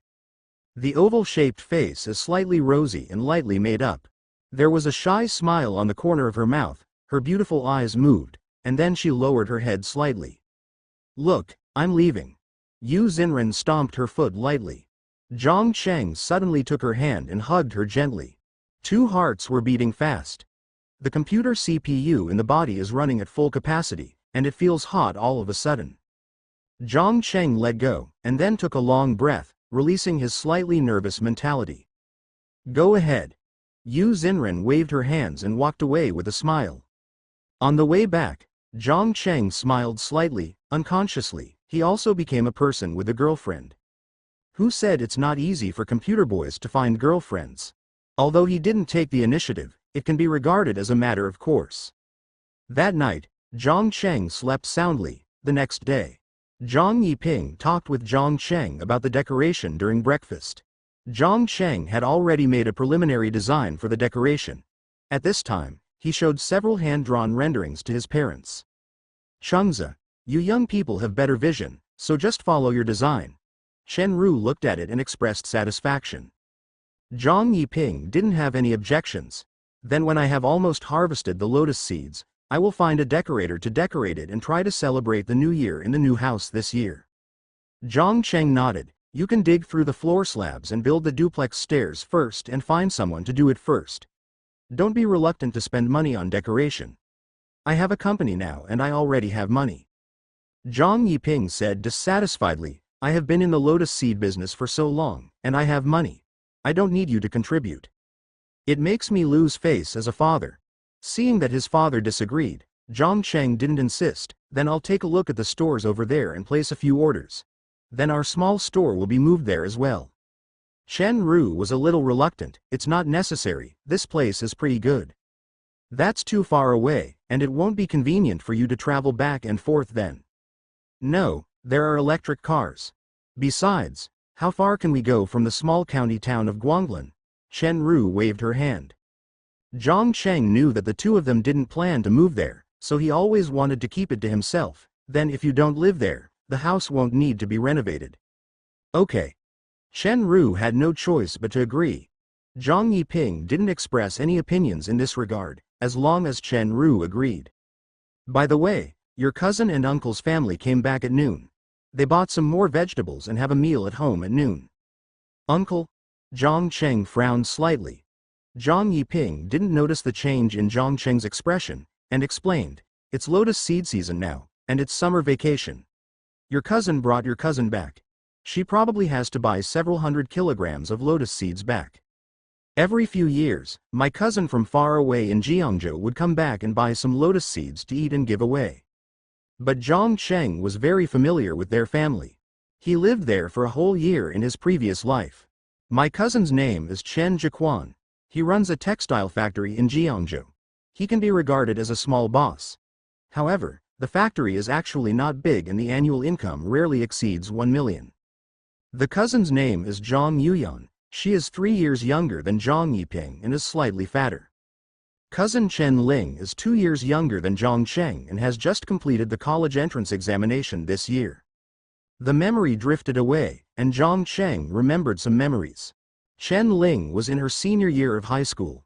[SPEAKER 1] The oval-shaped face is slightly rosy and lightly made up. There was a shy smile on the corner of her mouth, her beautiful eyes moved, and then she lowered her head slightly. Look, I'm leaving. Yu Xinren stomped her foot lightly. Zhang Cheng suddenly took her hand and hugged her gently. 2 hearts were beating fast. The computer CPU in the body is running at full capacity, and it feels hot all of a sudden. Zhang Cheng let go, and then took a long breath, releasing his slightly nervous mentality. Go ahead. Yu Xinren waved her hands and walked away with a smile. On the way back, Zhang Cheng smiled slightly, unconsciously. He also became a person with a girlfriend. Who said it's not easy for computer boys to find girlfriends? Although he didn't take the initiative, it can be regarded as a matter of course. That night, Zhang Cheng slept soundly. The next day, Zhang Yiping talked with Zhang Cheng about the decoration during breakfast. Zhang Cheng had already made a preliminary design for the decoration. At this time, he showed several hand-drawn renderings to his parents. Chengzi, you young people have better vision, so just follow your design. Chen Ru looked at it and expressed satisfaction. Zhang Yiping didn't have any objections. Then when I have almost harvested the lotus seeds, I will find a decorator to decorate it and try to celebrate the new year in the new house this year. Zhang Cheng nodded. You can dig through the floor slabs and build the duplex stairs first and find someone to do it first. Don't be reluctant to spend money on decoration. I have a company now and I already have money. Zhang Yiping said dissatisfiedly, I have been in the lotus seed business for so long, and I have money. I don't need you to contribute. It makes me lose face as a father. Seeing that his father disagreed, Zhang Cheng didn't insist. Then I'll take a look at the stores over there and place a few orders. Then our small store will be moved there as well. Chen Ru was a little reluctant. It's not necessary, this place is pretty good. That's too far away, and it won't be convenient for you to travel back and forth then. No, there are electric cars. Besides, how far can we go from the small county town of Guanglan? Chen Ru waved her hand. Zhang Cheng knew that the two of them didn't plan to move there, so he always wanted to keep it to himself. Then if you don't live there, the house won't need to be renovated. Okay. Chen Ru had no choice but to agree. Zhang Yiping didn't express any opinions in this regard, as long as Chen Ru agreed. By the way, your cousin and uncle's family came back at noon. They bought some more vegetables and have a meal at home at noon. Uncle? Zhang Cheng frowned slightly. Zhang Yiping didn't notice the change in Zhang Cheng's expression, and explained, it's lotus seed season now, and it's summer vacation. Your cousin brought your cousin back. She probably has to buy several hundred kilograms of lotus seeds back. Every few years, my cousin from far away in Jiangzhou would come back and buy some lotus seeds to eat and give away. But Zhang Cheng was very familiar with their family. He lived there for a whole year in his previous life. My cousin's name is Chen Jiquan. He runs a textile factory in Jiangzhou. He can be regarded as a small boss. However, the factory is actually not big and the annual income rarely exceeds 1 million. The cousin's name is Zhang Yuyan. She is 3 years younger than Zhang Yiping and is slightly fatter. Cousin Chen Ling is 2 years younger than Zhang Cheng and has just completed the college entrance examination this year. The memory drifted away, and Zhang Cheng remembered some memories. Chen Ling was in her senior year of high school.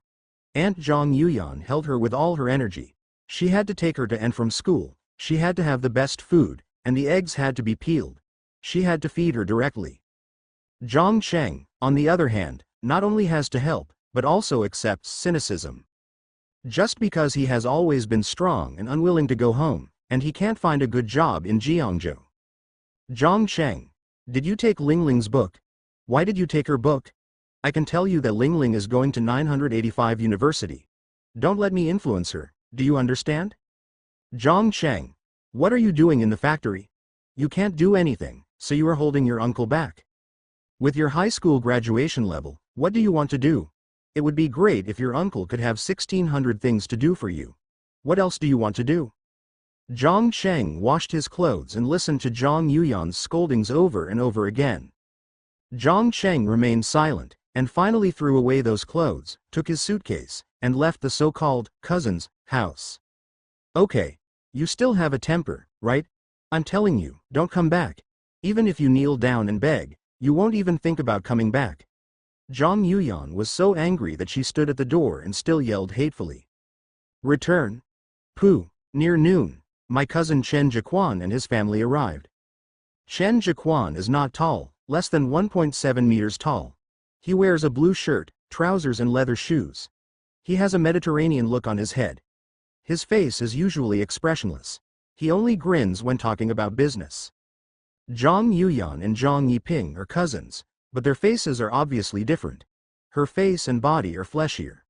[SPEAKER 1] Aunt Zhang Yuyan held her with all her energy. She had to take her to and from school, she had to have the best food, and the eggs had to be peeled. She had to feed her directly. Zhang Cheng, on the other hand, not only has to help, but also accepts cynicism. Just because he has always been strong and unwilling to go home, and he can't find a good job in Jiangzhou. Zhang Cheng, did you take Lingling's book? Why did you take her book? I can tell you that Lingling is going to 985 University. Don't let me influence her, do you understand? Zhang Cheng, what are you doing in the factory? You can't do anything, so you are holding your uncle back. With your high school graduation level, what do you want to do? It would be great if your uncle could have 1600 things to do for you. What else do you want to do? Zhang Cheng washed his clothes and listened to Zhang Yuyan's scoldings over and over again. Zhang Cheng remained silent, and finally threw away those clothes, took his suitcase, and left the so-called cousin's house. Okay, you still have a temper, right? I'm telling you, don't come back. Even if you kneel down and beg, you won't even think about coming back. Zhang Yuyan was so angry that she stood at the door and still yelled hatefully. Return. Pooh, near noon, my cousin Chen Jiquan and his family arrived. Chen Jiquan is not tall, less than 1.7 meters tall. He wears a blue shirt, trousers and leather shoes. He has a Mediterranean look on his head. His face is usually expressionless. He only grins when talking about business. Zhang Yuyan and Zhang Yiping are cousins, but their faces are obviously different. Her face and body are fleshier,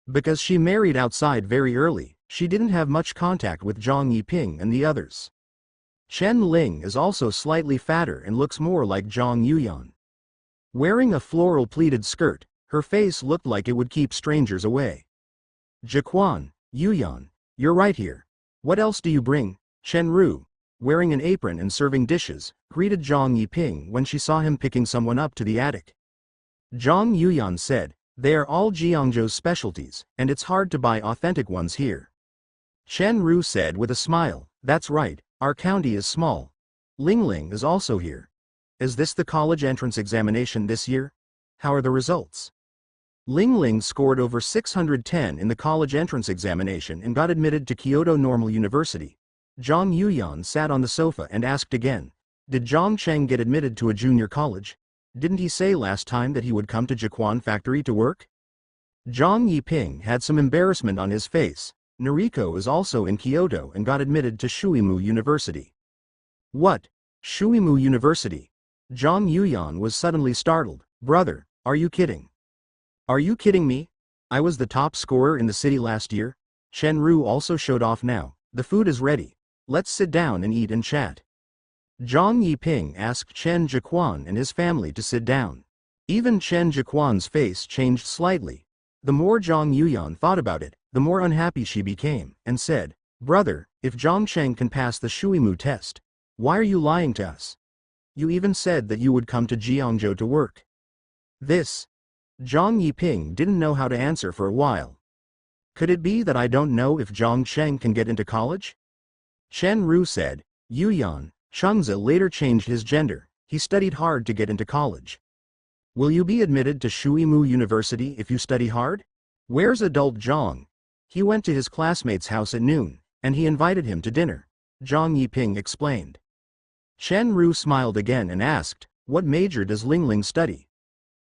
[SPEAKER 1] Because she married outside very early, she didn't have much contact with Zhang Yiping and the others. Chen Ling is also slightly fatter and looks more like Zhang Yuyan. Wearing a floral pleated skirt, her face looked like it would keep strangers away. Jiquan, Yuyan, you're right here. What else do you bring? Chen Ru, wearing an apron and serving dishes, greeted Zhang Yiping when she saw him picking someone up to the attic. Zhang Yuyan said, they are all Jiangzhou's specialties, and it's hard to buy authentic ones here. Chen Ru said with a smile, that's right, our county is small. Ling Ling is also here. Is this the college entrance examination this year? How are the results? Ling Ling scored over 610 in the college entrance examination and got admitted to Kyoto Normal University. Zhang Yuyan sat on the sofa and asked again, did Zhang Cheng get admitted to a junior college? Didn't he say last time that he would come to Jiquan factory to work? Zhang Yiping had some embarrassment on his face. Noriko is also in Kyoto and got admitted to Shuimu University. What? Shuimu University? Zhang Yuyan was suddenly startled. Brother, are you kidding? Are you kidding me? I was the top scorer in the city last year. Chen Ru also showed off now. The food is ready. Let's sit down and eat and chat. Zhang Yiping asked Chen Jiquan and his family to sit down. Even Chen Jiquan's face changed slightly. The more Zhang Yuyan thought about it, the more unhappy she became, and said, brother, if Zhang Cheng can pass the Shuimu test, why are you lying to us? You even said that you would come to Jiangzhou to work. This. Zhang Yiping didn't know how to answer for a while. Could it be that I don't know if Zhang Cheng can get into college? Chen Ru said, Yuyan, Chengzi later changed his gender, he studied hard to get into college. Will you be admitted to Shuimu University if you study hard? Where's adult Zhang? He went to his classmate's house at noon, and he invited him to dinner. Zhang Yiping explained. Chen Ru smiled again and asked, what major does Ling Ling study?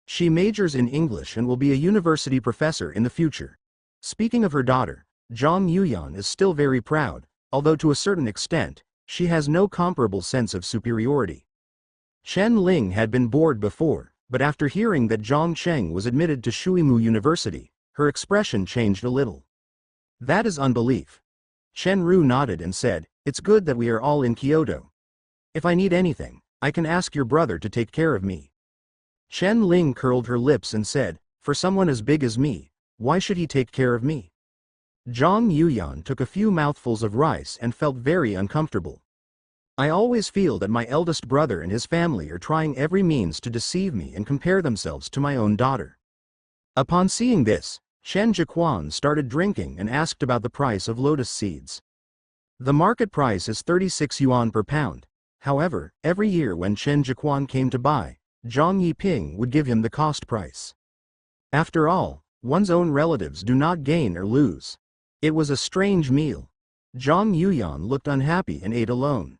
[SPEAKER 1] She majors in English and will be a university professor in the future. Speaking of her daughter, Zhang Yuyan is still very proud, although to a certain extent, she has no comparable sense of superiority. Chen Ling had been bored before, but after hearing that Zhang Cheng was admitted to Shuimu University, her expression changed a little. That is unbelief. Chen Ru nodded and said, it's good that we are all in Kyoto. If I need anything, I can ask your brother to take care of me. Chen Ling curled her lips and said, for someone as big as me, why should he take care of me? Zhang Yuyan took a few mouthfuls of rice and felt very uncomfortable. I always feel that my eldest brother and his family are trying every means to deceive me and compare themselves to my own daughter. Upon seeing this, Chen Jiquan started drinking and asked about the price of lotus seeds. The market price is 36 yuan per pound. However, every year when Chen Jiquan came to buy, Zhang Yiping would give him the cost price. After all, one's own relatives do not gain or lose. It was a strange meal. Zhang Yuyan looked unhappy and ate alone.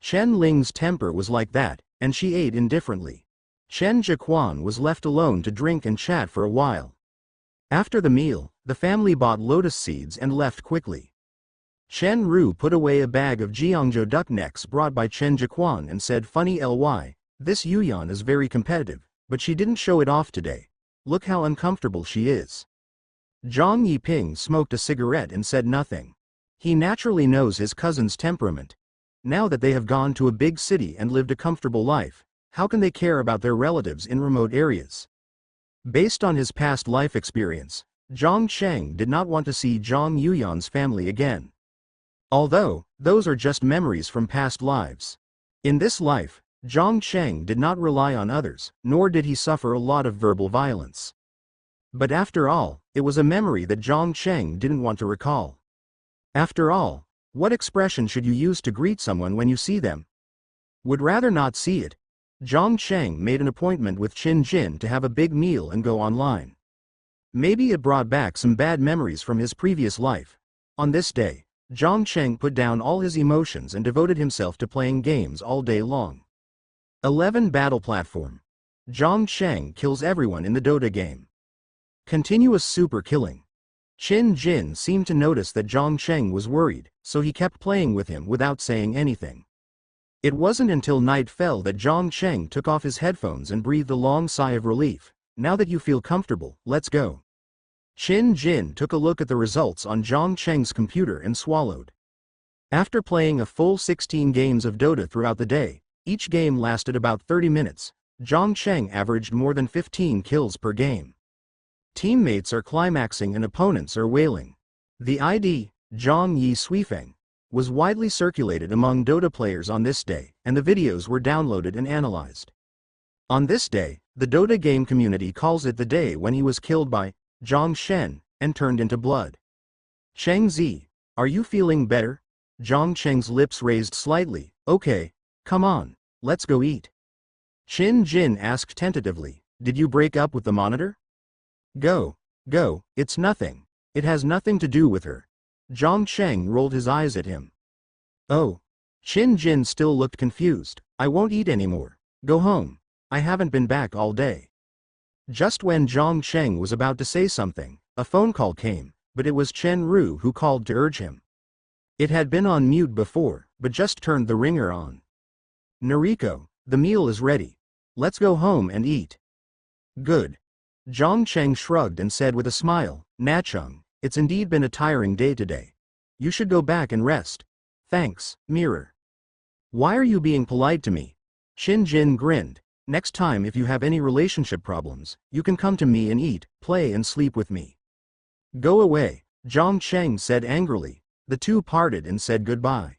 [SPEAKER 1] Chen Ling's temper was like that, and she ate indifferently. Chen Jiquan was left alone to drink and chat for a while. After the meal, the family bought lotus seeds and left quickly. Chen Ru put away a bag of Jiangzhou duck necks brought by Chen Jiquan and said, funny ly, this Yuyan is very competitive, but she didn't show it off today. Look how uncomfortable she is. Zhang Yiping smoked a cigarette and said nothing. He naturally knows his cousin's temperament. Now that they have gone to a big city and lived a comfortable life, how can they care about their relatives in remote areas? Based on his past life experience, Zhang Cheng did not want to see Zhang Yuyan's family again. Although, those are just memories from past lives. In this life, Zhang Cheng did not rely on others, nor did he suffer a lot of verbal violence. But after all, it was a memory that Zhang Cheng didn't want to recall. After all, what expression should you use to greet someone when you see them? Would rather not see it. Zhang Cheng made an appointment with Qin Jin to have a big meal and go online. Maybe it brought back some bad memories from his previous life. On this day, Zhang Cheng put down all his emotions and devoted himself to playing games all day long. 11 Battle Platform. Zhang Cheng kills everyone in the Dota game. Continuous super killing. Qin Jin seemed to notice that Zhang Cheng was worried, so he kept playing with him without saying anything. It wasn't until night fell that Zhang Cheng took off his headphones and breathed a long sigh of relief. Now that you feel comfortable, let's go. Qin Jin took a look at the results on Zhang Cheng's computer and swallowed. After playing a full 16 games of Dota throughout the day, each game lasted about 30 minutes, Zhang Cheng averaged more than 15 kills per game. Teammates are climaxing and opponents are wailing. The ID, Zhang Yi Suifeng, was widely circulated among Dota players on this day, and the videos were downloaded and analyzed. On this day, the Dota game community calls it the day when he was killed by Zhang Shen and turned into blood. Cheng Zi, are you feeling better? Zhang Cheng's lips raised slightly. Okay, come on, let's go eat. Qin Jin asked tentatively, did you break up with the monitor? Go, it's nothing. It has nothing to do with her. Zhang Cheng rolled his eyes at him. Oh. Qin Jin still looked confused. I won't eat anymore. Go home. I haven't been back all day. Just when Zhang Cheng was about to say something, a phone call came, but it was Chen Ru who called to urge him. It had been on mute before, but just turned the ringer on. Nariko, the meal is ready. Let's go home and eat. Good. Zhang Cheng shrugged and said with a smile, Nacheng, it's indeed been a tiring day today. You should go back and rest. Thanks, mirror. Why are you being polite to me? Qin Jin grinned. Next time if you have any relationship problems, you can come to me and eat, play and sleep with me. Go away, Zhang Cheng said angrily. The two parted and said goodbye.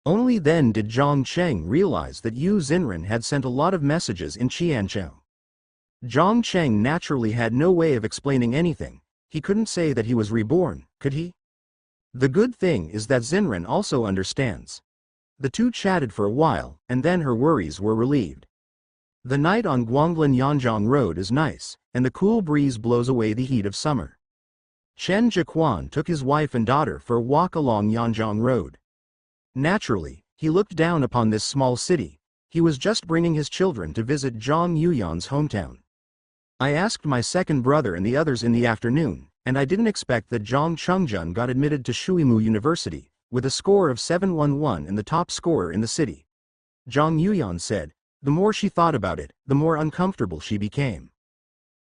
[SPEAKER 1] Only then did Zhang Cheng realize that Yu Xinren had sent a lot of messages in Qianzhou. Zhang Cheng naturally had no way of explaining anything. He couldn't say that he was reborn, could he? The good thing is that Xinren also understands. The two chatted for a while, and then her worries were relieved. The night on Guanglin Yanjiang Road is nice, and the cool breeze blows away the heat of summer. Chen Jiquan took his wife and daughter for a walk along Yanjiang Road. Naturally, he looked down upon this small city. He was just bringing his children to visit Zhang Yuyan's hometown. I asked my second brother and the others in the afternoon, and I didn't expect that Zhang Chengjun got admitted to Shuimu University, with a score of 711 and the top scorer in the city. Zhang Yuyan said. The more she thought about it, the more uncomfortable she became.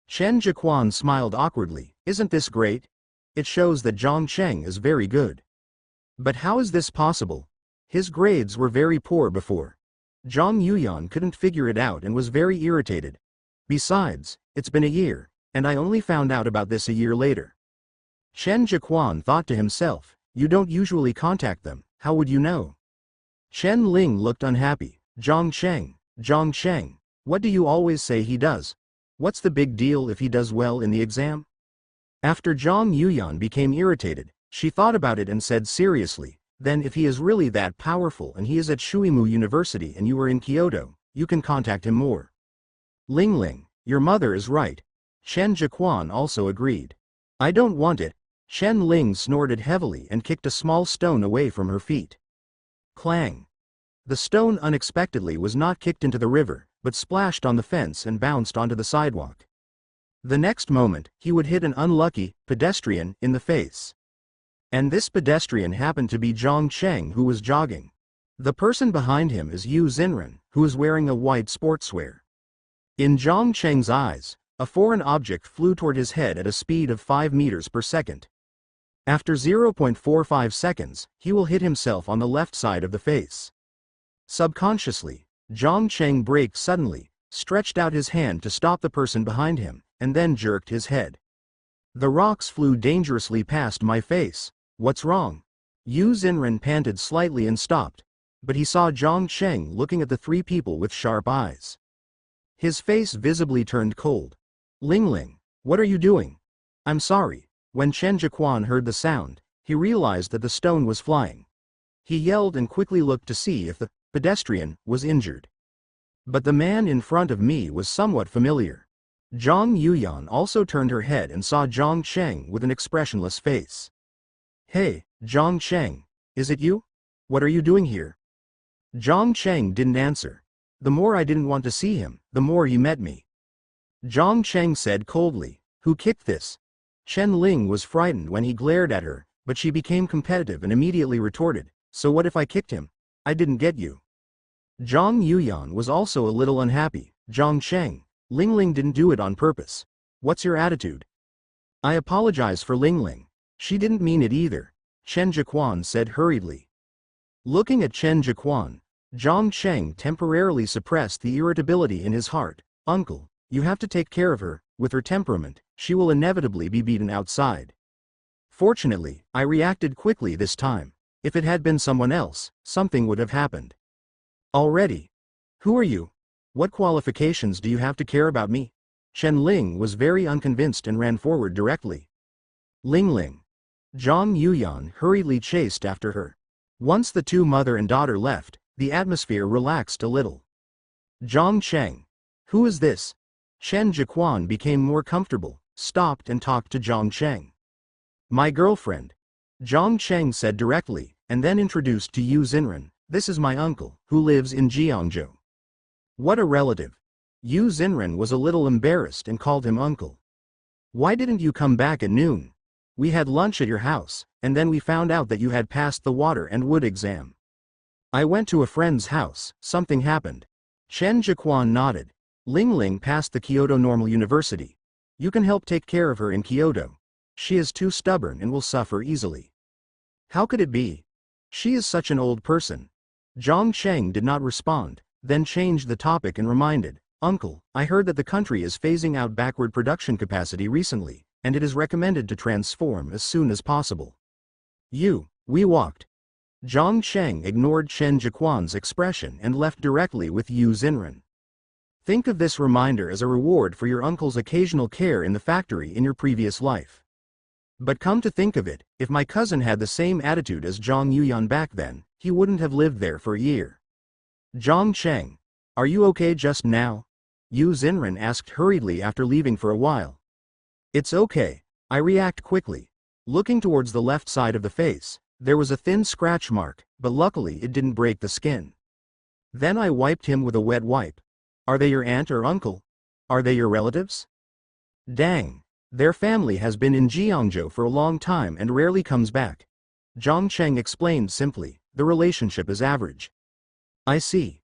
[SPEAKER 1] Chen Jiquan smiled awkwardly. Isn't this great? It shows that Zhang Cheng is very good. But how is this possible? His grades were very poor before. Zhang Yuyan couldn't figure it out and was very irritated. Besides, it's been a year, and I only found out about this a year later. Chen Jiquan thought to himself, you don't usually contact them, how would you know? Chen Ling looked unhappy. Zhang Cheng, what do you always say he does? What's the big deal if he does well in the exam? After Zhang Yuyan became irritated, she thought about it and said seriously, then if he is really that powerful and he is at Shuimu University and you are in Kyoto, you can contact him more. Ling, your mother is right. Chen Jiquan also agreed. I don't want it. Chen Ling snorted heavily and kicked a small stone away from her feet. Clang. The stone unexpectedly was not kicked into the river, but splashed on the fence and bounced onto the sidewalk. The next moment, he would hit an unlucky pedestrian in the face. And this pedestrian happened to be Zhang Cheng, who was jogging. The person behind him is Yu Xinren, who is wearing a white sportswear. In Zhang Cheng's eyes, a foreign object flew toward his head at a speed of 5 meters per second. After 0.45 seconds, he will hit himself on the left side of the face. Subconsciously, Zhang Cheng braked suddenly, stretched out his hand to stop the person behind him, and then jerked his head. The rocks flew dangerously past my face. What's wrong? Yu Xinren panted slightly and stopped, but he saw Zhang Cheng looking at the three people with sharp eyes. His face visibly turned cold. Ling, what are you doing? I'm sorry. When Chen Jiquan heard the sound, he realized that the stone was flying. He yelled and quickly looked to see if the pedestrian was injured. But the man in front of me was somewhat familiar. Zhang Yuyan also turned her head and saw Zhang Cheng with an expressionless face. Hey, Zhang Cheng, is it you? What are you doing here? Zhang Cheng didn't answer. The more I didn't want to see him, the more he met me. Zhang Cheng said coldly, who kicked this? Chen Ling was frightened when he glared at her, but she became competitive and immediately retorted, so what if I kicked him? I didn't get you. Zhang Yuyan was also a little unhappy. Zhang Cheng, Ling didn't do it on purpose. What's your attitude? I apologize for Ling Ling. She didn't mean it either, Chen Jiquan said hurriedly. Looking at Chen Jiquan, Zhang Cheng temporarily suppressed the irritability in his heart. Uncle, you have to take care of her. With her temperament, she will inevitably be beaten outside. Fortunately, I reacted quickly this time. If it had been someone else, something would have happened. Already. Who are you? What qualifications do you have to care about me? Chen Ling was very unconvinced and ran forward directly. Ling Ling. Zhang Yuyan hurriedly chased after her. Once the two mother and daughter left, the atmosphere relaxed a little. Zhang Cheng. Who is this? Chen Jiquan became more comfortable, stopped and talked to Zhang Cheng. My girlfriend. Zhang Cheng said directly, and then introduced to Yu Xinren. This is my uncle, who lives in Jiangzhou. What a relative. Yu Xinren was a little embarrassed and called him uncle. Why didn't you come back at noon? We had lunch at your house, and then we found out that you had passed the water and wood exam. I went to a friend's house, something happened. Chen Jiquan nodded. Ling Ling passed the Kyoto Normal University. You can help take care of her in Kyoto. She is too stubborn and will suffer easily. How could it be? She is such an old person. Zhang Cheng did not respond, then changed the topic and reminded, Uncle, I heard that the country is phasing out backward production capacity recently, and it is recommended to transform as soon as possible. We walked. Zhang Cheng ignored Chen Jiquan's expression and left directly with Yu Xinren. Think of this reminder as a reward for your uncle's occasional care in the factory in your previous life. But come to think of it, if my cousin had the same attitude as Zhang Yuyan back then, he wouldn't have lived there for a year. Zhang Cheng. Are you okay just now? Yu Xinren asked hurriedly after leaving for a while. It's okay. I react quickly. Looking towards the left side of the face, there was a thin scratch mark, but luckily it didn't break the skin. Then I wiped him with a wet wipe. Are they your aunt or uncle? Are they your relatives? Dang. Their family has been in Jiangzhou for a long time and rarely comes back. Zhang Cheng explained simply, the relationship is average. I see.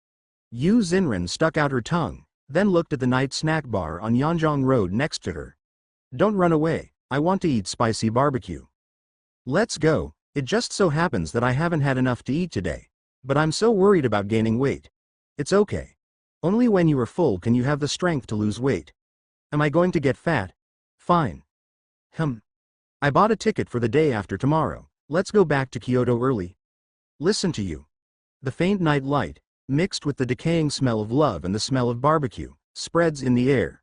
[SPEAKER 1] Yu Xinren stuck out her tongue, then looked at the night snack bar on Yanjiang Road next to her. Don't run away, I want to eat spicy barbecue. Let's go, it just so happens that I haven't had enough to eat today. But I'm so worried about gaining weight. It's okay. Only when you are full can you have the strength to lose weight. Am I going to get fat? Fine. I bought a ticket for the day after tomorrow. Let's go back to Kyoto early. Listen to you. The faint night light, mixed with the decaying smell of love and the smell of barbecue, spreads in the air.